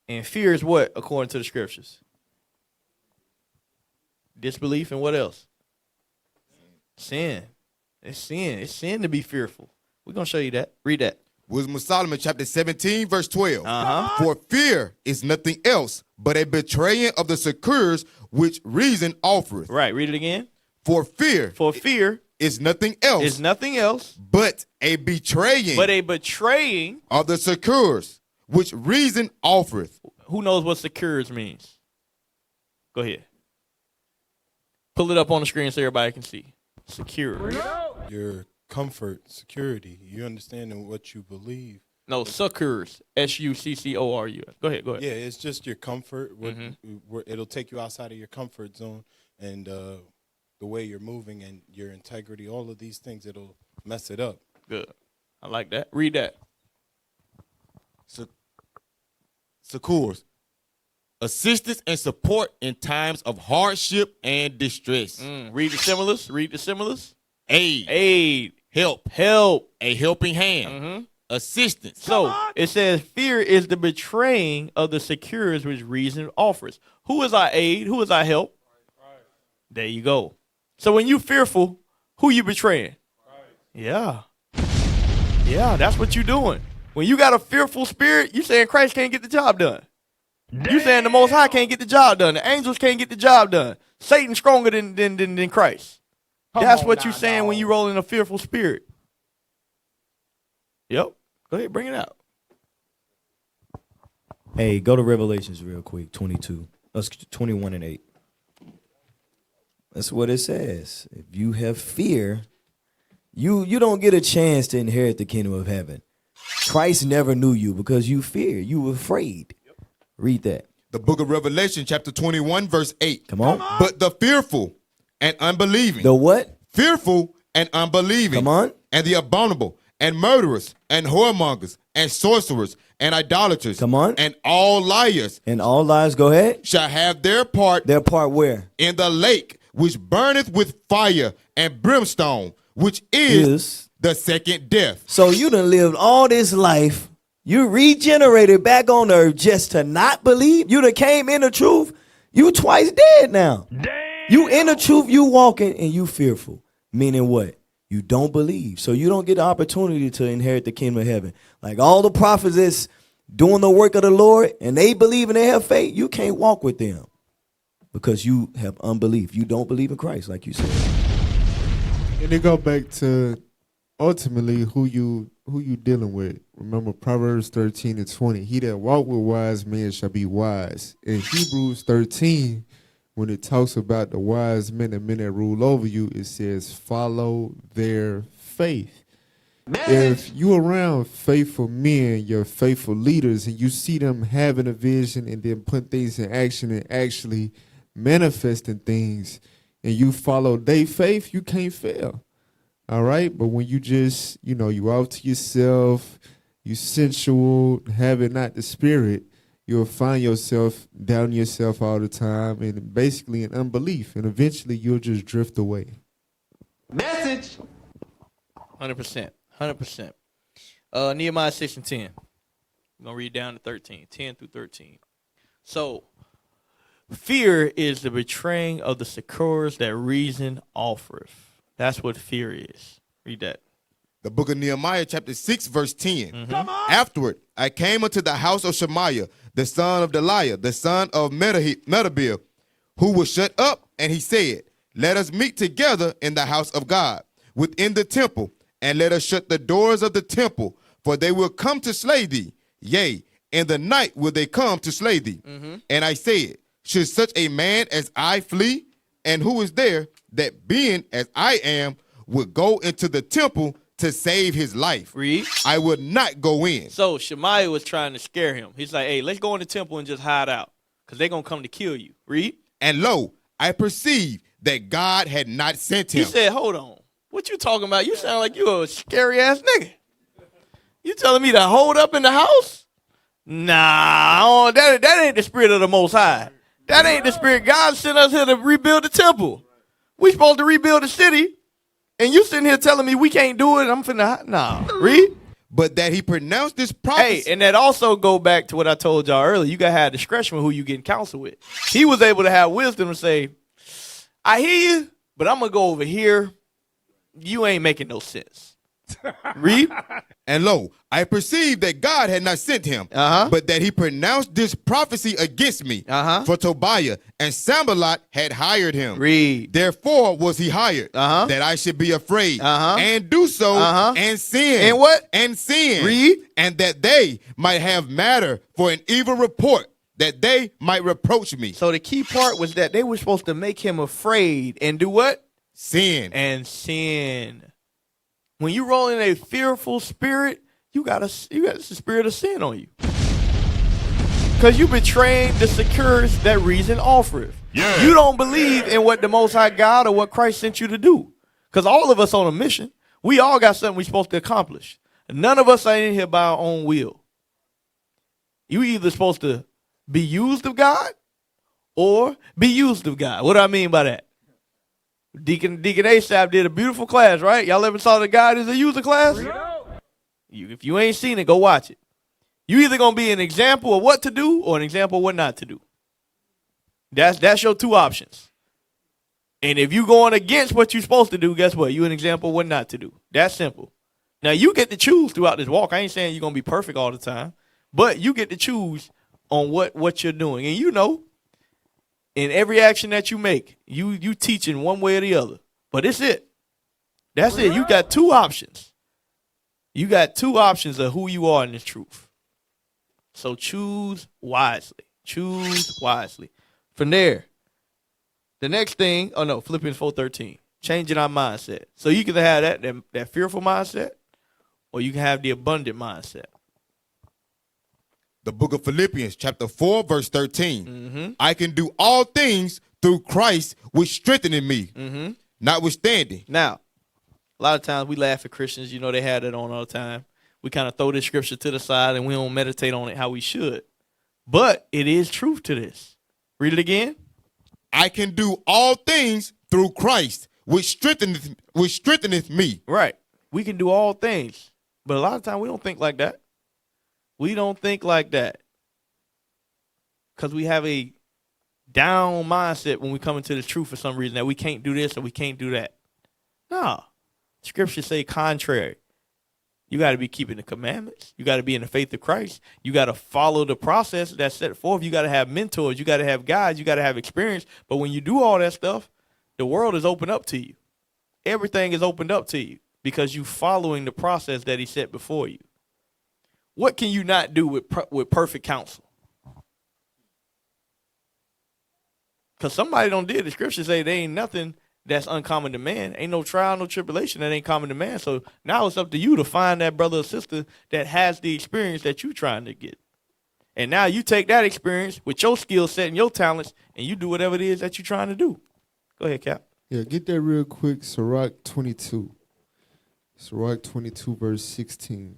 And fear is what, according to the scriptures? Disbelief and what else? Sin. It's sin. It's sin to be fearful. We're going to show you that. Read that. Wisdom of Solomon, chapter 17, verse 12. For fear is nothing else but a betraying of the secures which reason offereth. Right. Read it again. For fear. For fear is nothing else. Is nothing else. But a betraying. But a betraying. Of the secures which reason offereth. Who knows what secures means? Go ahead. Pull it up on the screen so everybody can see. Secure. Your comfort, security. You understanding what you believe. No, succors. SUCCORUS. Go ahead. Yeah, it's just your comfort. It'll take you outside of your comfort zone, and the way you're moving and your integrity. All of these things, it'll mess it up. Good. I like that. Read that. Succors. Assistance and support in times of hardship and distress. Read the similes. Read the similes. Aid. Help. A helping hand. Assistance. So it says fear is the betraying of the secures which reason offers. Who is our aid? Who is our help? There you go. So when you fearful, who you betraying? Yeah. Yeah, that's what you doing. When you got a fearful spirit, you saying Christ can't get the job done. You saying the Most High can't get the job done. The angels can't get the job done. Satan's stronger than Christ. That's what you saying when you roll in a fearful spirit. Yep. Go ahead, bring it out. Hey, go to Revelations real quick, 22. That's 21 and 8. That's what it says. If you have fear, you don't get a chance to inherit the kingdom of heaven. Christ never knew you because you feared. You were afraid. Read that. The book of Revelation, chapter 21, verse 8. Come on. But the fearful and unbelieving. The what? Fearful and unbelieving. Come on. And the abominable and murderers and whoremongers and sorcerers and idolaters. Come on. And all liars. And all liars, go ahead. Shall have their part. Their part where? In the lake which burneth with fire and brimstone, which is the second death. So you done lived all this life. You regenerated back on earth just to not believe. You done came in the truth. You twice dead now. Damn. You in the truth, you walking, and you fearful. Meaning what? You don't believe. So you don't get the opportunity to inherit the kingdom of heaven. Like all the prophets that's doing the work of the Lord, and they believe and they have faith, you can't walk with them. Because you have unbelief. You don't believe in Christ, like you said. And it go back to ultimately who you dealing with. Remember Proverbs 13 and 20. He that walk with wise men shall be wise. In Hebrews 13, when it talks about the wise men and men that rule over you, it says follow their faith. If you around faithful men, your faithful leaders, and you see them having a vision and then put things in action and actually manifesting things, and you follow their faith, you can't fail. All right? But when you just, you out to yourself, you sensual, having not the spirit, you'll find yourself doubting yourself all the time and basically in unbelief. And eventually you'll just drift away. Message. 100%. 100%. Nehemiah 6 and 10. I'm going to read down to 13. 10 through 13. So, fear is the betraying of the succors that reason offereth. That's what fear is. Read that. The book of Nehemiah, chapter 6, verse 10. Afterward, I came unto the house of Shemaiah, the son of Delaiah, the son of Medabil, who was shut up, and he said, let us meet together in the house of God, within the temple, and let us shut the doors of the temple, for they will come to slay thee. Yea, in the night will they come to slay thee. And I said, should such a man as I flee? And who is there that being as I am would go into the temple to save his life? Read. I would not go in. So Shemaiah was trying to scare him. He's like, hey, let's go in the temple and just hide out because they're going to come to kill you. Read. And lo, I perceived that God had not sent him. He said, hold on. What you talking about? You sound like you a scary ass nigga. You telling me to hold up in the house? Nah, that ain't the spirit of the Most High. That ain't the spirit. God sent us here to rebuild the temple. We supposed to rebuild the city, and you sitting here telling me we can't do it. I'm finna, nah, read. But that he pronounced this prophecy. Hey, and that also go back to what I told y'all earlier. You gotta have discretion with who you getting counsel with. He was able to have wisdom and say, I hear you, but I'm gonna go over here. You ain't making no sense. Read. And lo, I perceived that God had not sent him, but that he pronounced this prophecy against me. For Tobiah and Sanballat had hired him. Read. Therefore was he hired, that I should be afraid and do so and sin. And what? And sin. Read. And that they might have matter for an evil report, that they might reproach me. So the key part was that they were supposed to make him afraid and do what? Sin. And sin. When you roll in a fearful spirit, you got the spirit of sin on you. Because you betraying the security that reason offereth. Yeah. You don't believe in what the Most High God or what Christ sent you to do. Because all of us on a mission, we all got something we're supposed to accomplish. None of us are in here by our own will. You either supposed to be used of God or be used of God. What do I mean by that? Deacon Asaph did a beautiful class, right? Y'all ever saw the God is a user class? If you ain't seen it, go watch it. You either gonna be an example of what to do or an example of what not to do. That's your two options. And if you going against what you're supposed to do, guess what? You an example of what not to do. That's simple. Now you get to choose throughout this walk. I ain't saying you're gonna be perfect all the time, but you get to choose on what you're doing. And you know, in every action that you make, you teach in one way or the other. But it's it. That's it. You got two options. You got two options of who you are in this truth. So choose wisely. Choose wisely. From there, the next thing, Philippians 4:13. Changing our mindset. So you can have that fearful mindset, or you can have the abundant mindset. The book of Philippians, chapter 4, verse 13. I can do all things through Christ, which strengtheneth me, notwithstanding. Now, a lot of times we laugh at Christians. You know, they had it on all the time. We kind of throw this scripture to the side and we don't meditate on it how we should. But it is truth to this. Read it again. I can do all things through Christ, which strengtheneth me. Right. We can do all things. But a lot of times we don't think like that. We don't think like that because we have a down mindset when we come into the truth for some reason that we can't do this or we can't do that. No. Scriptures say contrary. You got to be keeping the commandments. You got to be in the faith of Christ. You got to follow the process that's set forth. You got to have mentors. You got to have guides. You got to have experience. But when you do all that stuff, the world is opened up to you. Everything is opened up to you because you're following the process that he set before you. What can you not do with perfect counsel? Because somebody don't did. The scriptures say there ain't nothing that's uncommon to man. Ain't no trial, no tribulation that ain't common to man. So now it's up to you to find that brother or sister that has the experience that you trying to get. And now you take that experience with your skill set and your talents and you do whatever it is that you're trying to do. Go ahead, Cap. Yeah, get that real quick. Sirach 22. Sirach 22, verse 16.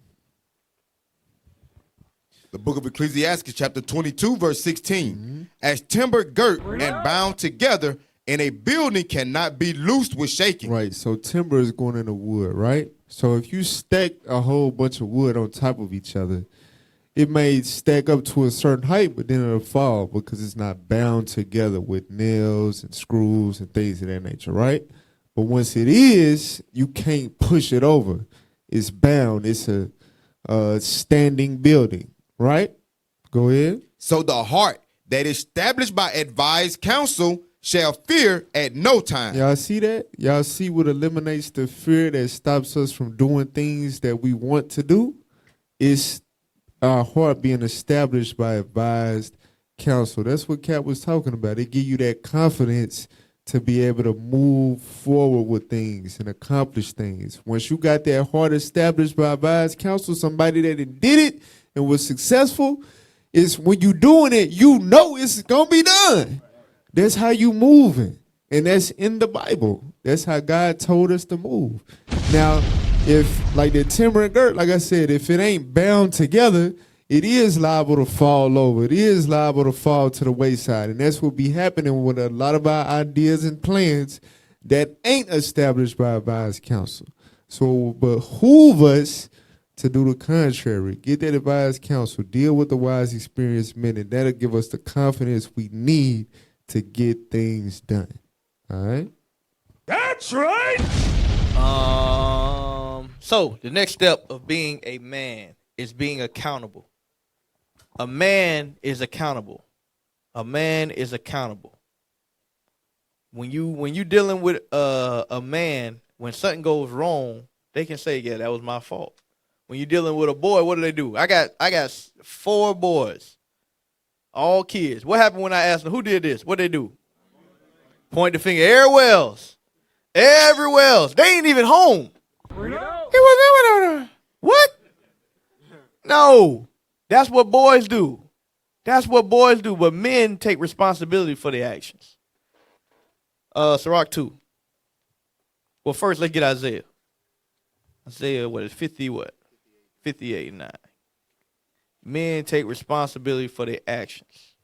The book of Ecclesiastes, chapter 22, verse 16. As timber girt and bound together, and a building cannot be loosed with shaking. Right, so timber is going in the wood, right? So if you stack a whole bunch of wood on top of each other, it may stack up to a certain height, but then it'll fall because it's not bound together with nails and screws and things of that nature, right? But once it is, you can't push it over. It's bound. It's a standing building. Right? Go ahead. So the heart that is established by advised counsel shall fear at no time. Y'all see that? Y'all see what eliminates the fear that stops us from doing things that we want to do? It's our heart being established by advised counsel. That's what Cap was talking about. It give you that confidence to be able to move forward with things and accomplish things. Once you got that heart established by advised counsel, somebody that did it and was successful, is when you doing it, you know it's gonna be done. That's how you moving. And that's in the Bible. That's how God told us to move. Now, if like the timber and girt, like I said, if it ain't bound together, it is liable to fall over. It is liable to fall to the wayside. And that's what be happening with a lot of our ideas and plans that ain't established by a wise counsel. So it behoove us to do the contrary. Get that advised counsel. Deal with the wise, experienced men, and that'll give us the confidence we need to get things done. All right? That's right. So the next step of being a man is being accountable. A man is accountable. A man is accountable. When you dealing with a man, when something goes wrong, they can say, "Yeah, that was my fault." When you're dealing with a boy, what do? I got 4 boys, all kids. What happened when I asked them who did this? What they do? Point the finger. Every Wells. They ain't even home. What? No, that's what boys do. That's what boys do. But men take responsibility for their actions. Sirach 2. Well, first let's get Isaiah. Isaiah, what is 50 what? 58 and 9. Men take responsibility for their actions.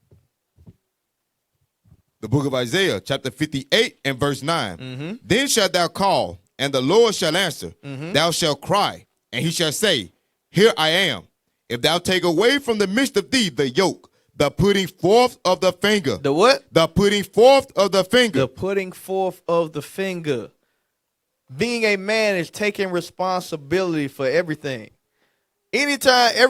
The book of Isaiah, chapter 58 and verse 9. Then shalt thou call, and the Lord shall answer. Thou shalt cry, and he shall say, Here I am. If thou take away from the midst of thee the yoke, the putting forth of the finger. The what? The putting forth of the finger. The putting forth of the finger. Being a man is taking responsibility for everything. Every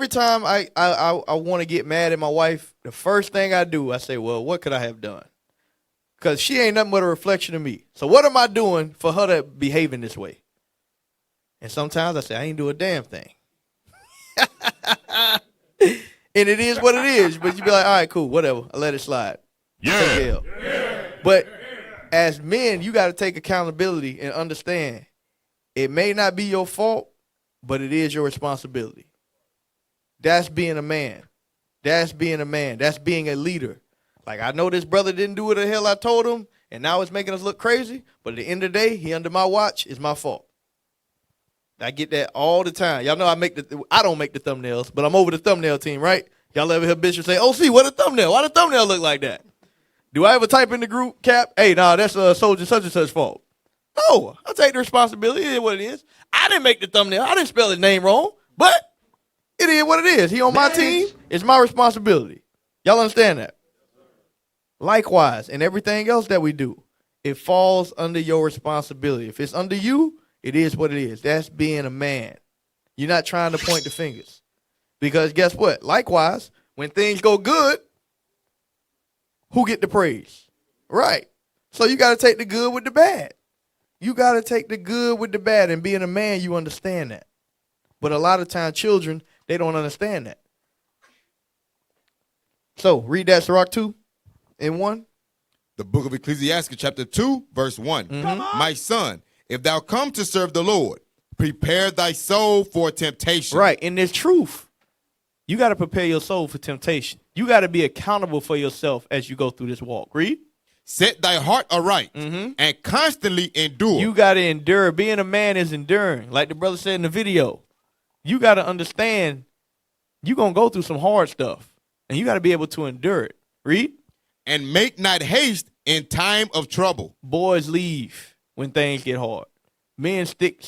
time I want to get mad at my wife, the first thing I do, I say, well, what could I have done? Because she ain't nothing but a reflection of me. So what am I doing for her to behave in this way? And sometimes I say, I ain't do a damn thing. And it is what it is. But you be like, all right, cool, whatever. I let it slide. Yeah. But as men, you got to take accountability and understand it may not be your fault, but it is your responsibility. That's being a man. That's being a man. That's being a leader. Like, I know this brother didn't do what the hell I told him, and now it's making us look crazy, but at the end of the day, he under my watch, is my fault. I get that all the time. Y'all know I don't make the thumbnails, but I'm over the thumbnail team, right? Y'all ever hear Bishop say, "OC, what a thumbnail? Why the thumbnail look like that?" Do I ever type in the group, Cap, hey, nah, that's soldier such and such fault? No, I take the responsibility. It is what it is. I didn't make the thumbnail. I didn't spell his name wrong, but it is what it is. He on my team. It's my responsibility. Y'all understand that? Likewise, in everything else that we do, it falls under your responsibility. If it's under you, it is what it is. That's being a man. You're not trying to point the fingers. Because guess what? Likewise, when things go good, who get the praise? Right. So you got to take the good with the bad. You got to take the good with the bad. And being a man, you understand that. But a lot of times, children, they don't understand that. So read that Sirach 2 and 1. The book of Ecclesiastes, chapter 2, verse 1. My son, if thou come to serve the Lord, prepare thy soul for temptation. Right. And there's truth. You got to prepare your soul for temptation. You got to be accountable for yourself as you go through this walk. Read. Set thy heart aright and constantly endure. You got to endure. Being a man is enduring. Like the brother said in the video, you got to understand you're going to go through some hard stuff. And you got to be able to endure it. Read. And make not haste in time of trouble. Boys leave when things get hard. Men stick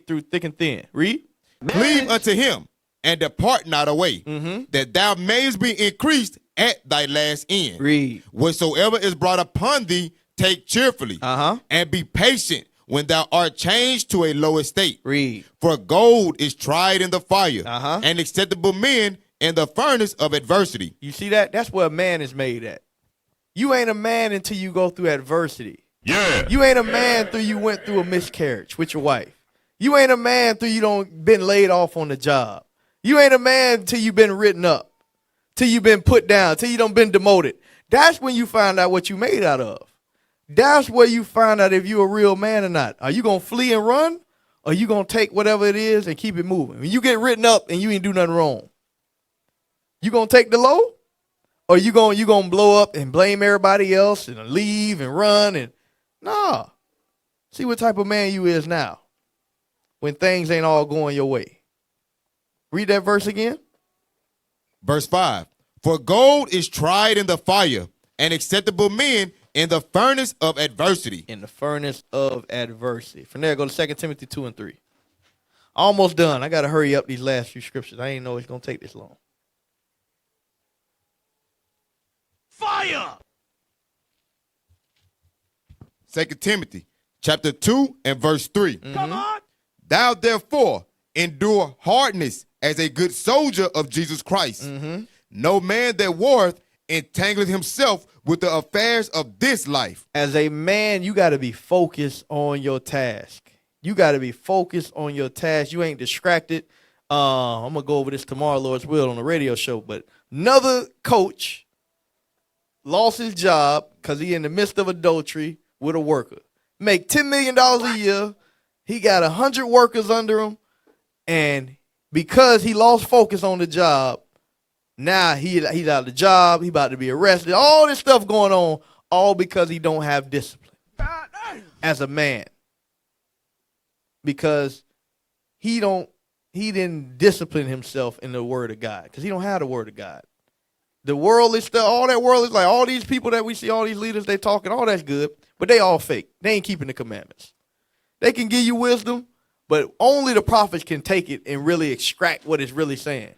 through thick and thin. Read. Cleave unto him and depart not away, that thou mayest be increased at thy last end. Read. Whatsoever is brought upon thee, take cheerfully, and be patient when thou art changed to a low estate. Read. For gold is tried in the fire, and acceptable men in the furnace of adversity. You see that? That's where a man is made at. You ain't a man until you go through adversity. Yeah. You ain't a man till you went through a miscarriage with your wife. You ain't a man till you don't been laid off on the job. You ain't a man till you been written up, till you been put down, till you don't been demoted. That's when you find out what you made out of. That's where you find out if you a real man or not. Are you going to flee and run, or you going to take whatever it is and keep it moving? When you get written up and you ain't do nothing wrong, you going to take the low, Or you gonna blow up and blame everybody else and leave and run and nah. See what type of man you is now when things ain't all going your way. Read that verse again. Verse 5. For gold is tried in the fire, and acceptable men in the furnace of adversity. In the furnace of adversity. From there, go to 2 Timothy 2 and 3. Almost done. I got to hurry up these last few scriptures. I didn't know it's going to take this long. Fire! 2 Timothy chapter 2 and verse 3. Come on! Thou therefore endure hardness as a good soldier of Jesus Christ. No man that warreth entangleth himself with the affairs of this life. As a man, you got to be focused on your task. You got to be focused on your task. You ain't distracted. I'm going to go over this tomorrow, Lord's will, on the radio show. But another coach lost his job because he in the midst of adultery with a worker. Make $10 million a year. He got 100 workers under him. And because he lost focus on the job, now he's out of the job. He about to be arrested. All this stuff going on, all because he don't have discipline as a man. Because he didn't discipline himself in the word of God. Because he don't have the word of God. The world is still, all that world is like, all these people that we see, all these leaders, they talking, all that's good, but they all fake. They ain't keeping the commandments. They can give you wisdom, but only the prophets can take it and really extract what it's really saying.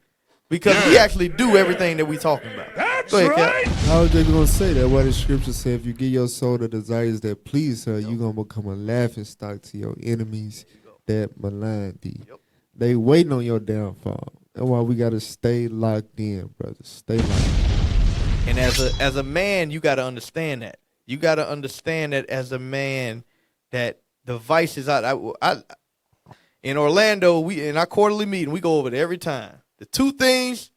Because we actually do everything that we talking about. That's Go ahead, right. Cap. I was just going to say that why the scripture said if you give your soul the desires that please her, you're going to become a laughing stock to your enemies that malign thee. They waiting on your downfall. That's why we got to stay locked in, brother. Stay locked in. And as a man, you got to understand that. You got to understand that as a man, that the vices in Orlando, in our quarterly meeting, we go over it every time. The two things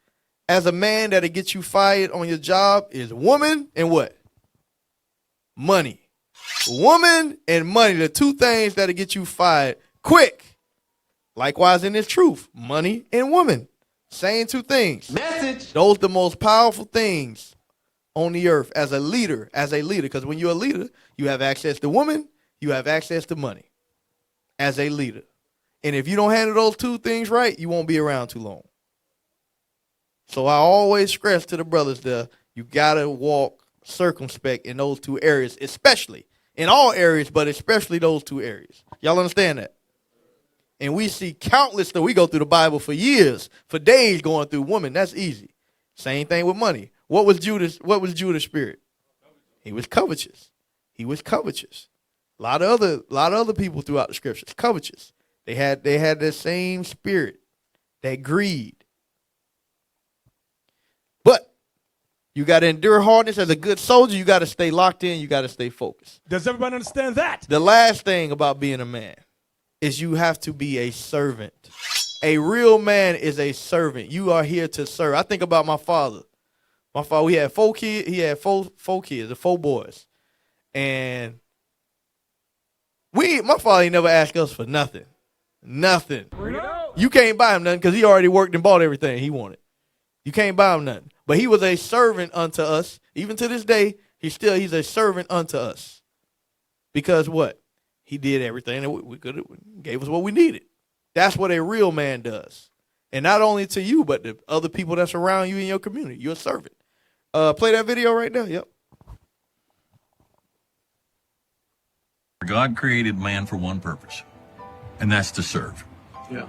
as a man that'll get you fired on your job is woman and what? Money. Woman and money, the two things that'll get you fired quick. Likewise in this truth, money and woman. Same two things. Message. Those are the most powerful things on the earth as a leader. Because when you're a leader, you have access to woman, you have access to money as a leader. And if you don't handle those two things right, you won't be around too long. So I always stress to the brothers there, you got to walk circumspect in those two areas, especially in all areas, but especially those two areas. Y'all understand that? And we see countless stuff. We go through the Bible for years, for days going through women. That's easy. Same thing with money. What was Judas' spirit? He was covetous. He was covetous. A lot of other people throughout the scriptures, covetous. They had that same spirit, that greed. But you got to endure hardness as a good soldier. You got to stay locked in. You got to stay focused. Does everybody understand that? The last thing about being a man is you have to be a servant. A real man is a servant. You are here to serve. I think about my father. My father, we had 4 kids. He had four kids, the 4 boys. And my father ain't never asked us for nothing. Nothing. You can't buy him nothing because he already worked and bought everything he wanted. You can't buy him nothing. But he was a servant unto us. Even to this day, he's a servant unto us. Because what? He did everything that we could have, gave us what we needed. That's what a real man does. And not only to you, but the other people that's around you in your community. You're a servant. Play that video right there. Yep. God created man for one purpose, and that's to serve. Yeah.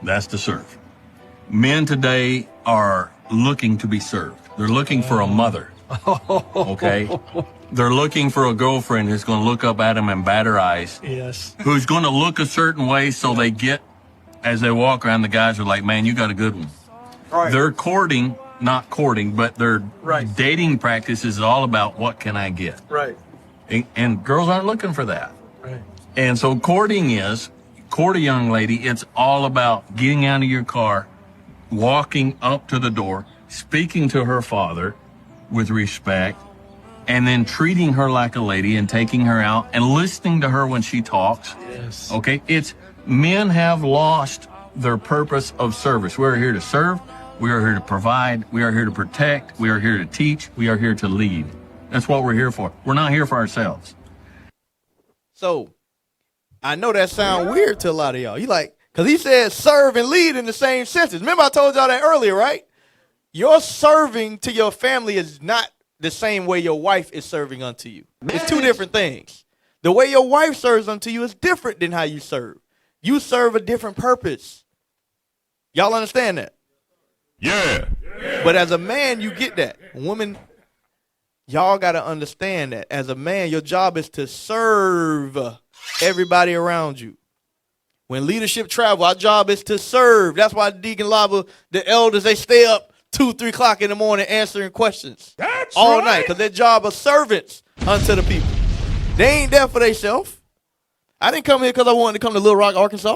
That's to serve. Men today are looking to be served. They're looking for a mother. Okay? They're looking for a girlfriend who's going to look up at them and bat her eyes. Yes. Who's going to look a certain way so they get, as they walk around, the guys are like, man, you got a good one. Right. They're courting, not courting, but their Right. dating practice is all about what can I get. Right. And girls aren't looking for that. Right. And so court a young lady, it's all about getting out of your car, walking up to the door, speaking to her father with respect, and then treating her like a lady and taking her out and listening to her when she talks. Yes. Okay? Men have lost their purpose of service. We're here to serve. We are here to provide. We are here to protect. We are here to teach. We are here to lead. That's what we're here for. We're not here for ourselves. So, I know that sound weird to a lot of y'all. You like, because he said serve and lead in the same sentence. Remember I told y'all that earlier, right? Your serving to your family is not the same way your wife is serving unto you. It's two different things. The way your wife serves unto you is different than how you serve. You serve a different purpose. Y'all understand that? Yeah. But as a man, you get that. Woman, y'all got to understand that. As a man, your job is to serve everybody around you. When leadership travel, our job is to serve. That's why Deacon Lava, the elders, they stay up 2, 3 o'clock in the morning answering questions all night, because their job are servants unto the people. They ain't there for themselves. I didn't come here because I wanted to come to Little Rock, Arkansas.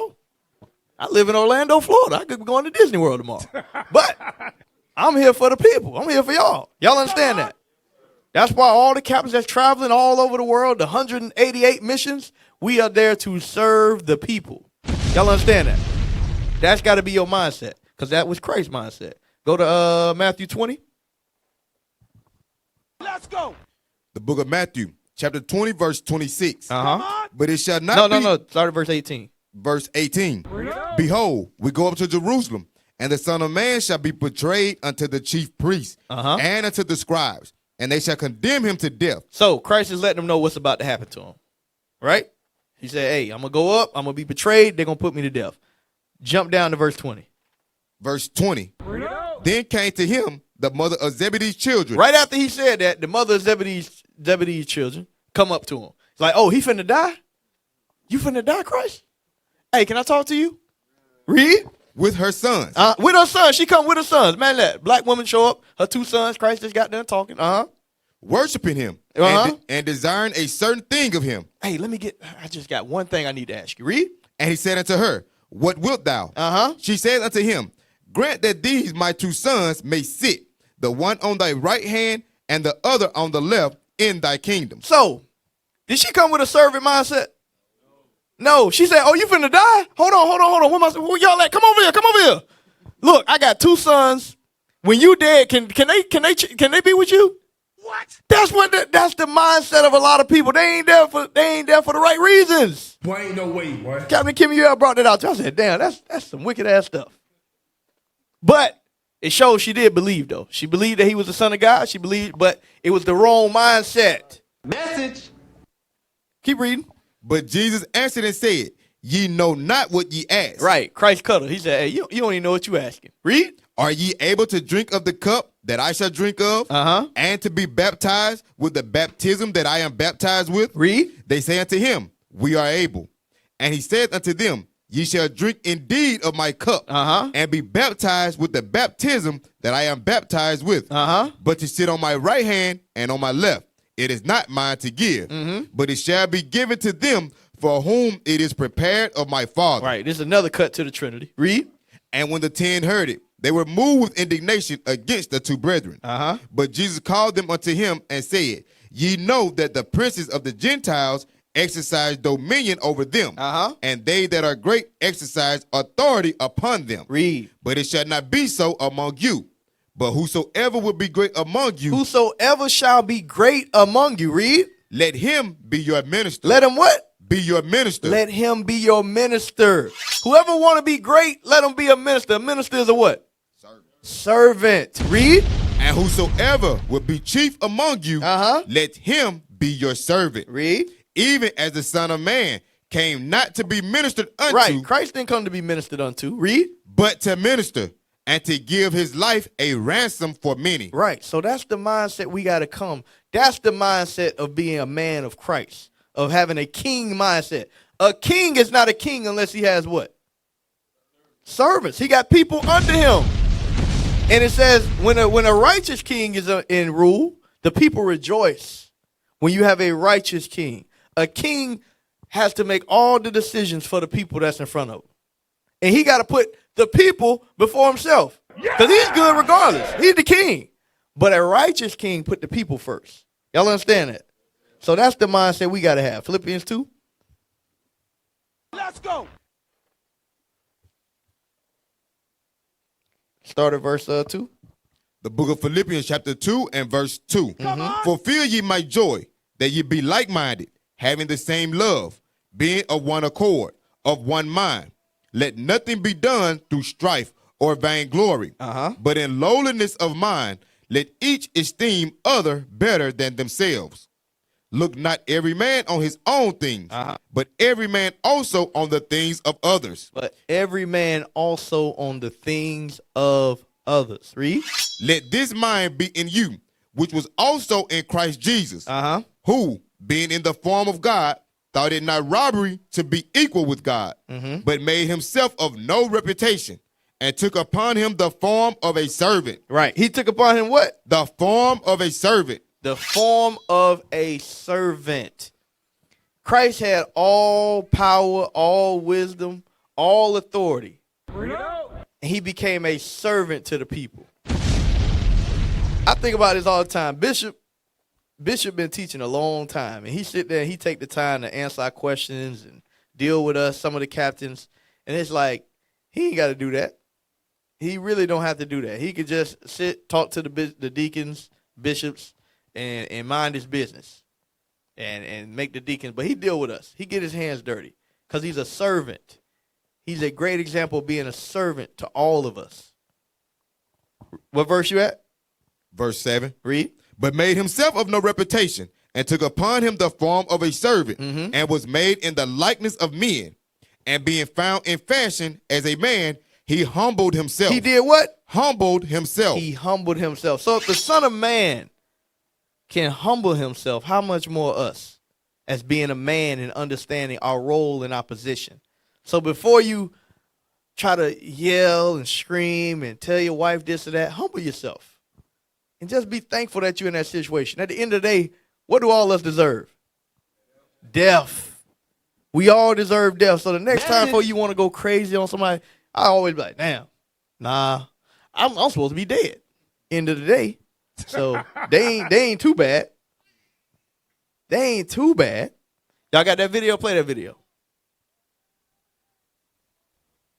I live in Orlando, Florida. I could be going to Disney World tomorrow. But I'm here for the people. I'm here for y'all. Y'all understand that? That's why all the captains that's traveling all over the world, the 188 missions, we are there to serve the people. Y'all understand that? That's got to be your mindset, because that was Christ's mindset. Go to Matthew 20. Let's go. The book of Matthew, chapter 20, verse 26. Uh-huh. But it shall not be. No. Start at verse 18. Verse 18. Behold, we go up to Jerusalem, and the Son of Man shall be betrayed unto the chief priests and unto the scribes, and they shall condemn him to death. So Christ is letting them know what's about to happen to him. Right? He said, hey, I'm going to go up. I'm going to be betrayed. They're going to put me to death. Jump down to verse 20. Verse 20. Then came to him the mother of Zebedee's children. Right after he said that, the mother of Zebedee's children come up to him. It's like, oh, he finna die? You finna die, Christ? Hey, can I talk to you? Read. With her sons. With her sons. She come with her sons. Man, that black woman show up. Her 2 sons. Christ just got done talking. Worshiping him. And desiring a certain thing of him. Hey, I just got one thing I need to ask you. Read. And he said unto her, what wilt thou? She said unto him, grant that these my 2 sons may sit, the one on thy right hand and the other on the left in thy kingdom. So, did she come with a servant mindset? No. She said, oh, you finna die? Hold on. Where y'all at? Come over here. Look, I got 2 sons. When you dead, can they be with you? What? That's the mindset of a lot of people. They ain't there for the right reasons. Boy, ain't no way, boy. Captain Kim, you brought that out. I said, damn, that's some wicked ass stuff. But it shows she did believe, though. She believed that he was the Son of God. She believed, but it was the wrong mindset. Message. Keep reading. But Jesus answered and said, ye know not what ye ask. Right. Christ cut her. He said, hey, you don't even know what you asking. Read. Are ye able to drink of the cup that I shall drink of? And to be baptized with the baptism that I am baptized with? Read. They say unto him, we are able. And he said unto them, ye shall drink indeed of my cup, and be baptized with the baptism that I am baptized with. But to sit on my right hand and on my left, it is not mine to give, but it shall be given to them for whom it is prepared of my Father. Right. This is another cut to the Trinity. Read. And when the 10 heard it, they were moved with indignation against the 2 brethren. But Jesus called them unto him and said, ye know that the princes of the Gentiles exercise dominion over them, and they that are great exercise authority upon them. Read. But it shall not be so among you. But whosoever will be great among you. Whosoever shall be great among you. Read. Let him be your minister. Let him what? Be your minister. Let him be your minister. Whoever want to be great, let him be a minister. A minister is a what? Servant. Read. And whosoever will be chief among you, let him be your servant. Read. Even as the Son of Man came not to be ministered unto. Right. Christ didn't come to be ministered unto. Read. But to minister and to give his life a ransom for many. Right. So that's the mindset we got to come. That's the mindset of being a man of Christ, of having a king mindset. A king is not a king unless he has what? Servants. He got people under him. And it says when a righteous king is in rule, the people rejoice. When you have a righteous king. A king has to make all the decisions for the people that's in front of him. And he got to put the people before himself. Because he's good regardless. He's the king. But a righteous king put the people first. Y'all understand that? So that's the mindset we got to have. Philippians 2. Let's go. Start at verse 2. The book of Philippians chapter 2 and verse 2. Fulfill ye my joy, that ye be like-minded, having the same love, being of one accord, of one mind. Let nothing be done through strife or vainglory, but in lowliness of mind, let each esteem other better than themselves. Look not every man on his own things, but every man also on the things of others. But every man also on the things of others. Read. Let this mind be in you, which was also in Christ Jesus, who, being in the form of God, thought it not robbery to be equal with God, but made himself of no reputation, and took upon him the form of a servant. Right. He took upon him what? The form of a servant. The form of a servant. Christ had all power, all wisdom, all authority. And he became a servant to the people. I think about this all the time. Bishop been teaching a long time, and he sit there and he take the time to answer our questions and deal with us, some of the captains. And it's like, he ain't got to do that. He really don't have to do that. He could just sit, talk to the deacons, bishops, and mind his business and make the deacons. But he deal with us. He get his hands dirty because he's a servant. He's a great example of being a servant to all of us. What verse you at? Verse 7. Read. But made himself of no reputation, and took upon him the form of a servant, and was made in the likeness of men. And being found in fashion as a man, he humbled himself. He did what? Humbled himself. He humbled himself. So if the Son of Man can humble himself, how much more us as being a man and understanding our role and our position? So before you try to yell and scream and tell your wife this or that, humble yourself. And just be thankful that you're in that situation. At the end of the day, what do all of us deserve? Death. We all deserve death. So the next time before you want to go crazy on somebody, I always be like, damn, nah, I'm supposed to be dead. End of the day. So they ain't too bad. They ain't too bad. Y'all got that video? Play that video.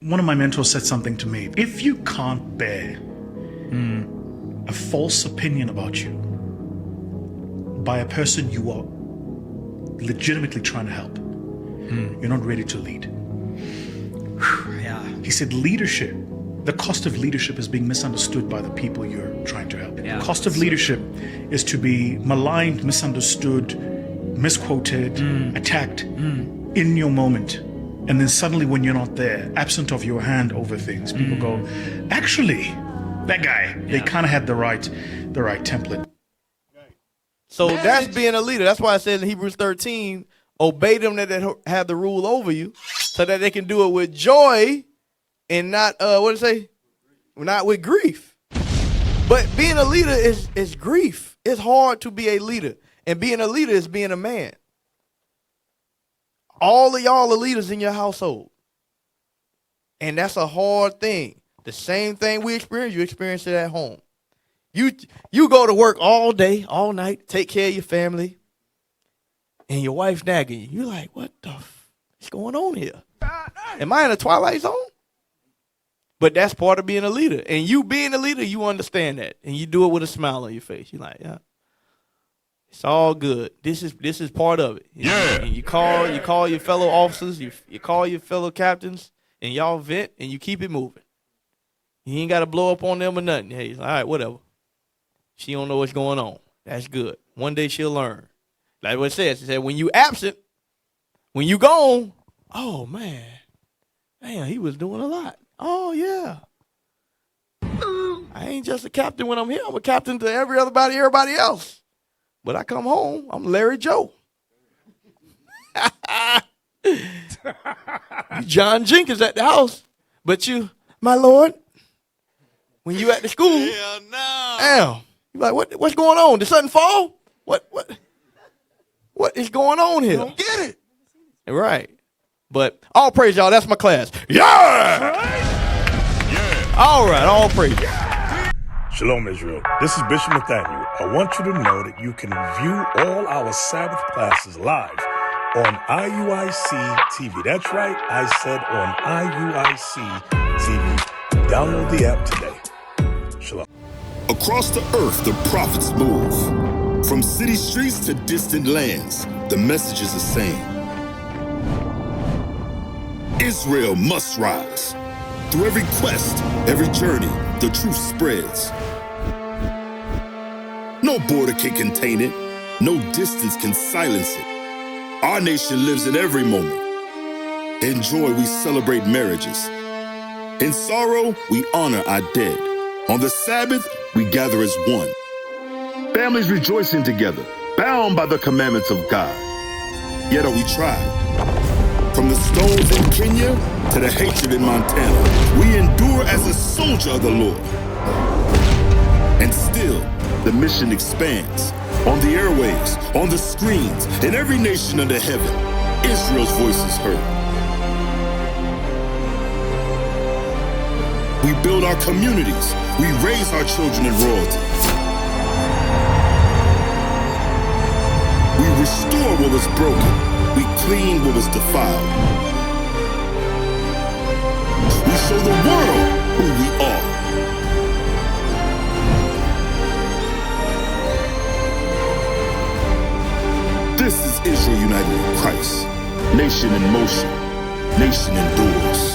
One of my mentors said something to me. If you can't bear a false opinion about you by a person you are legitimately trying to help, you're not ready to lead. He said leadership, the cost of leadership is being misunderstood by the people you're trying to help. The cost of leadership is to be maligned, misunderstood, misquoted, attacked in your moment. And then suddenly when you're not there, absent of your hand over things, people go, actually, that guy, they kind of had the right template. So that's being a leader. That's why it says in Hebrews 13, obey them that have the rule over you so that they can do it with joy and not, what did it say? Not with grief. But being a leader is grief. It's hard to be a leader. And being a leader is being a man. All of y'all are leaders in your household. And that's a hard thing. The same thing we experience, you experience it at home. You go to work all day, all night, take care of your family, and your wife's nagging you. You're like, what the is going on here? Am I in a twilight zone? But that's part of being a leader. And you being a leader, you understand that. And you do it with a smile on your face. You're like, yeah. It's all good. This is part of it. And you call your fellow officers, you call your fellow captains, and y'all vent and you keep it moving. You ain't got to blow up on them or nothing. Hey, all right, whatever. She don't know what's going on. That's good. One day she'll learn. Like what it says. It said, when you absent, when you gone, oh man, he was doing a lot. Oh yeah. I ain't just a captain when I'm here. I'm a captain to everybody else. But I come home, I'm Larry Joe. You John Jenkins at the house. But you, my Lord, when you at the school, damn, you like, what's going on? Did something fall? What is going on here? Don't get it. Right. But all praise, y'all. That's my class. Yeah! All right, all praise. Shalom, Israel. This is Bishop Nathaniel. I want you to know that you can view all our Sabbath classes live on IUIC TV. That's right, I said on IUIC TV. Download the app today. Shalom. Across the earth, the prophets move. From city streets to distant lands, the message is the same. Israel must rise. Through every quest, every journey, the truth spreads. No border can contain it. No distance can silence it. Our nation lives in every moment. In joy, we celebrate marriages. In sorrow, we honor our dead. On the Sabbath, we gather as one. Families rejoicing together, bound by the commandments of God. Yet are we tried? From the stones in Kenya to the hatred in Montana, we endure as a soldier of the Lord. And still, the mission expands. On the airwaves, on the screens, in every nation under heaven, Israel's voice is heard. We build our communities. We raise our children in royalty. We restore what was broken. We clean what was defiled. We show the world who we are. This is Israel united in Christ. Nation in motion. Nation endures.